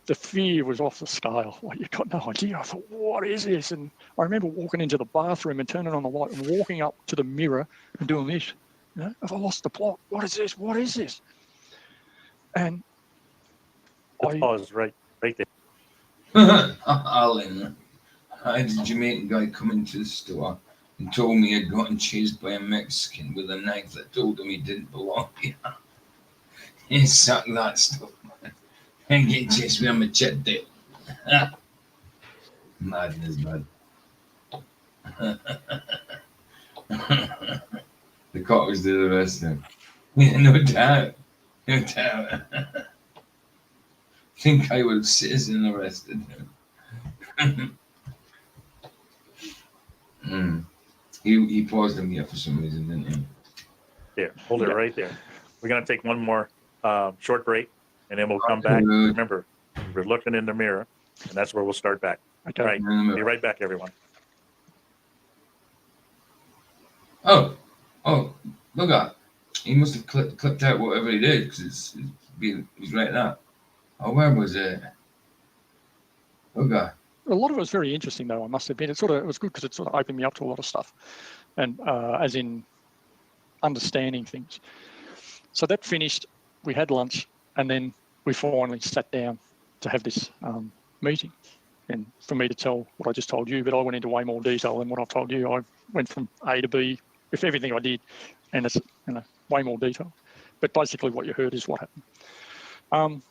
the fear was off the scale. Like, you got no idea. I thought, what is this? And I remember walking into the bathroom and turning on the light and walking up to the mirror and doing this. You know, have I lost the plot? What is this? What is this? And the pause right there. Alan, I had a Jamaican guy come into the store and told me he'd gotten chased by a Mexican with a knife that told him he didn't belong here. He sucked that stuff, man. And get chased with a machete. Madness, man. The cops did arrest him. Yeah, no doubt. No doubt. I think I would have citizen arrested him. He paused him here for some reason, didn't he? There, hold it right there. We're going to take one more short break, and then we'll come back. Remember, we're looking in the mirror, and that's where we'll start back. Okay. All right, be right back, everyone. Oh, look at that. He must have clipped out whatever he did, because it was like that. Oh, where was it? Look at that. A lot of it was very interesting, though, I must admit. It was good because it sort of opened me up to a lot of stuff, and as in understanding things. So that finished, we had lunch, and then we finally sat down to have this meeting. And for me to tell what I just told you, but I went into way more detail than what I've told you. I went from A to B, with everything I did, and it's way more detail. But basically, what you heard is what happened.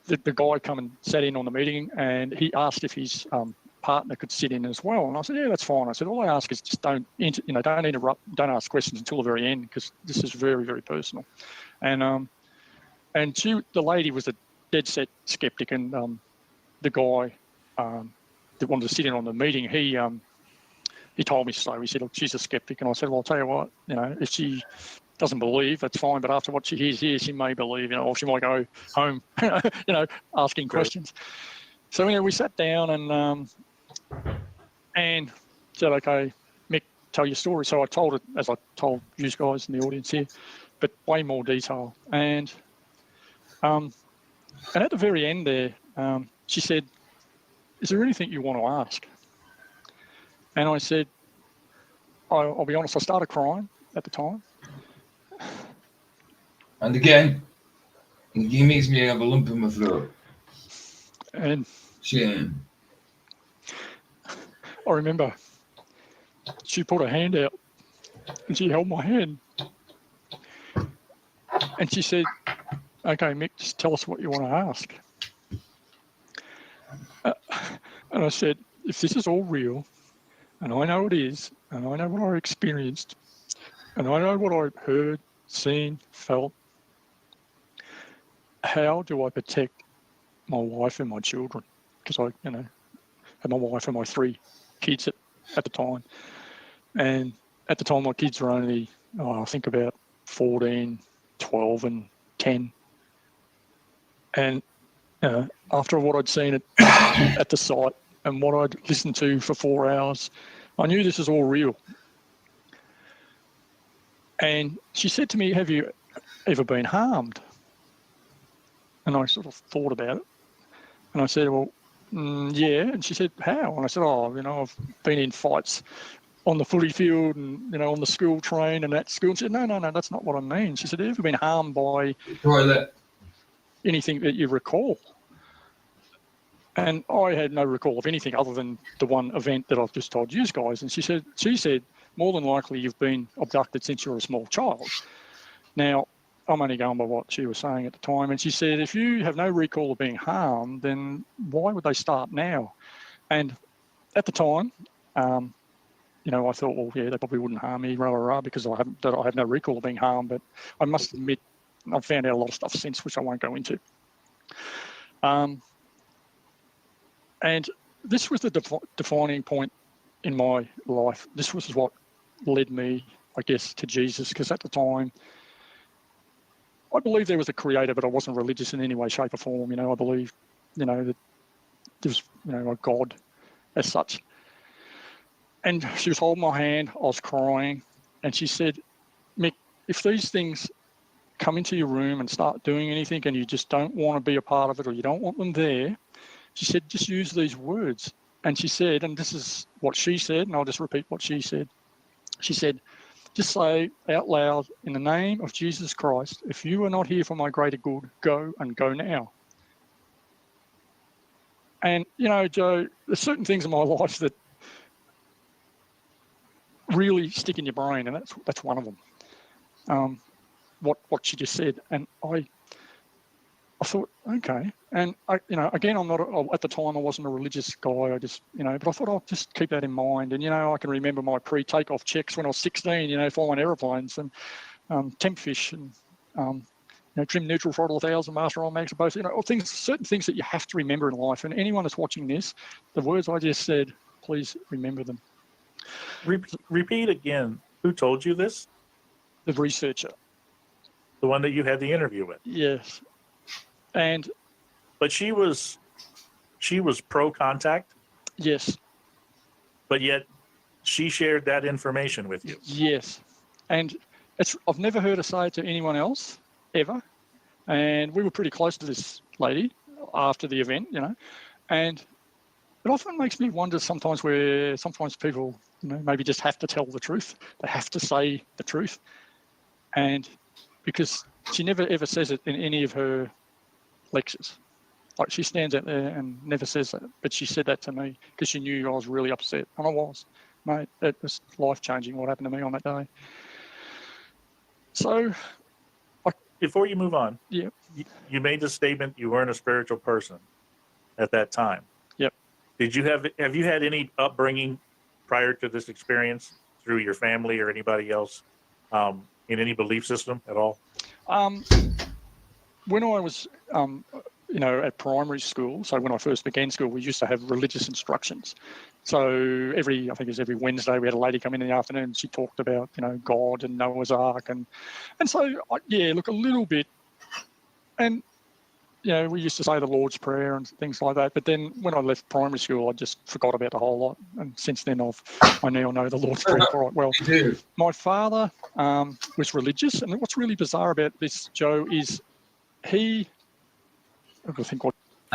The guy come and sat in on the meeting, and he asked if his partner could sit in as well. And I said, yeah, that's fine. I said, all I ask is just don't interrupt, don't ask questions until the very end, because this is very, very personal. And the lady was a dead set skeptic, and the guy that wanted to sit in on the meeting, he told me so. He said, look, she's a skeptic. And I said, well, I'll tell you what, if she doesn't believe, that's fine. But after what she hears here, she may believe, or she might go home, asking questions. So anyway, we sat down and said, okay, Mick, tell your story. So I told it as I told you guys in the audience here, but way more detail. And at the very end there, she said, is there anything you want to ask? And I said, I'll be honest, I started crying at the time. And again, he makes me have a lump in my throat. And shame. I remember she put her hand out and she held my hand. And she said, okay, Mick, just tell us what you want to ask. And I said, if this is all real, and I know it is, and I know what I experienced, and I know what I heard, seen, felt, how do I protect my wife and my children? Because I, had my wife and my 3 kids at the time. And at the time, my kids were only, I think about 14, 12 and 10. And after what I'd seen at the site and what I'd listened to for 4 hours, I knew this is all real. And she said to me, have you ever been harmed? And I sort of thought about it. And I said, well, yeah. And she said, how? And I said, I've been in fights on the footy field and, on the school train and at school. And she said, no, that's not what I mean. She said, have you ever been harmed by anything that you recall? And I had no recall of anything other than the one event that I've just told you guys. And she said, more than likely you've been abducted since you were a small child. Now, I'm only going by what she was saying at the time. And she said, if you have no recall of being harmed, then why would they start now? And at the time, I thought, well, yeah, they probably wouldn't harm me, because I have no recall of being harmed. But I must admit, I've found out a lot of stuff since, which I won't go into. And this was the defining point in my life. This was what led me, I guess, to Jesus, because at the time, I believed there was a creator, but I wasn't religious in any way, shape or form. I believed, that there's, a God as such. And she was holding my hand, I was crying, and she said, Mick, if these things come into your room and start doing anything and you just don't want to be a part of it or you don't want them there, she said, just use these words. And she said, and this is what she said, and I'll just repeat what she said. She said, just say out loud, in the name of Jesus Christ, if you are not here for my greater good, go and go now. And, Joe, there's certain things in my life that really stick in your brain, and that's one of them. What she just said. And I thought, okay. And again, I'm not at the time I wasn't a religious guy. I just, but I thought I'll just keep that in mind. And I can remember my pre-takeoff checks when I was 16. Flying aeroplanes and temp fish and trim neutral throttle 1,000 master on max both. Certain things that you have to remember in life. And anyone that's watching this, the words I just said, please remember them. Repeat again. Who told you this? The researcher. The one that you had the interview with. Yes. But she was pro contact? Yes. But yet she shared that information with you? Yes. And I've never heard her say it to anyone else, ever. And we were pretty close to this lady after the event, And it often makes me wonder sometimes people, maybe just have to tell the truth. They have to say the truth. And because she never ever says it in any of her lectures. Like she stands out there and never says that, but she said that to me because she knew I was really upset, and I was, mate. It was life-changing what happened to me on that day. So, before you move on, yeah, you made the statement you weren't a spiritual person at that time. Yep. Have you had any upbringing prior to this experience through your family or anybody else in any belief system at all? When I was, at primary school, so when I first began school, we used to have religious instructions. So I think it was every Wednesday, we had a lady come in the afternoon and she talked about, God and Noah's Ark. And so, look, a little bit. And, we used to say the Lord's Prayer and things like that. But then when I left primary school, I just forgot about the whole lot. And since then, I now know the Lord's Prayer quite well. My father was religious. And what's really bizarre about this, Joe, is I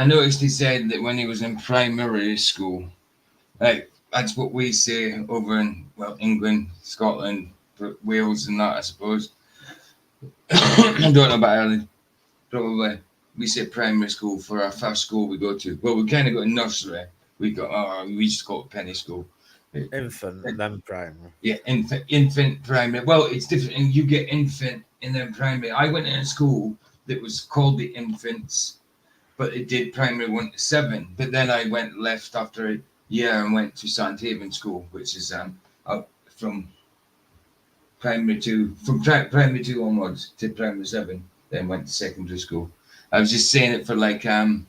noticed he said that when he was in primary school, like that's what we say over in England, Scotland, Wales, and that I suppose. I don't know about Ireland. Probably we say primary school for our first school we go to. Well, we kind of got a nursery. We used to call it penny school. Infant and then primary. Yeah, infant primary. Well, it's different, and you get infant and then primary. I went in a school that was called the infants, but it did primary 1 to 7. But then I left after a year and went to Sandhaven School, which is up from primary 2 onwards to primary 7. Then went to secondary school. I was just saying it for like the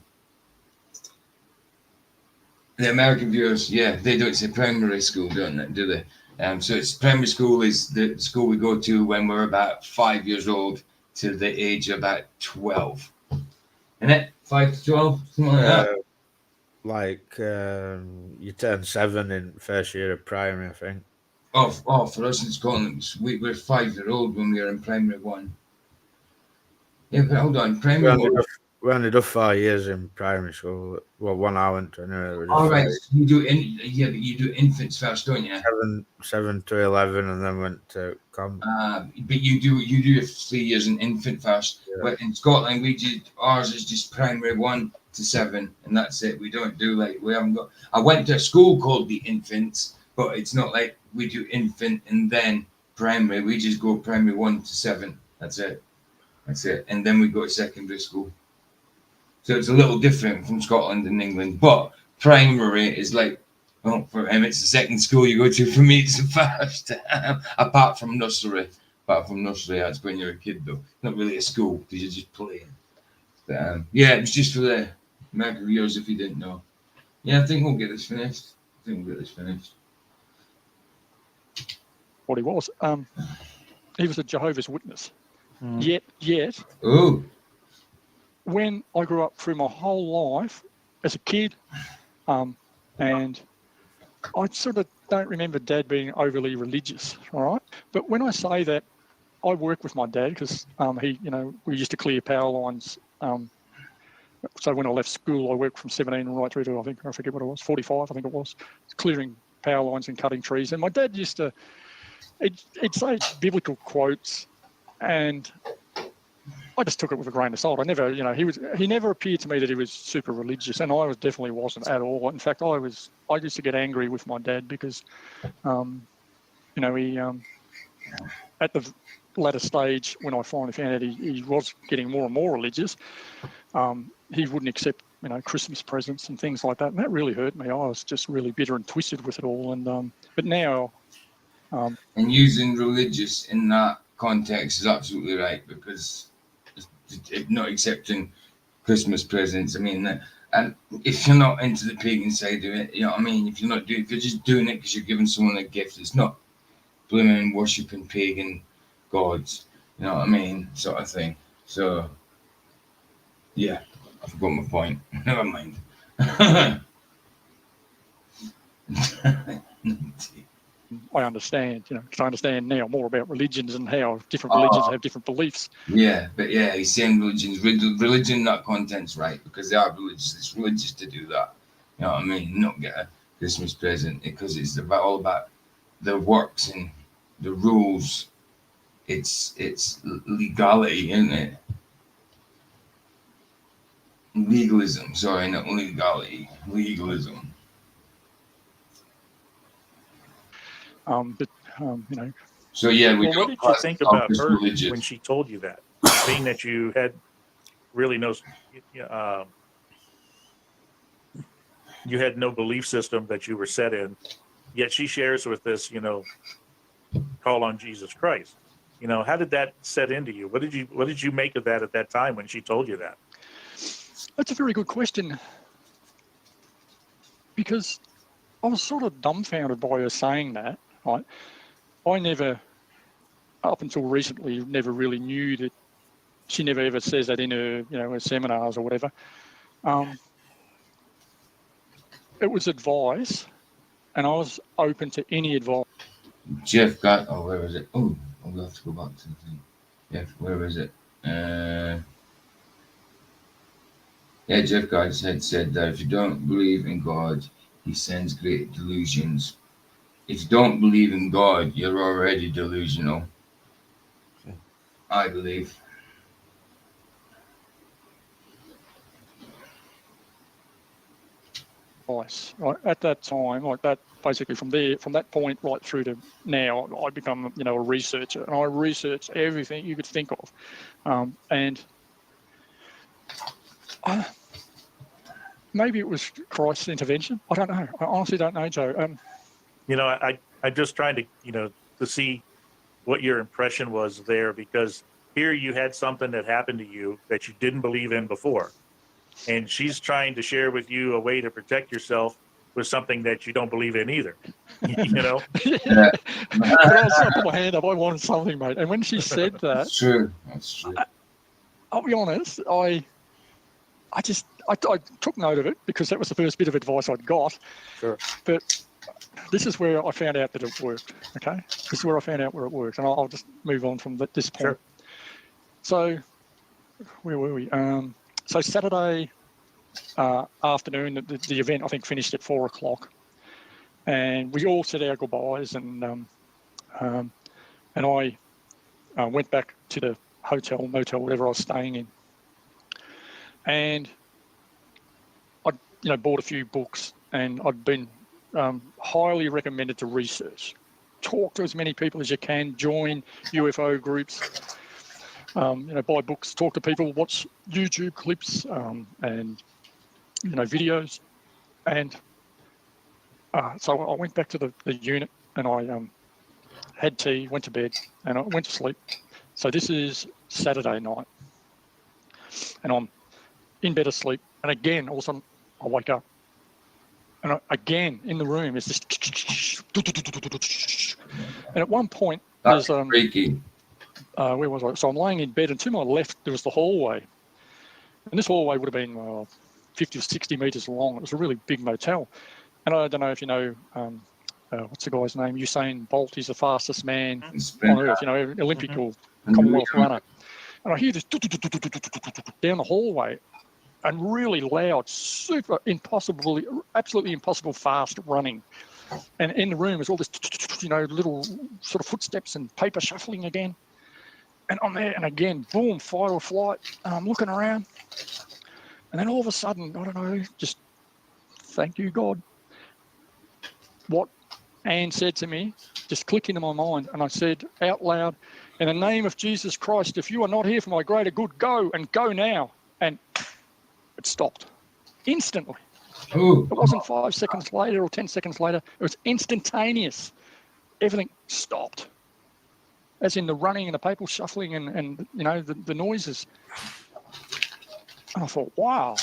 American viewers. Yeah, they don't say primary school, don't they? Do they? So it's primary school is the school we go to when we're about 5 years old to the age of about 12. Isn't it? 5 to 12, something like that. You turn 7 in first year of primary, I think. Oh, for us in Scotland, we were 5-year-old when we were in primary 1. Yeah, but hold on, primary 1. We only do 4 years in primary school. Well, one I went to anyway. All right, so you do but you do infants first, don't you? 7 to 11, and then went to but you do 3 years in infant first. Yeah. But in Scotland, ours is just primary 1 to 7, and that's it. We don't do we haven't got. I went to a school called the infants, but it's not like we do infant and then primary. We just go primary 1 to 7. That's it. And then we go to secondary school. So it's a little different from Scotland and England, but primary is for him, it's the second school you go to. For me, it's the first. Apart from nursery, that's when you're a kid, though. Not really a school because you're just playing. But, it was just for the American viewers if you didn't know. Yeah, I think we'll get this finished. What he was. He was a Jehovah's Witness. Yet. Oh. When I grew up through my whole life as a kid, and I sort of don't remember Dad being overly religious, all right? But when I say that, I work with my dad because we used to clear power lines. So when I left school, I worked from 17 right through to, I forget what it was, 45, I think it was, clearing power lines and cutting trees. And my dad used to, he'd say biblical quotes, and I just took it with a grain of salt. I never, he never appeared to me that he was super religious, and I definitely wasn't at all. In fact, I used to get angry with my dad because, he, at the latter stage when I finally found out he was getting more and more religious, he wouldn't accept, Christmas presents and things like that, and that really hurt me. I was just really bitter and twisted with it all, and but now. And using religious in that context is absolutely right, because not accepting Christmas presents. I mean, and if you're not into the pagan side of it, if you're just doing it because you're giving someone a gift, it's not blooming worshipping pagan gods. You know what I mean? Sort of thing. So, yeah, I forgot my point. Never mind. I understand, because I understand now more about religions and how different religions have different beliefs. Yeah, but he's saying religion, not content's right, because they are religious. It's religious to do that. You know what I mean? Not get a Christmas present, because it's all about the works and the rules. It's legality, isn't it? Legalism. Sorry, not legality. Legalism. But So yeah, we Well, what don't did you think about as her religious. when she told you that? Being that you had really no, you had no belief system that you were set in, yet she shares with us, call on Jesus Christ. How did that set into you? What did you make of that at that time when she told you that? That's a very good question, because I was sort of dumbfounded by her saying that. Right? I never, up until recently, never really knew that. She never ever says that in her, her seminars or whatever. It was advice, and I was open to any advice. Jeff got. Oh, where is it? Oh, I'll have to go back to the thing. Jeff, where is it? Yeah, Jeff Guides had said that if you don't believe in God, he sends great delusions. If you don't believe in God, you're already delusional. I believe. Right, at that time, like that, basically from that point right through to now, I become, a researcher, and I research everything you could think of, and maybe it was Christ's intervention. I don't know. I honestly don't know, Joe. I'm just trying to, to see what your impression was there, because here you had something that happened to you that you didn't believe in before. And she's trying to share with you a way to protect yourself with something that you don't believe in either. Yeah. But I was up, put my hand up. I wanted something, mate. And when she said that, that's true. That's true. I'll be honest. I took note of it because that was the first bit of advice I'd got. Sure. But this is where I found out that it worked. Okay, this is where I found out where it worked, and I'll just move on from this point. Sure. So, where were we? So Saturday afternoon, the event I think finished at 4:00, and we all said our goodbyes, and I went back to the hotel, motel, whatever I was staying in, and I bought a few books, and I'd been highly recommended to research. Talk to as many people as you can. Join UFO groups. Buy books, talk to people, watch YouTube clips, and videos, and so I went back to the unit, and I had tea, went to bed, and I went to sleep. So this is Saturday night, and I'm in bed asleep, and again, all of a sudden, I wake up, and again in the room is this, and at one point That's there's freaky. Where was I? So I'm laying in bed, and to my left there was the hallway, and this hallway would have been 50 or 60 meters long. It was a really big motel, and I don't know if you know what's the guy's name? Usain Bolt. He's the fastest man on earth. Olympic or Commonwealth runner. And I hear this down the hallway, and really loud, super impossible, absolutely impossible fast running. And in the room is all this, little sort of footsteps and paper shuffling again. And I'm there, and again, boom, fight or flight. And I'm looking around, and then all of a sudden, I don't know, just thank you, God. What Anne said to me just clicked into my mind, and I said out loud, in the name of Jesus Christ, if you are not here for my greater good, go, and go now. And it stopped instantly. Ooh. It wasn't 5 seconds later or 10 seconds later. It was instantaneous. Everything stopped. As in the running and the paper shuffling and the noises. And I thought, wow.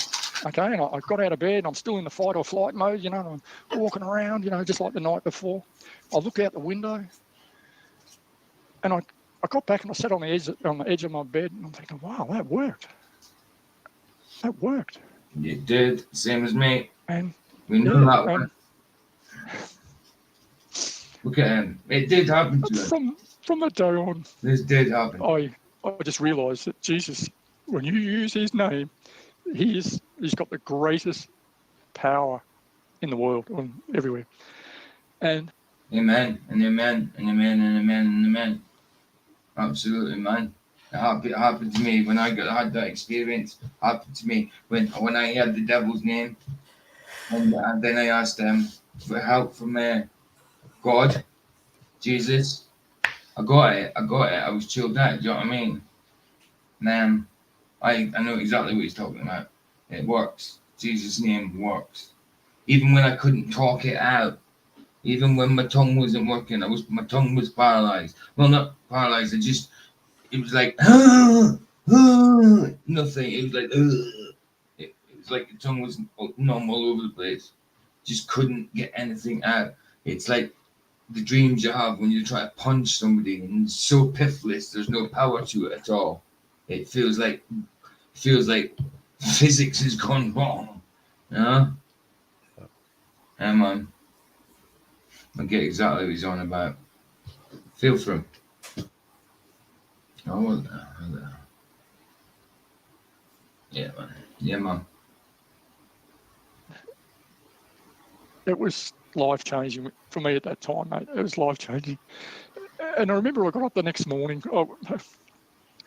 Okay, and I got out of bed, and I'm still in the fight or flight mode, and I'm walking around, just like the night before. I look out the window, and I got back, and I sat on the edge of my bed, and I'm thinking, wow, that worked. That worked. It did, same as me. And we know that one. Look at him. It did happen to him. From that day on, this did happen. I just realised that Jesus, when you use his name, he's got the greatest power in the world, everywhere. And amen, and amen, and amen, and amen, and amen. Absolutely, man. It happened to me when I had that experience. It happened to me when I heard the devil's name, and then I asked him for help from God, Jesus, I got it. I was chilled out. Do you know what I mean? And I know exactly what he's talking about. It works. Jesus' name works. Even when I couldn't talk it out, even when my tongue wasn't working, my tongue was paralyzed. Well, not paralyzed. It was like nothing. It was like it was like the tongue was numb all over the place. Just couldn't get anything out. It's like the dreams you have when you try to punch somebody and it's so piffless. There's no power to it at all. It feels like physics has gone wrong. You know? Yeah, man. I get exactly what he's on about. Feel for him. Oh, what the yeah, man. Yeah, man. It was life-changing for me at that time, mate. It was life-changing. And I remember I got up the next morning.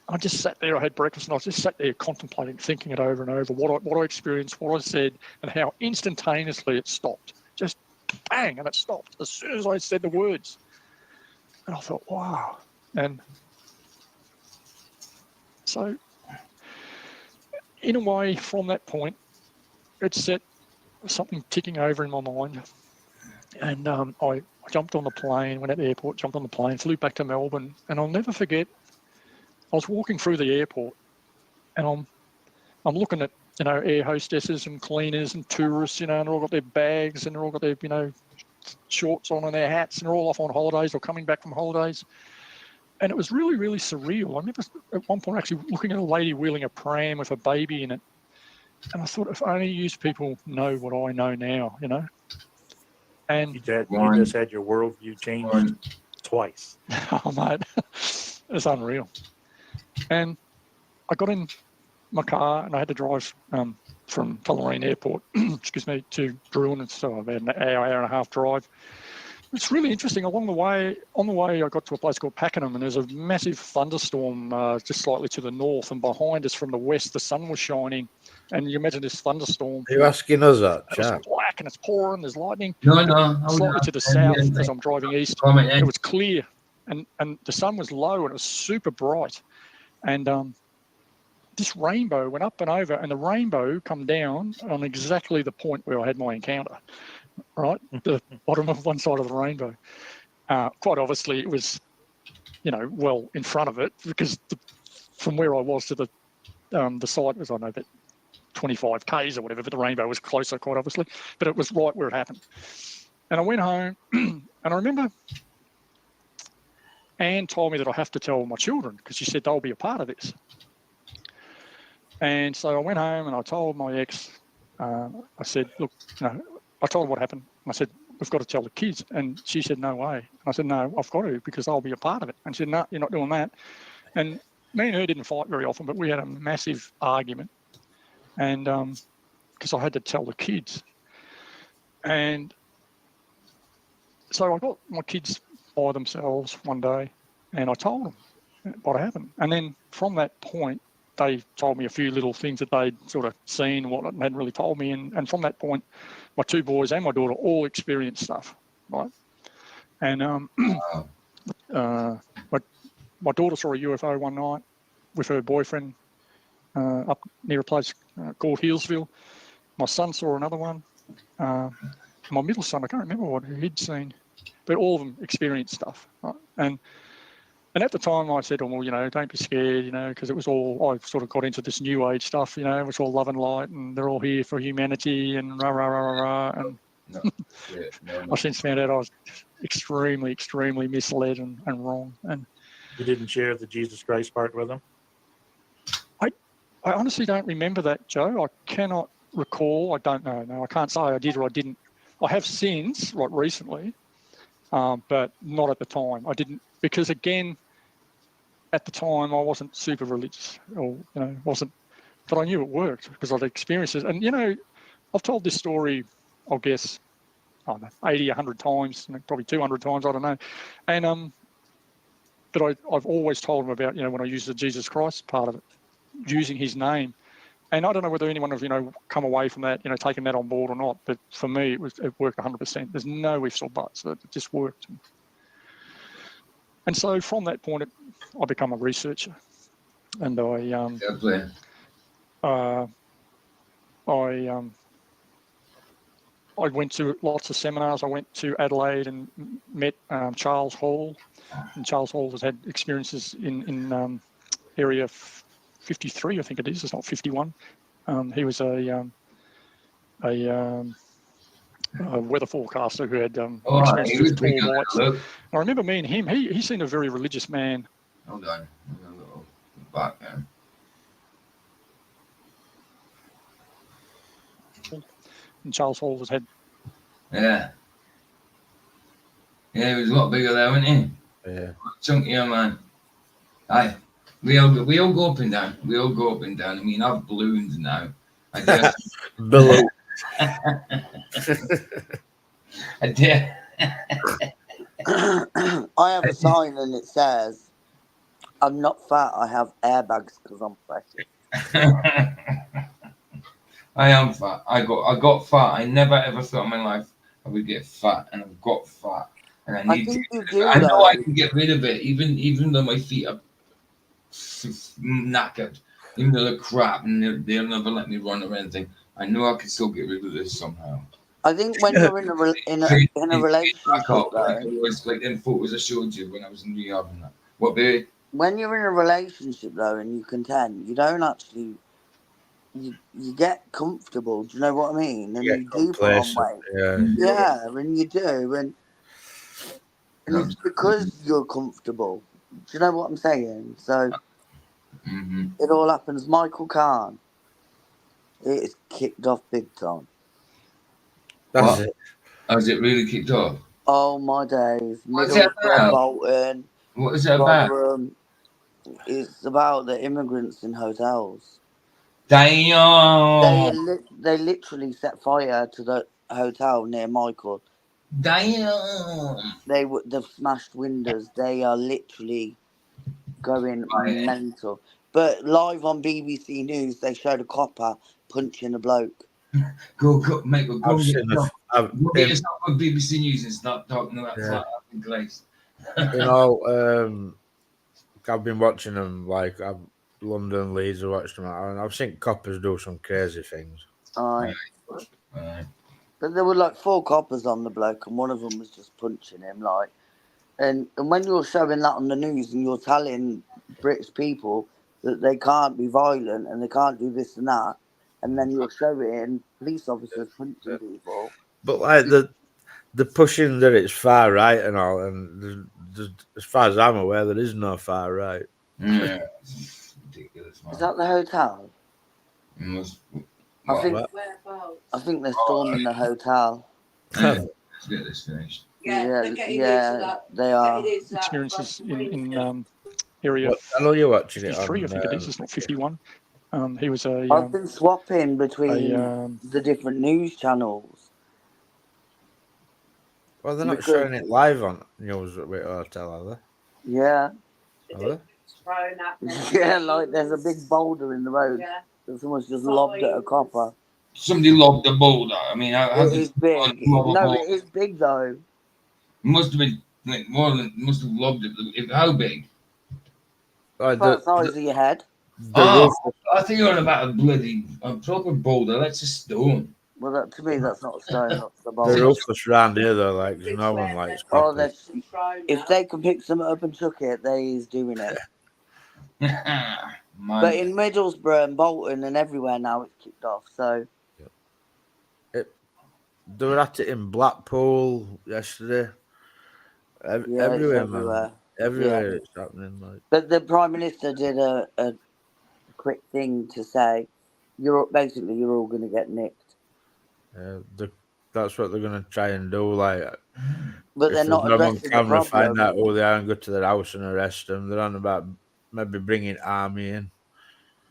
I just sat there, I had breakfast, and I just sat there contemplating, thinking it over and over, what I experienced, what I said, and how instantaneously it stopped. Just bang, and it stopped as soon as I said the words. And I thought, wow. And so, in a way, from that point, it set something ticking over in my mind. And I jumped on the plane, went at the airport, jumped on the plane, flew back to Melbourne, and I'll never forget, I was walking through the airport, and I'm looking at, air hostesses and cleaners and tourists, and they're all got their bags and they're all got their, shorts on and their hats, and they're all off on holidays or coming back from holidays. And it was really, really surreal. I remember at one point actually looking at a lady wheeling a pram with a baby in it. And I thought, if only you people know what I know now, And you just had your worldview changed twice. Oh, mate, it's unreal. And I got in my car and I had to drive from Tullamarine Airport, excuse me, to Bruin. It's about an hour and a half drive. It's really interesting. On the way, I got to a place called Pakenham, and there's a massive thunderstorm just slightly to the north, and behind us from the west, the sun was shining. And you imagine this thunderstorm. Are you asking us that, chap? It's black and it's pouring, there's lightning. No. Slightly to the south, as I'm driving east, it was clear, and the sun was low and it was super bright. And this rainbow went up and over, and the rainbow come down on exactly the point where I had my encounter, right? The bottom of one side of the rainbow. Quite obviously, it was, well in front of it, because from where I was to the site was, I know that 25 Ks or whatever, but the rainbow was closer, quite obviously, but it was right where it happened. And I went home, and I remember Anne told me that I have to tell my children, because she said they'll be a part of this. And so I went home and I told my ex, I said, look, I told her what happened. I said, we've got to tell the kids. And she said, no way. And I said, no, I've got to, because I'll be a part of it. And she said, no, you're not doing that. And me and her didn't fight very often, but we had a massive argument. And because I had to tell the kids. And so I got my kids by themselves one day and I told them what happened. And then from that point, they told me a few little things that they'd sort of seen, what they hadn't really told me. And from that point, my two boys and my daughter all experienced stuff, right? And my daughter saw a UFO one night with her boyfriend up near a place called Healesville. My son saw another one. My middle son, I can't remember what he'd seen, but all of them experienced stuff. Right? And at the time I said, well, don't be scared, because it was all, I sort of got into this new age stuff, it was all love and light and they're all here for humanity and rah, rah, rah, rah, rah. And I since found out I was extremely, extremely misled and wrong. And you didn't share the Jesus Christ part with them? I honestly don't remember that, Joe. I cannot recall. I don't know. No, I can't say I did or I didn't. I have since, recently, but not at the time. I didn't, because again, at the time I wasn't super religious, or wasn't, but I knew it worked because I'd experienced it. And I've told this story, I guess, 80, 100 times, probably 200 times, I don't know. And but I've always told them about, when I use the Jesus Christ part of it, using his name. And I don't know whether anyone has, come away from that, taken that on board or not. But for me, it worked 100%. There's no ifs or buts. It just worked. And so from that point, I become a researcher, and I went to lots of seminars. I went to Adelaide and met Charles Hall, and Charles Hall has had experiences in Area 53, I think it is. It's not 51. He was a weather forecaster who had experiences with tall lights. I remember meeting him. He seemed a very religious man. Hold on. Back now. And Charles Hall has had. Yeah. Yeah, he was a lot bigger there, wasn't he? Yeah. Chunkier man. Aye. We all go up and down. We all go up and down. I mean, I've balloons now. I dare. Balloon. I dare. I have a sign and it says, "I'm not fat. I have airbags because I'm precious." I am fat. I got fat. I never ever thought in my life I would get fat, and I've got fat, and I need think to. you do, I know though. I can get rid of it, even though my feet are knackered, even though they're crap, and they'll never let me run or anything. I know I can still get rid of this somehow. I think when you're in a relationship, though, like them photos I showed you when I was in rehab and that. What, baby? When you're in a relationship, though, and you content, you don't actually. You get comfortable. Do you know what I mean? And you do put on weight. Yeah, and you do, and it's because you're comfortable. Do you know what I'm saying? So it all happens. Michael Kahn. It's kicked off big time. That's it. Has it really kicked off? Oh my days! What's it about? Bolton. What is it about? It's about the immigrants in hotels. Damn! They literally set fire to the hotel near Michael. Damn! They've smashed windows. They are literally going mental. But live on BBC News, they showed a copper punching a bloke. Go, mate. Go get yourself on BBC News and start talking about flat Earth and glaze. You know, I've been watching them like London, Leeds. I watched them, and I've seen coppers do some crazy things. But there were like 4 coppers on the bloke, and one of them was just punching him. Like, and when you're showing that on the news and you're telling British people that they can't be violent and they can't do this and that, and then you're showing police officers punching people. But like the pushing that it's far right and all, and as far as I'm aware, there is no far right. Yeah, it's ridiculous, man. Is that the hotel? I think they're storming the hotel. Let's get this finished. Yeah, they are. Experiences in Area. I know you're watching it. 53, I think it is. It's not 51. He was a. I've been swapping between the different news channels. Well, they're not showing it live on News at Hotel, are they? Yeah. Are they? Yeah, like there's a big boulder in the road. That someone's just lobbed at a copper. Somebody lobbed a boulder. I mean, it is big. No, it is big though. Must have been like must have lobbed it. How big? The size of your head. I think you're on about a proper boulder. That's a stone. Well, to me, that's not a stone. That's the boulder. They're ruthless round here, though. Like, there's no one likes coppers. If they can pick something up and chuck it, they's doing it. But in Middlesbrough and Bolton and everywhere now, it's kicked off. So they were at it in Blackpool yesterday. Everywhere, man. Everywhere it's happening. Like. But the Prime Minister did a quick thing to say, you're all going to get nicked. That's what they're going to try and do. Like, but they're not addressing the problem. Find out who they are and go to their house and arrest them. They're on about maybe bringing army in.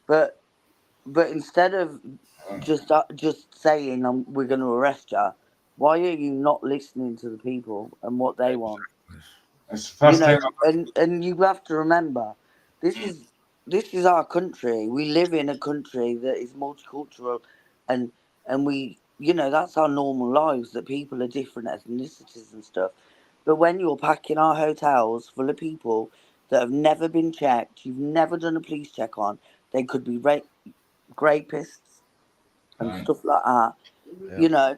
But instead of just saying we're going to arrest you, why are you not listening to the people and what they want? And you have to remember, this is our country. We live in a country that is multicultural, and we, that's our normal lives. That people are different ethnicities and stuff. But when you're packing our hotels full of people that have never been checked, you've never done a police check on, they could be rapists and stuff like that, you know,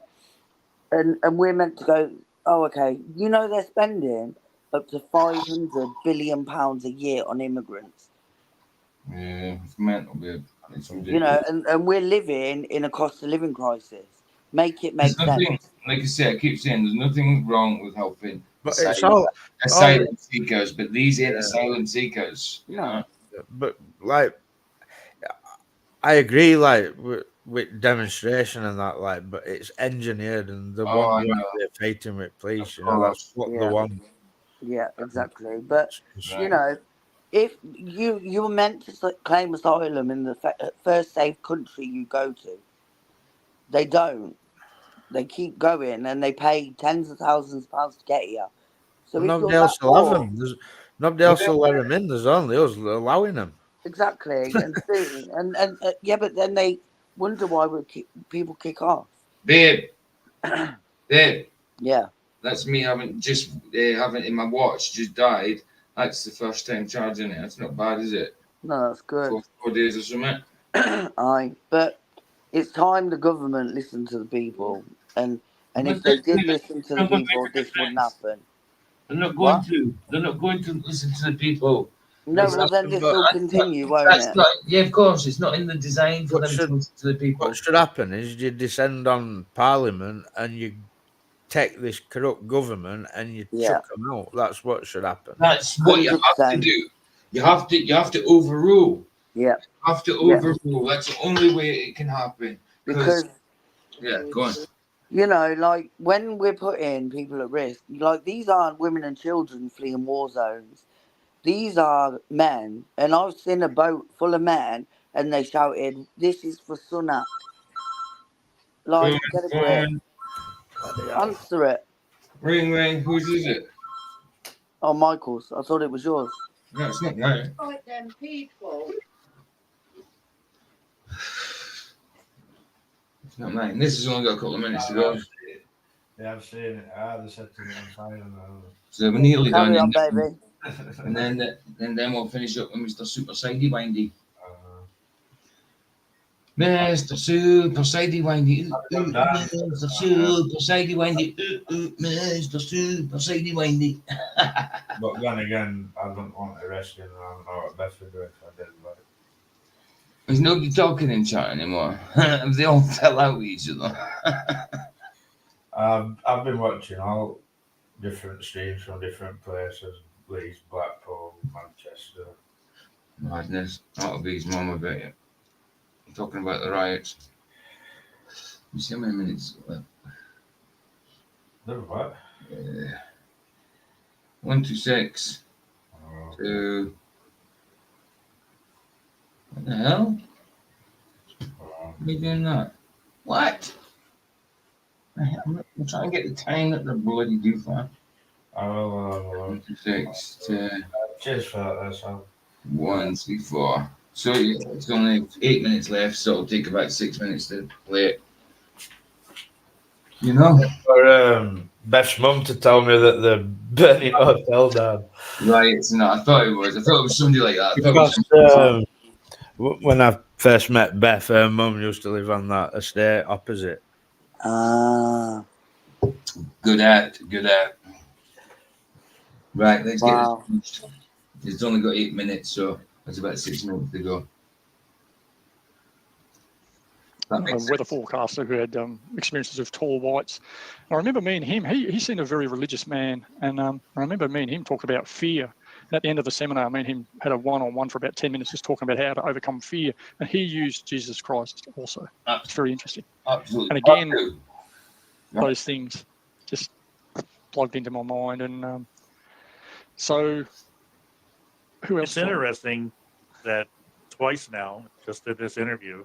and we're meant to go, oh, okay, you know, they're spending up to £500 billion a year on immigrants. Yeah, it's mental, babe. It's You know, and we're living in a cost of living crisis. Make it make there's nothing, sense. like I say, I keep saying there's nothing wrong with helping But it's asylum seekers, but these ain't asylum seekers. You know? But like, I agree, like with demonstration and that, like, but it's engineered and they want you out there fighting with police. You know, that's what they want. Yeah, exactly. But you know, if you were meant to claim asylum in the first safe country you go to, they don't. They keep going and they pay tens of thousands of pounds to get here. So if Nobody you're else that will have poor, them. Nobody else will let them in. There's only us allowing them. exactly, and soon, and yeah, but then they wonder why people kick off. Babe, yeah, that's me having in my watch just died. That's the first time charging it. That's not bad, is it? no, that's good. 4 days or something. But it's time the government listened to the people, and But if they did listen to the people, this wouldn't happen. They're not going to. They're not going to listen to the people. No, well, then this will continue, won't it? Yeah, of course. It's not in the design for them to listen to the people. What should happen is you descend on Parliament and you take this corrupt government and you chuck them out. That's what should happen. That's what you have to do. You have to overrule. Yeah. You have to overrule. That's the only way it can happen. Because yeah, go on. You know, like when we're putting people at risk, like these aren't women and children fleeing war zones. These are men, and I've seen a boat full of men, and they shouted, "This is for Sunak." Like, get a grip. Answer it. Ring. Whose is it? Oh, Michael's. I thought it was yours. No, it's not mine. Like them people. It's not mine. This has only got a couple of minutes to go. Yeah, I've seen it. They said to me on Friday. So we're nearly done. Carry on, baby. And then we'll finish up with Mr. Super Sidey Windy. Mr. Super Sidey Windy. Mr. Super Sidey Windy. Mr. Super Sidey Windy. But then again, I don't want to arrest him. I don't know what Beth would do if I did. But there's nobody talking in chat anymore. They all fell out with each other. I've been watching all different streams from different places. Leeds, Blackpool, Manchester. Madness. That'll be his mum about it. I'm talking about the riots. You see how many minutes left? Never what? 126. 2. What the hell? What are you doing that? What? I'm trying to get the time that the bloody do for. 126. Cheers for that. That's all. 1, 3, 4. So it's only 8 minutes left, so it'll take about 6 minutes to play it. You know? For Beth's mum to tell me that the burning hotel down. Right, it's not. I thought it was. I thought it was somebody like that. Because, when I first met Beth, her mum used to live on that estate opposite. Good at. Right, let's get this finished. It's only got 8 minutes, so that's about 6 minutes to go. Weather forecaster who had experiences of tall whites. I remember me and him, he seemed a very religious man, and I remember me and him talked about fear. At the end of the seminar, me and him had a one-on-one for about 10 minutes just talking about how to overcome fear, and he used Jesus Christ also. It's very interesting. Absolutely. And again, those things just plugged into my mind, and so who else? It's interesting that twice now, just in this interview,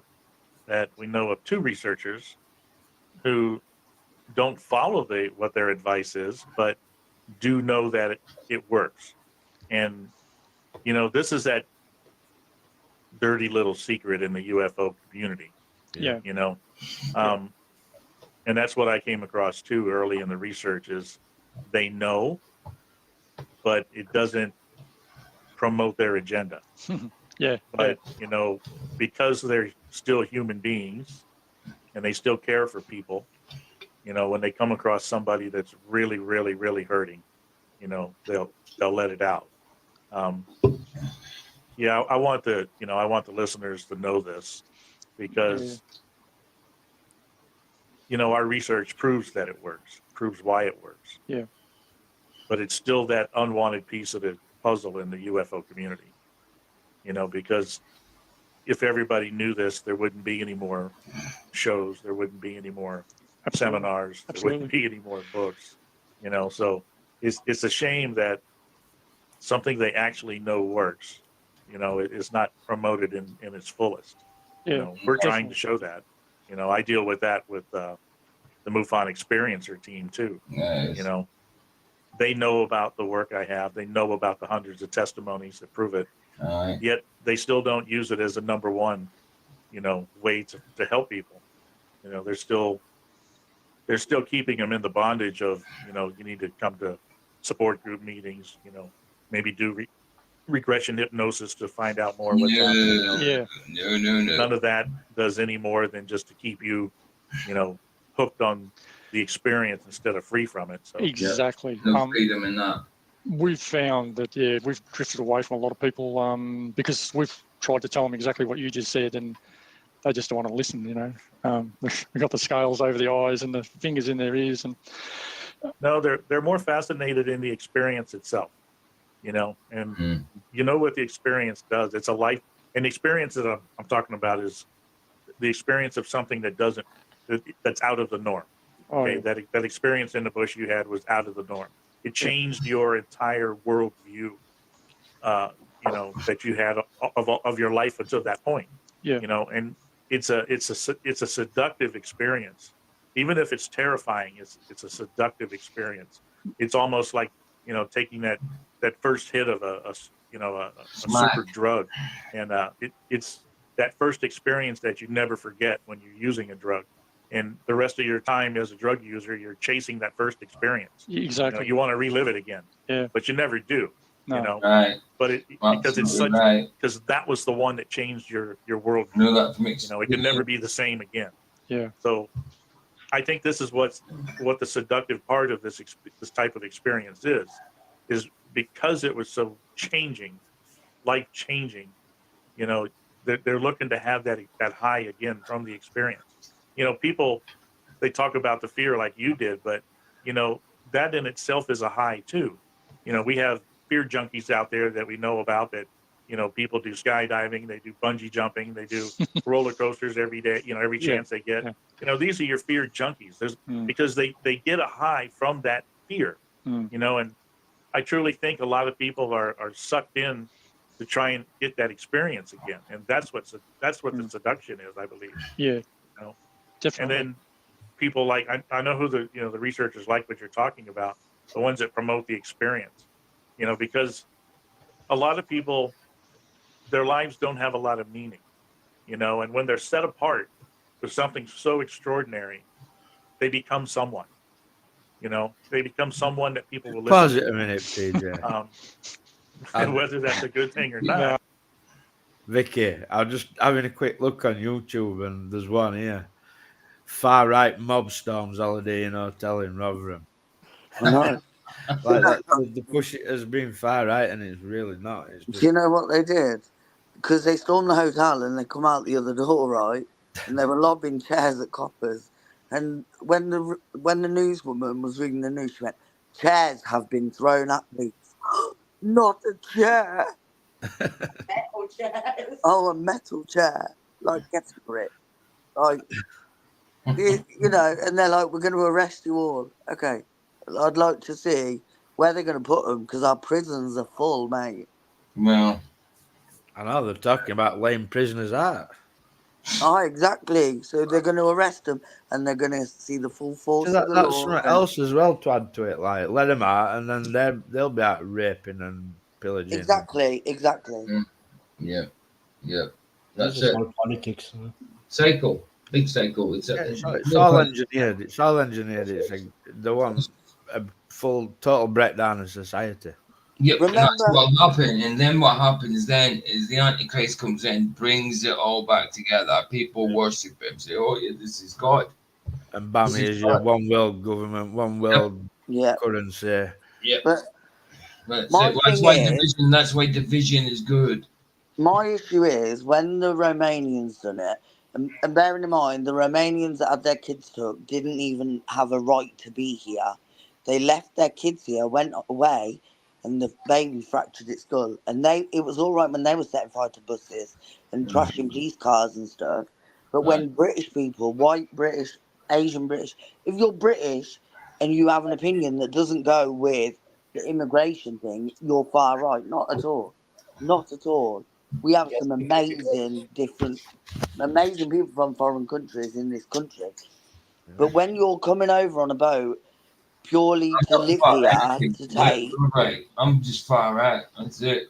that we know of 2 researchers who don't follow what their advice is, but do know that it works. And, you know, this is that dirty little secret in the UFO community. Yeah. You know, and that's what I came across too early in the research is they know but it doesn't promote their agenda. Yeah. But, you know, because they're still human beings and they still care for people, you know, when they come across somebody that's really, really, really hurting, you know, they'll let it out. Yeah, I want the listeners to know this because, you know, our research proves that it works, proves why it works. Yeah. But it's still that unwanted piece of the puzzle in the UFO community, you know, because if everybody knew this, there wouldn't be any more shows, there wouldn't be any more seminars, there wouldn't be any more books, you know. So it's a shame that something they actually know works, you know, it is not promoted in its fullest. Yeah, you know, we're trying to show that. You know, I deal with that with the MUFON Experiencer team too. Nice. You know, they know about the work I have. They know about the hundreds of testimonies that prove it. Yet they still don't use it as a number one, you know, way to help people. You know, they're still keeping them in the bondage of, you know, you need to come to support group meetings, you know, maybe do regression hypnosis to find out more what's happening. Yeah. No. None of that does any more than just to keep you, you know, hooked on the experience instead of free from it. So Exactly. No freedom in that. We've found that, we've drifted away from a lot of people because we've tried to tell them exactly what you just said, and they just don't want to listen, you know. We've got the scales over the eyes and the fingers in their ears. And no, they're more fascinated in the experience itself, you know, and you know what the experience does. It's a life, and the experience that I'm talking about is the experience of something that's out of the norm. Okay, that experience in the bush you had was out of the norm. It changed your entire worldview, you know, that you had of your life until that point. Yeah. You know, and it's a seductive experience, even if it's terrifying. It's a seductive experience. It's almost like, you know, taking that first hit of a super drug, and it's that first experience that you never forget when you're using a drug. And the rest of your time as a drug user, you're chasing that first experience. Exactly. You know, you want to relive it again. Yeah. But you never do. No. You know. Right. But because it's such because that was the one that changed your world. No, that makes, you know, it can never be the same again. Yeah. So I think this is what the seductive part of this type of experience is because it was so changing, life changing. You know, they're looking to have that high again from the experience. You know, people, they talk about the fear like you did, but, you know, that in itself is a high too. You know, we have fear junkies out there that we know about that, you know, people do skydiving, they do bungee jumping, they do roller coasters every day, you know, every chance they get. You know, these are your fear junkies. Because they get a high from that fear, you know, and I truly think a lot of people are sucked in to try and get that experience again. And that's what the seduction is, I believe. Yeah. You know? Definitely. And then people like, I know who the researchers like what you're talking about, the ones that promote the experience, you know, because a lot of people, their lives don't have a lot of meaning, you know, and when they're set apart for something so extraordinary, they become someone, you know, they become someone that people will listen Pause it to. a minute, PJ. And whether that's a good thing or not. Vicky, I'm just having a quick look on YouTube, and there's one here. Far right mob storms holiday in hotel in Rotherham. I know. Like that, the push it has been far right, and it's really not. It's just... Do you know what they did? Because they stormed the hotel and they come out the other door, right? And they were lobbing chairs at coppers. And when the newswoman was reading the news, she went, "Chairs have been thrown at me." Not a chair. Metal chairs. Oh, a metal chair. Like, get a grip. Like, you know, and they're like, "We're going to arrest you all." Okay. I'd like to see where they're going to put them, because our prisons are full, mate. Well, I know they're talking about laying prisoners out. Oh, exactly. So they're going to arrest them, and they're going to see the full force So of the that's law. something else as well to add to it. Like, let them out, and then they'll be out raping and pillaging. Exactly. Yeah. That's That's it. all politics. Psycho. Big psycho. It's all engineered. It's all engineered. It's they want a full, total breakdown of society. Yep, and that's Remember, what happened. And then what happens then is the Antichrist comes in, brings it all back together. People worship him, say, "Oh yeah, this is God." And bam, here's your one world government, one world currency. Yep. my That's thing why is, division. That's why division is good. my issue is when the Romanians done it, and bearing in mind the Romanians that had their kids took didn't even have a right to be here. They left their kids here, went away, and the baby fractured its skull. And it was all right when they were setting fire to buses and trashing police cars and stuff. But when British people, white British, Asian British, if you're British and you have an opinion that doesn't go with the immigration thing, you're far right. Not at all. Not at all. We have some amazing people from foreign countries in this country. But when you're coming over on a boat purely to live here to take, Right. I'm just far right. That's it.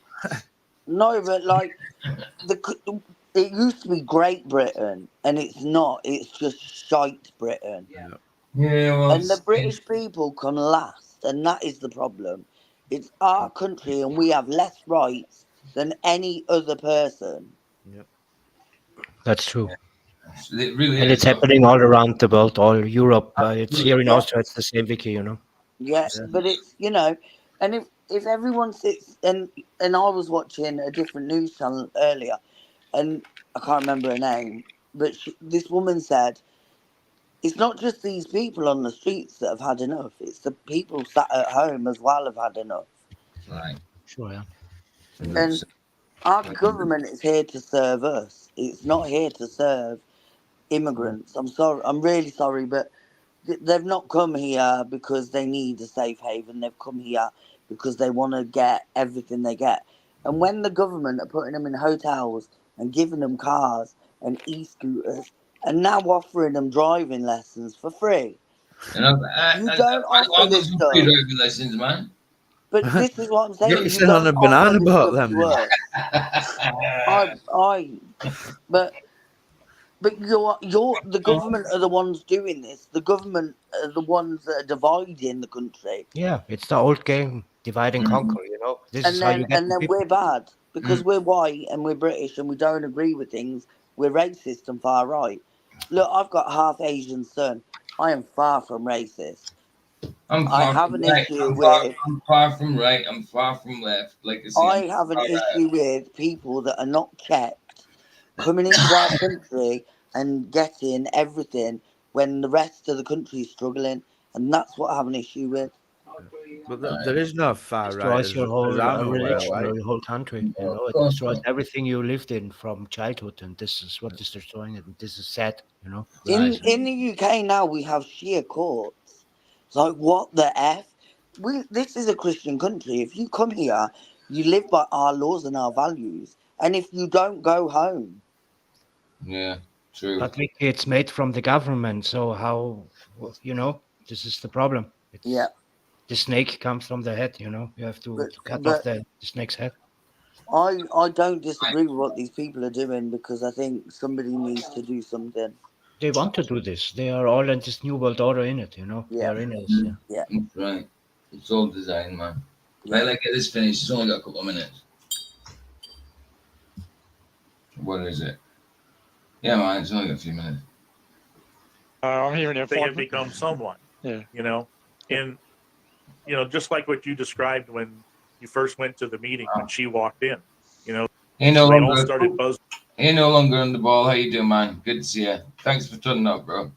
no, but like it used to be Great Britain, and it's not. It's just shite Britain. Yeah, well, And the British people come last, and that is the problem. It's our country, and we have less rights than any other person. That's true. It really And is. it's happening all around the world, all Europe. It's here in Yeah. Austria. It's the same, Vicky. Yeah, but it's and if everyone sits and I was watching a different news channel earlier, and I can't remember her name, but this woman said it's not just these people on the streets that have had enough; it's the people sat at home as well have had enough. Right. Sure, yeah. And our government is here to serve us. It's not here to serve immigrants. I'm sorry. I'm really sorry, but they've not come here because they need a safe haven. They've come here because they want to get everything they get. And when the government are putting them in hotels and giving them cars and e-scooters and now offering them driving lessons for free, you don't offer this Free stuff. driving lessons, man. But this is what I'm saying. You're You sitting on don't a banana offer this boat, stuff then. to us. But you're the government are the ones doing this. The government are the ones that are dividing the country. Yeah, it's the old game, divide and conquer. This is how you get And the then people. we're bad because we're white and we're British and we don't agree with things. We're racist and far right. Look, I've got half Asian son. I am far from racist. I have an issue with. I'm far from right. I'm far from left. Like I say, I have an issue with people that are not checked coming into our country and getting everything when the rest of the country is struggling, and that's what I have an issue with. But there is no far right Destroys your as whole I'm aware, religion like. or your whole country. It destroys everything you lived in from childhood, and this is what is destroying it. And this is sad. In the UK now we have Shia courts. It's like what the f? This is a Christian country. If you come here, you live by our laws and our values, and if you don't, go home. Yeah, true. But Vicky, it's made from the government, so how? This is the problem. Yeah. The snake comes from the head. You have to cut off the snake's head. I don't disagree with what these people are doing because I think somebody needs to do something. They want to do this. They are all in this new world order in it. Yeah. They are in it. Yeah. Right. It's all design, man. Right, let's get this finished. It's only got a couple of minutes. What is it? Yeah, man, it's only got a few minutes. I'm hearing it. They have become someone. Yeah. And just like what you described when you first went to the meeting when she walked in. Hey, no they longer, all started buzzing. Hey, no longer on the ball. How you doing, man? Good to see you. Thanks for turning up, bro.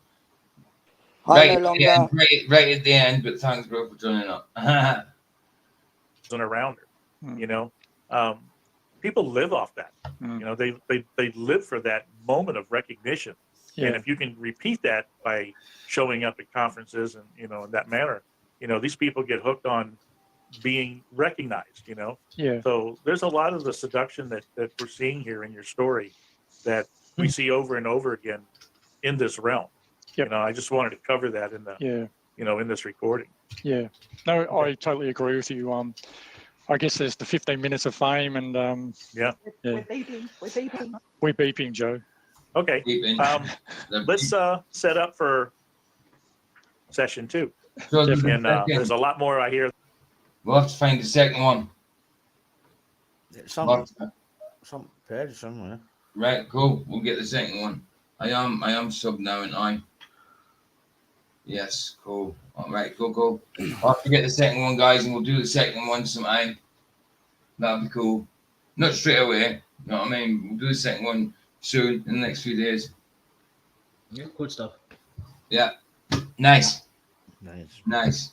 Hi, right at the end, but thanks, bro, for turning up. And around her, people live off that. They live for that moment of recognition. Yeah. And if you can repeat that by showing up at conferences and in that manner, these people get hooked on being recognized. Yeah. So there's a lot of the seduction that we're seeing here in your story that we see over and over again in this realm. Yep. I just wanted to cover that in the in this recording. Yeah. No, I totally agree with you. I guess there's the 15 minutes of fame and yeah. We're beeping. We're beeping, Joe. Okay. Let's set up for session 2. And there's a lot more I hear. We'll have to find the second one. It's on some page somewhere. Right, cool. We'll get the second one. I am sub now, and I. Yes, cool. All right, cool. I'll have to get the second one, guys, and we'll do the second one sometime. That'll be cool. Not straight away. You know what I mean? We'll do the second one soon in the next few days. Yeah, cool stuff. Yeah. Nice. Nice.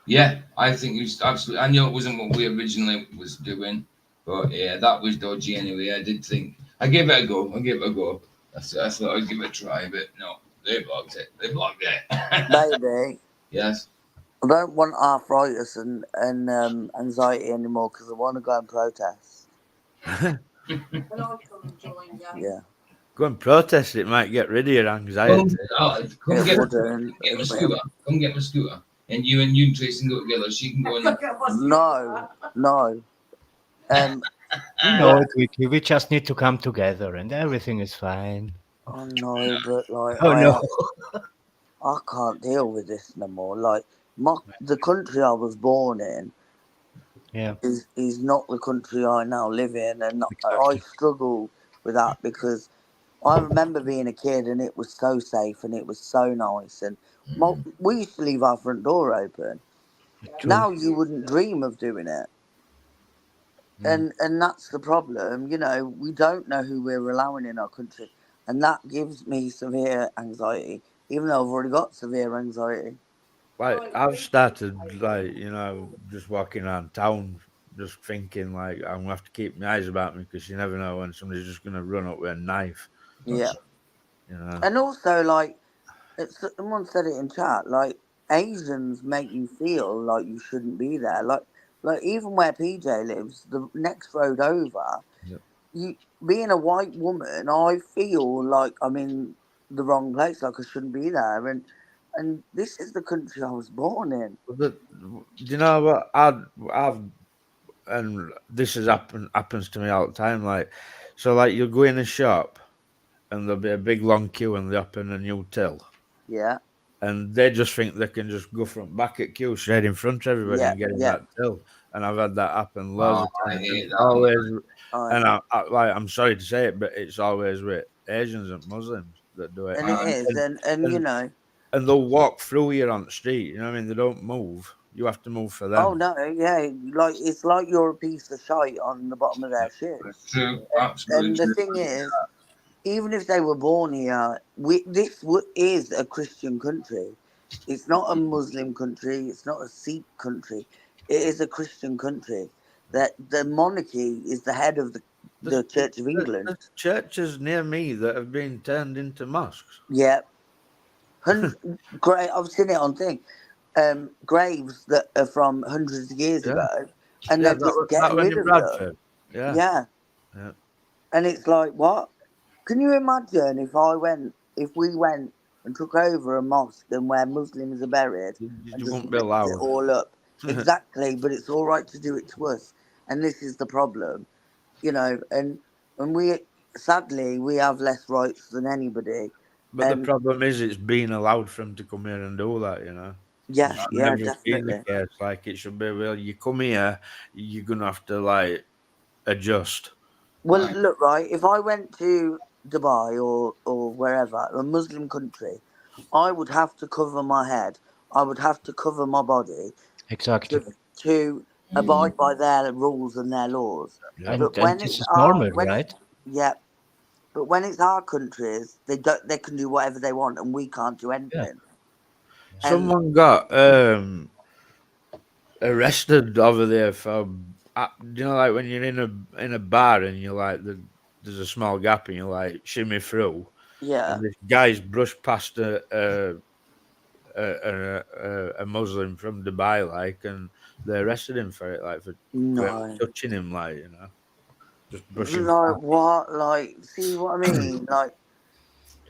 Yeah, I think it was absolutely. I know it wasn't what we originally was doing, but yeah, that was dodgy anyway. I did think I gave it a go. I thought I'd give it a try, but no, they blocked it. Baby. Yes. I don't want arthritis and anxiety anymore because I want to go and protest. Yeah. Go and protest. It might get rid of your anxiety. Come get my scooter. Come get my scooter. And you and Tracy can go together. She can go and... No. You know it, Vicky. We just need to come together and everything is fine. Oh no, but like I can't deal with this no more. Like the country I was born in is not the country I now live in, and I struggle with that because I remember being a kid and it was so safe and it was so nice, and we used to leave our front door open. True. Now you wouldn't dream of doing it. And that's the problem, you know, we don't know who we're allowing in our country, and that gives me severe anxiety, even though I've already got severe anxiety. Like I've started, like, you know, just walking around town, just thinking like I'm gonna have to keep my eyes about me because you never know when somebody's just gonna run up with a knife. Yeah, you know. And also, like, someone said it in chat, like Asians make you feel like you shouldn't be there, like even where PJ lives, the next road over. You being a white woman, I feel like I'm in the wrong place, like I shouldn't be there, and this is the country I was born in. Do you know what I've and this happens to me all the time. Like, so like you'll go in a shop, and there'll be a big long queue, and they open a new till. Yeah. And they just think they can just go from back at queue straight in front of everybody and get in that till. And I've had that happen loads of times. I hate that. Always, I'm sorry to say it, but it's always with Asians and Muslims that do it. And it is, and you know. And they'll walk through you on the street. You know what I mean? They don't move. You have to move for them. Oh no, yeah, like it's like you're a piece of shite on the bottom of their shit. That's true, absolutely. And the thing is, even if they were born here, this is a Christian country. It's not a Muslim country. It's not a Sikh country. It is a Christian country. That the monarchy is the head of the Church of England. There's churches near me that have been turned into mosques. Yeah. I've seen it on thing. Graves that are from hundreds of years ago, and they're just getting rid of them. Yeah. And it's like, what? Can you imagine if we went and took over a mosque and where Muslims are buried and just won't be allowed. It all up? Exactly, but it's all right to do it to us, and this is the problem, you know. And we sadly we have less rights than anybody. But the problem is, it's being allowed for them to come here and do that, you know. Yeah, Never definitely. been the case. Like it should be. Well, you come here, you're gonna have to like adjust. Well, look, right. If I went to Dubai or wherever, a Muslim country, I would have to cover my head. I would have to cover my body. Exactly. To abide by their rules and their laws. Yeah. But And this is normal, right? Yeah. But when it's our countries, they can do whatever they want, and we can't do anything. Yeah. Someone got arrested over there for, you know, like when you're in a bar and you're like there's a small gap and you're like shimmy through. Yeah. And this guy's brushed past a Muslim from Dubai, like, and they arrested him for it, like for touching him, like, you know. Just brushing. Like what? Like, see what I mean? Like,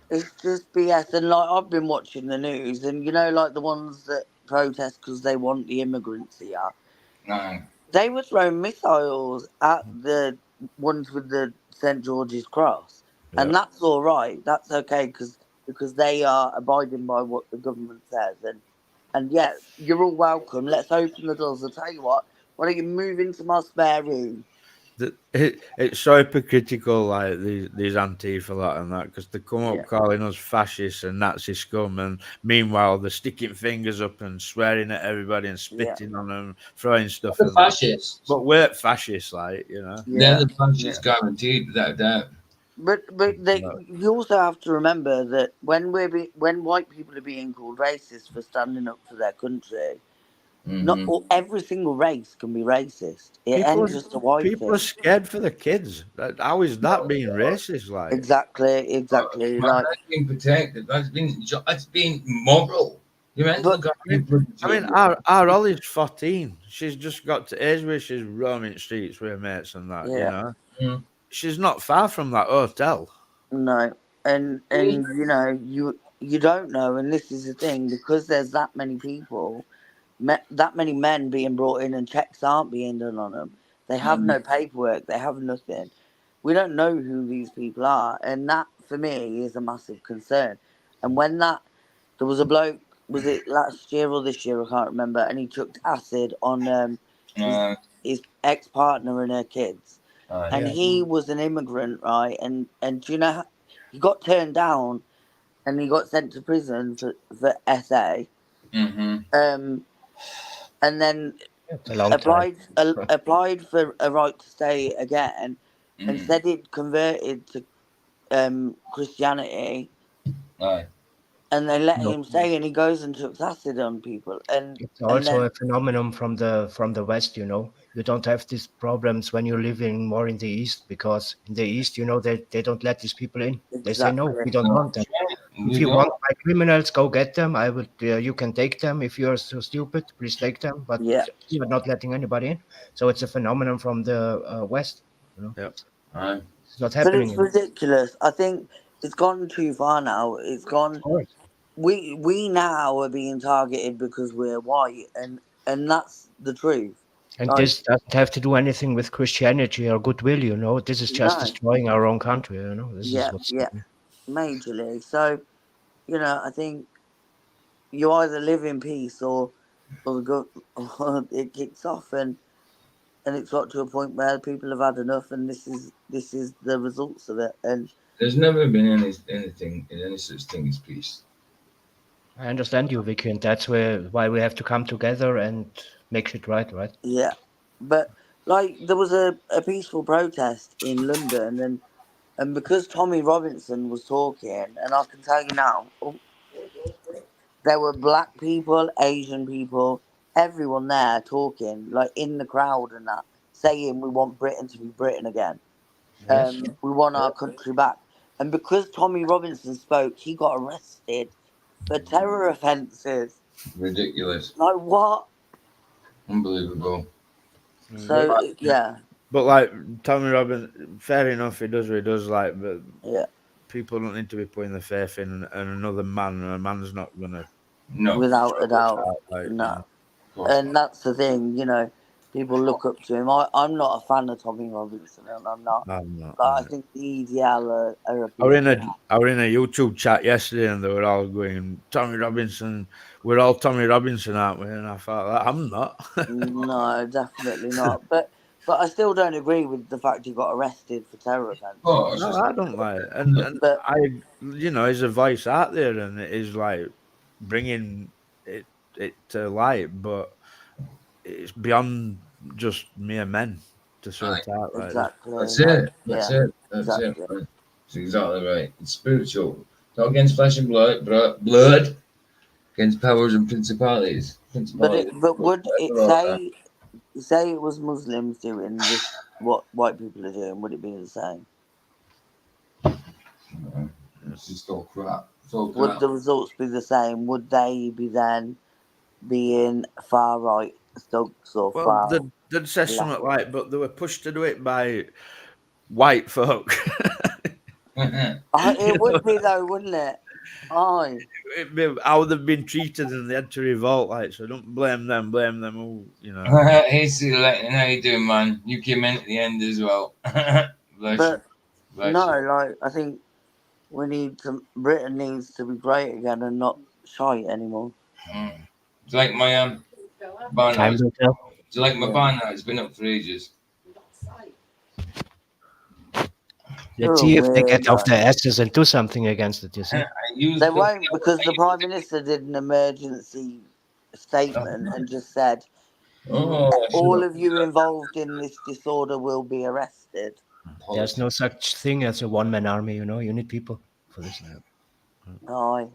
it's just BS. And like, I've been watching the news, and you know, like the ones that protest because they want the immigrants here. No. They were throwing missiles at the ones with the St. George's Cross, and that's all right. That's okay because they are abiding by what the government says, and yeah, you're all welcome. Let's open the doors. I'll tell you what, Why don't you move into my spare room? It's so hypocritical, like these Antifa lot and that, because they come up calling us fascists and Nazi scum, and meanwhile they're sticking fingers up and swearing at everybody and spitting on them, throwing stuff The at them. fascists. But we're fascists, like, you know. They're the fascists, guaranteed, without doubt. But you also have to remember that when white people are being called racist for standing up for their country, not every single race can be racist. It ain't just a white People thing. are scared for the kids. How is that being racist? Like, Exactly. Man, Like, that's been protected. That's been moral. You mental I mean, our Ollie's 14. She's just got to age where she's roaming streets with her mates and that, you know. She's not far from that hotel. No, and you know, you don't know, and this is the thing, because there's that many people, that many men being brought in, and checks aren't being done on them. They have no paperwork. They have nothing. We don't know who these people are, and that for me is a massive concern. And when there was a bloke, was it last year or this year? I can't remember. And he chucked acid on his ex-partner and her kids. And he was an immigrant, right? And do you know, he got turned down, and he got sent to prison for SA. And then applied for a right to stay again, and said he'd converted to Christianity. Right. And they let him stay, and he goes and chucks acid on people. And it's also a phenomenon from the West, you know. You don't have these problems when you're living more in the East, because in the East, you know, they don't let these people in. They say, no, we don't want them. If you want my criminals, go get them. I would. You can take them. If you're so stupid, please take them. But you're not letting anybody in. So it's a phenomenon from the West, you know. It's not happening. But it's ridiculous. I think it's gone too far now. It's gone. We now are being targeted because we're white, and that's the truth. And this doesn't have to do anything with Christianity or goodwill, you know. This is just destroying our own country, you know. This is what's happening. Majorly. So, you know, I think you either live in peace or it kicks off, and it's got to a point where people have had enough, and this is the results of it. And there's never been any such thing as peace. I understand you, Vicky, and that's why we have to come together and make shit right? Yeah, but like there was a peaceful protest in London, and because Tommy Robinson was talking, and I can tell you now, there were black people, Asian people, everyone there talking, like in the crowd and that, saying we want Britain to be Britain again. Yes. We want our country back. And because Tommy Robinson spoke, he got arrested for terror offences. Ridiculous. Like what? Unbelievable. So yeah. But like Tommy Robbins, fair enough, he does what he does, like, but people don't need to be putting their faith in another man, and a man's not gonna. No. Without a doubt. No. And that's the thing, you know, people look up to him. I'm not a fan of Tommy Robinson, and I'm not. But I think the EDL are a I were in a YouTube chat yesterday, and they were all going, Tommy Robinson, we're all Tommy Robinson, aren't we? And I thought, I'm not. No, definitely not. But I still don't agree with the fact he got arrested for terror offences. No, I don't like it. And I, you know, there's a voice out there, and it is like bringing it to light, but it's beyond just mere men to sort out. Like, exactly. That's it. That's it. Right. That's exactly right. It's spiritual. Not against flesh and blood, against powers and principalities. But would it say it was Muslims doing this, what white people are doing, would it be the same? No, it's just all crap. Would the results be the same? Would they be then being far right thugs or far? They'd say something like, but they were pushed to do it by white folk. It would be though, wouldn't it? How they've been treated, and they had to revolt. Like, so don't blame them. Blame them all. You know. Hey, Letting, how you doing, man? You came in at the end as well. Bless you. Like I think Britain needs to be great again and not shite anymore. It's like my Time will tell. Do you like my banner? It's been up for ages. Let's see if they get off their asses and do something against it, you see. They won't, because the Prime Minister did an emergency statement and just said, all of you involved in this disorder will be arrested. There's no such thing as a one-man army, you know. You need people for this. Aye.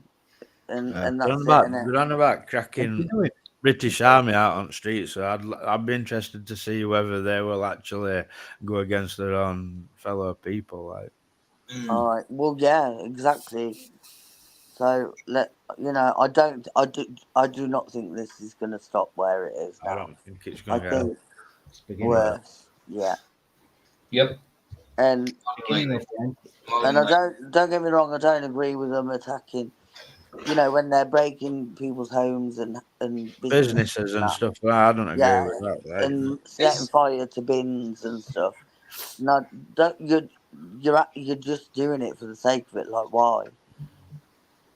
And that's they're it, innit? on about cracking British Army out on the streets, so I'd be interested to see whether they will actually go against their own fellow people. Like, Alright, well, yeah, exactly. So I do not think this is going to stop where it is now. I don't think it's going to I think worse. Yeah. Yep. And I don't get me wrong, I don't agree with them attacking. You know, when they're breaking people's homes and businesses and stuff. I don't agree with that. Like. And setting fire to bins and stuff. No, you're just doing it for the sake of it. Like, why?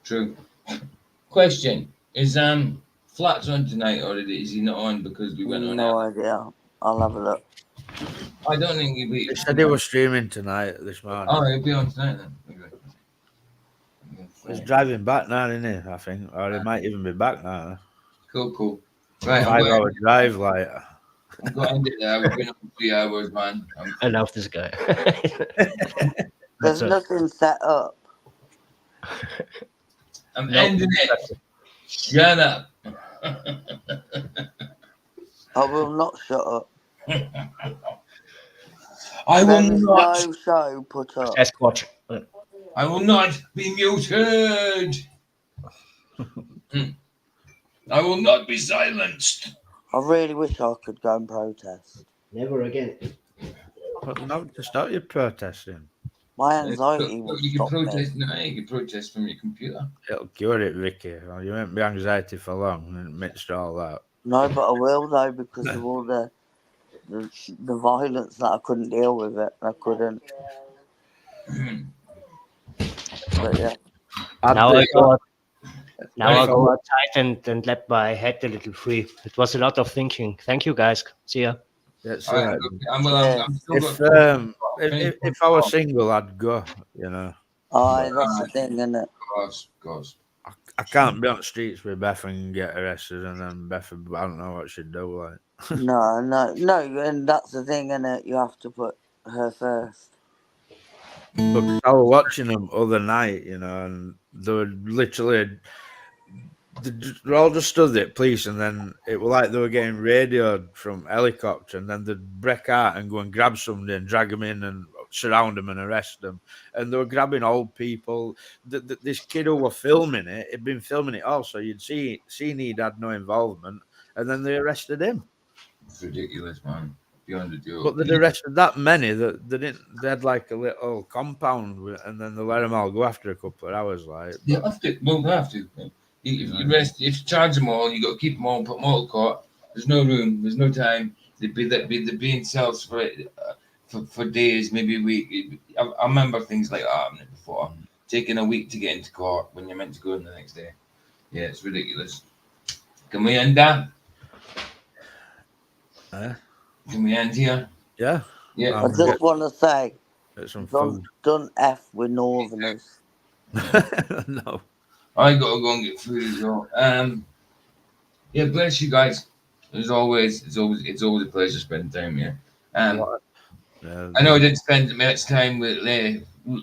True. Question: Is Flats on tonight, or is he not on because we went on? No idea. I'll have a look. I don't think he'll be. They said they were streaming tonight this morning. Oh, he'll be on tonight then. Okay. He's driving back now, isn't he? I think, or he might even be back now. Cool. Right, 5-hour drive, like. I'm going to end it there. We've been on 3 hours, man. I love this guy. There's nothing set up. I'm ending it. Shut up. I will not shut up. I will There is not. no show put up. Escort. I will not be muted. I will not be silenced. I really wish I could go and protest. Never again. But no, to start your protesting. My anxiety will You can stop protest. me. No, you can protest from your computer. It'll cure it, Ricky. Well, you won't be anxiety for long amidst all that. No, but I will though, because of all the violence that I couldn't deal with it. I couldn't. But yeah. Now I go outside and let my head a little free. It was a lot of thinking. Thank you, guys. See ya. That's right. If I was single, I'd go. You know. Aye, that's the thing, isn't it? Of course. I can't be on the streets with Beth and get arrested, and then Beth, I don't know what she'd do. Like. No, and that's the thing, isn't it? You have to put her first. But I was watching them other night, you know, and they were literally, they all just stood there, police, and then it was like they were getting radioed from helicopter, and then they'd break out and go and grab somebody and drag them in and surround them and arrest them. And they were grabbing old people. This kid who was filming it, he'd been filming it all, so you'd seen he'd had no involvement, and then they arrested him. It's ridiculous, man. Beyond the joke. But they'd arrested that many that they had like a little compound, and then they let them all go after a couple of hours. Like, they have to. Well, they have to. If you charge them all, you got to keep them all, put them all in court. There's no room. There's no time. They'd be in cells for days, maybe a week. I remember things like that happening before. Taking a week to get into court when you're meant to go in the next day. Yeah, it's ridiculous. Can we end that? Can we end here? Yeah. I just want to say, food. Don't F with Northerners. No. I gotta go and get food as well. Yeah, bless you guys. As always, it's always a pleasure spending time here. I know I didn't spend much time with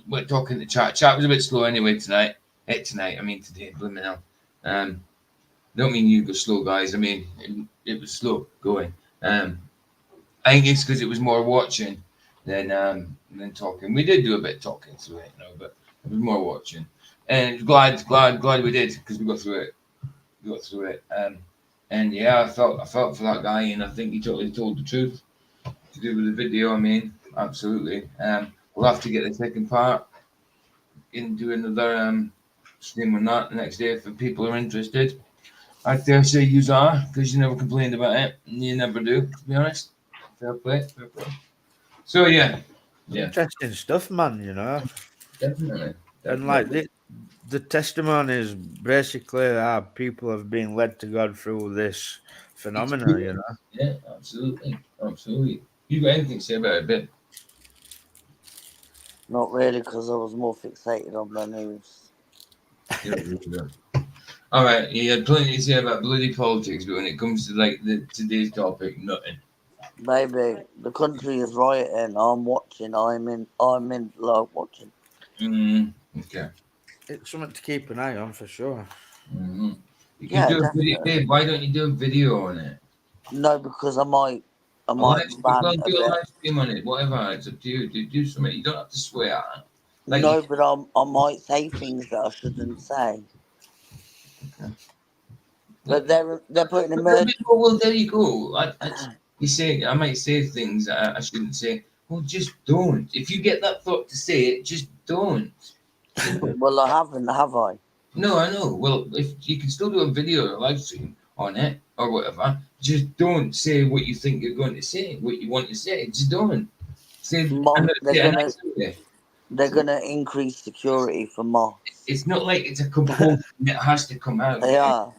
we're talking to chat. Chat was a bit slow anyway tonight. I mean today, blooming hell. Don't mean you go slow, guys. I mean it was slow going. I think it's because it was more watching than talking. We did do a bit of talking through it, but it was more watching. And glad we did, because we got through it. And yeah, I felt for that guy, and I think he totally told the truth to do with the video. I mean, absolutely. We'll have to get the second part and do another stream on that the next day if people are interested. I dare say you are, because you never complained about it. You never do, to be honest. Fair play. So yeah. Interesting stuff, man. You know. Definitely. And like the testimonies basically are people have been led to God through this phenomena, you know. Yeah, absolutely. You got anything to say about it, Ben? Not really, because I was more fixated on the news. All right, you had plenty to say about bloody politics, but when it comes to like today's topic, nothing. Baby, the country is rioting. I'm watching. I'm in like watching. Okay. It's something to keep an eye on for sure. Mm-hmm. You can Yeah, do a video, definitely. babe. Why don't you do a video on it? No, because I might A live stream, well, rant a do a bit. live stream on it. Whatever, it's up to you. Do something. You don't have to swear. Like, No, but I might say things that I shouldn't say. But they're putting a murder. well, there you go. You say I might say things that I shouldn't say. Well, just don't. If you get that thought to say it, just don't. Well, I haven't, have I? No, I know. Well, if you can still do a video or a live stream on it or whatever, just don't say what you think you're going to say, what you want to say. Just don't. Say, Mom, say a nice way. they're gonna increase security for mosques. It's not like it's a compulsion that has to come out. They are.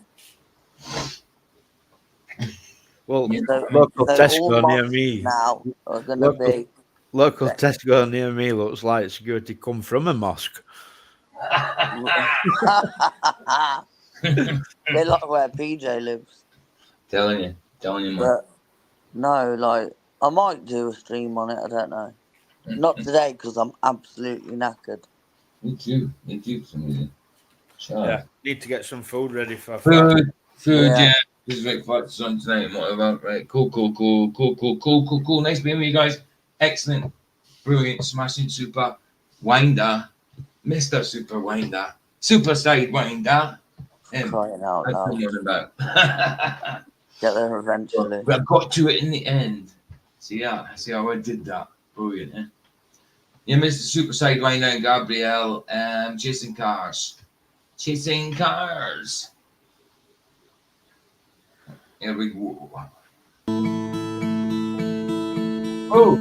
Well, So local all Tesco near mosques me now are gonna be. Local Tesco near me looks like security come from a mosque. They like where PJ lives. Telling you, man. But no, like I might do a stream on it. I don't know. Not today because I'm absolutely knackered. Me too. Somebody. Yeah, need to get some food ready for food. Yeah. Yeah. This is like fights on tonight and whatever. Right. Cool. Nice being with you guys. Excellent. Brilliant. Smashing super winder. Mr. Super Winder. Super Side Winder. Crying out That's loud. what I'm about. Get there eventually. But I got to it in the end. See how I did that. Brilliant, eh? Yeah, Mr. Super Side Winder and Gabrielle. Chasing cars. Here we go. Oh!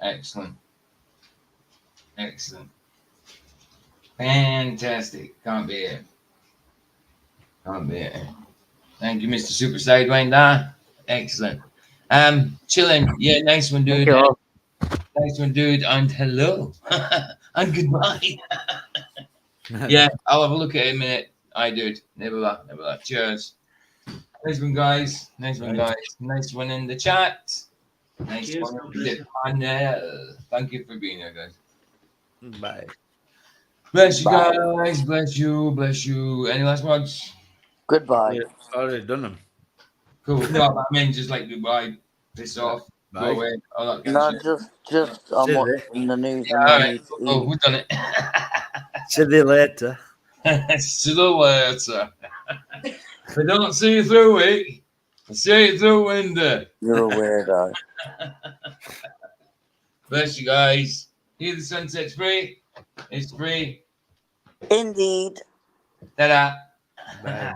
Excellent. Excellent. Fantastic. Can't be it. Can't be it. Thank you, Mr. Super Sidewind. Excellent. Chilling. Yeah, nice one, dude. Nice one, dude. And hello. And goodbye. Yeah, I'll have a look at it in a minute. I dude. Never that. Never that. Cheers. Nice one, guys. Nice one, guys. Nice one in the chat. Nice Cheers, one in the panel. Thank you for being here, guys. Bye. Bless you guys. Bless you. Bless you. Any last words? Goodbye. Yeah, already done them. Cool. No, I mean just like goodbye. Piss off. Bye. Go away. All that kind No, of shit. just I'm watching the news Yeah, and all I right. need to Oh, eat. we've done it. See you later. See you later. If I don't see you through it, I'll see you through window. You're a weirdo. Bless you guys. Hear the sunset's free. It's free. Indeed. Ta-da. Bye.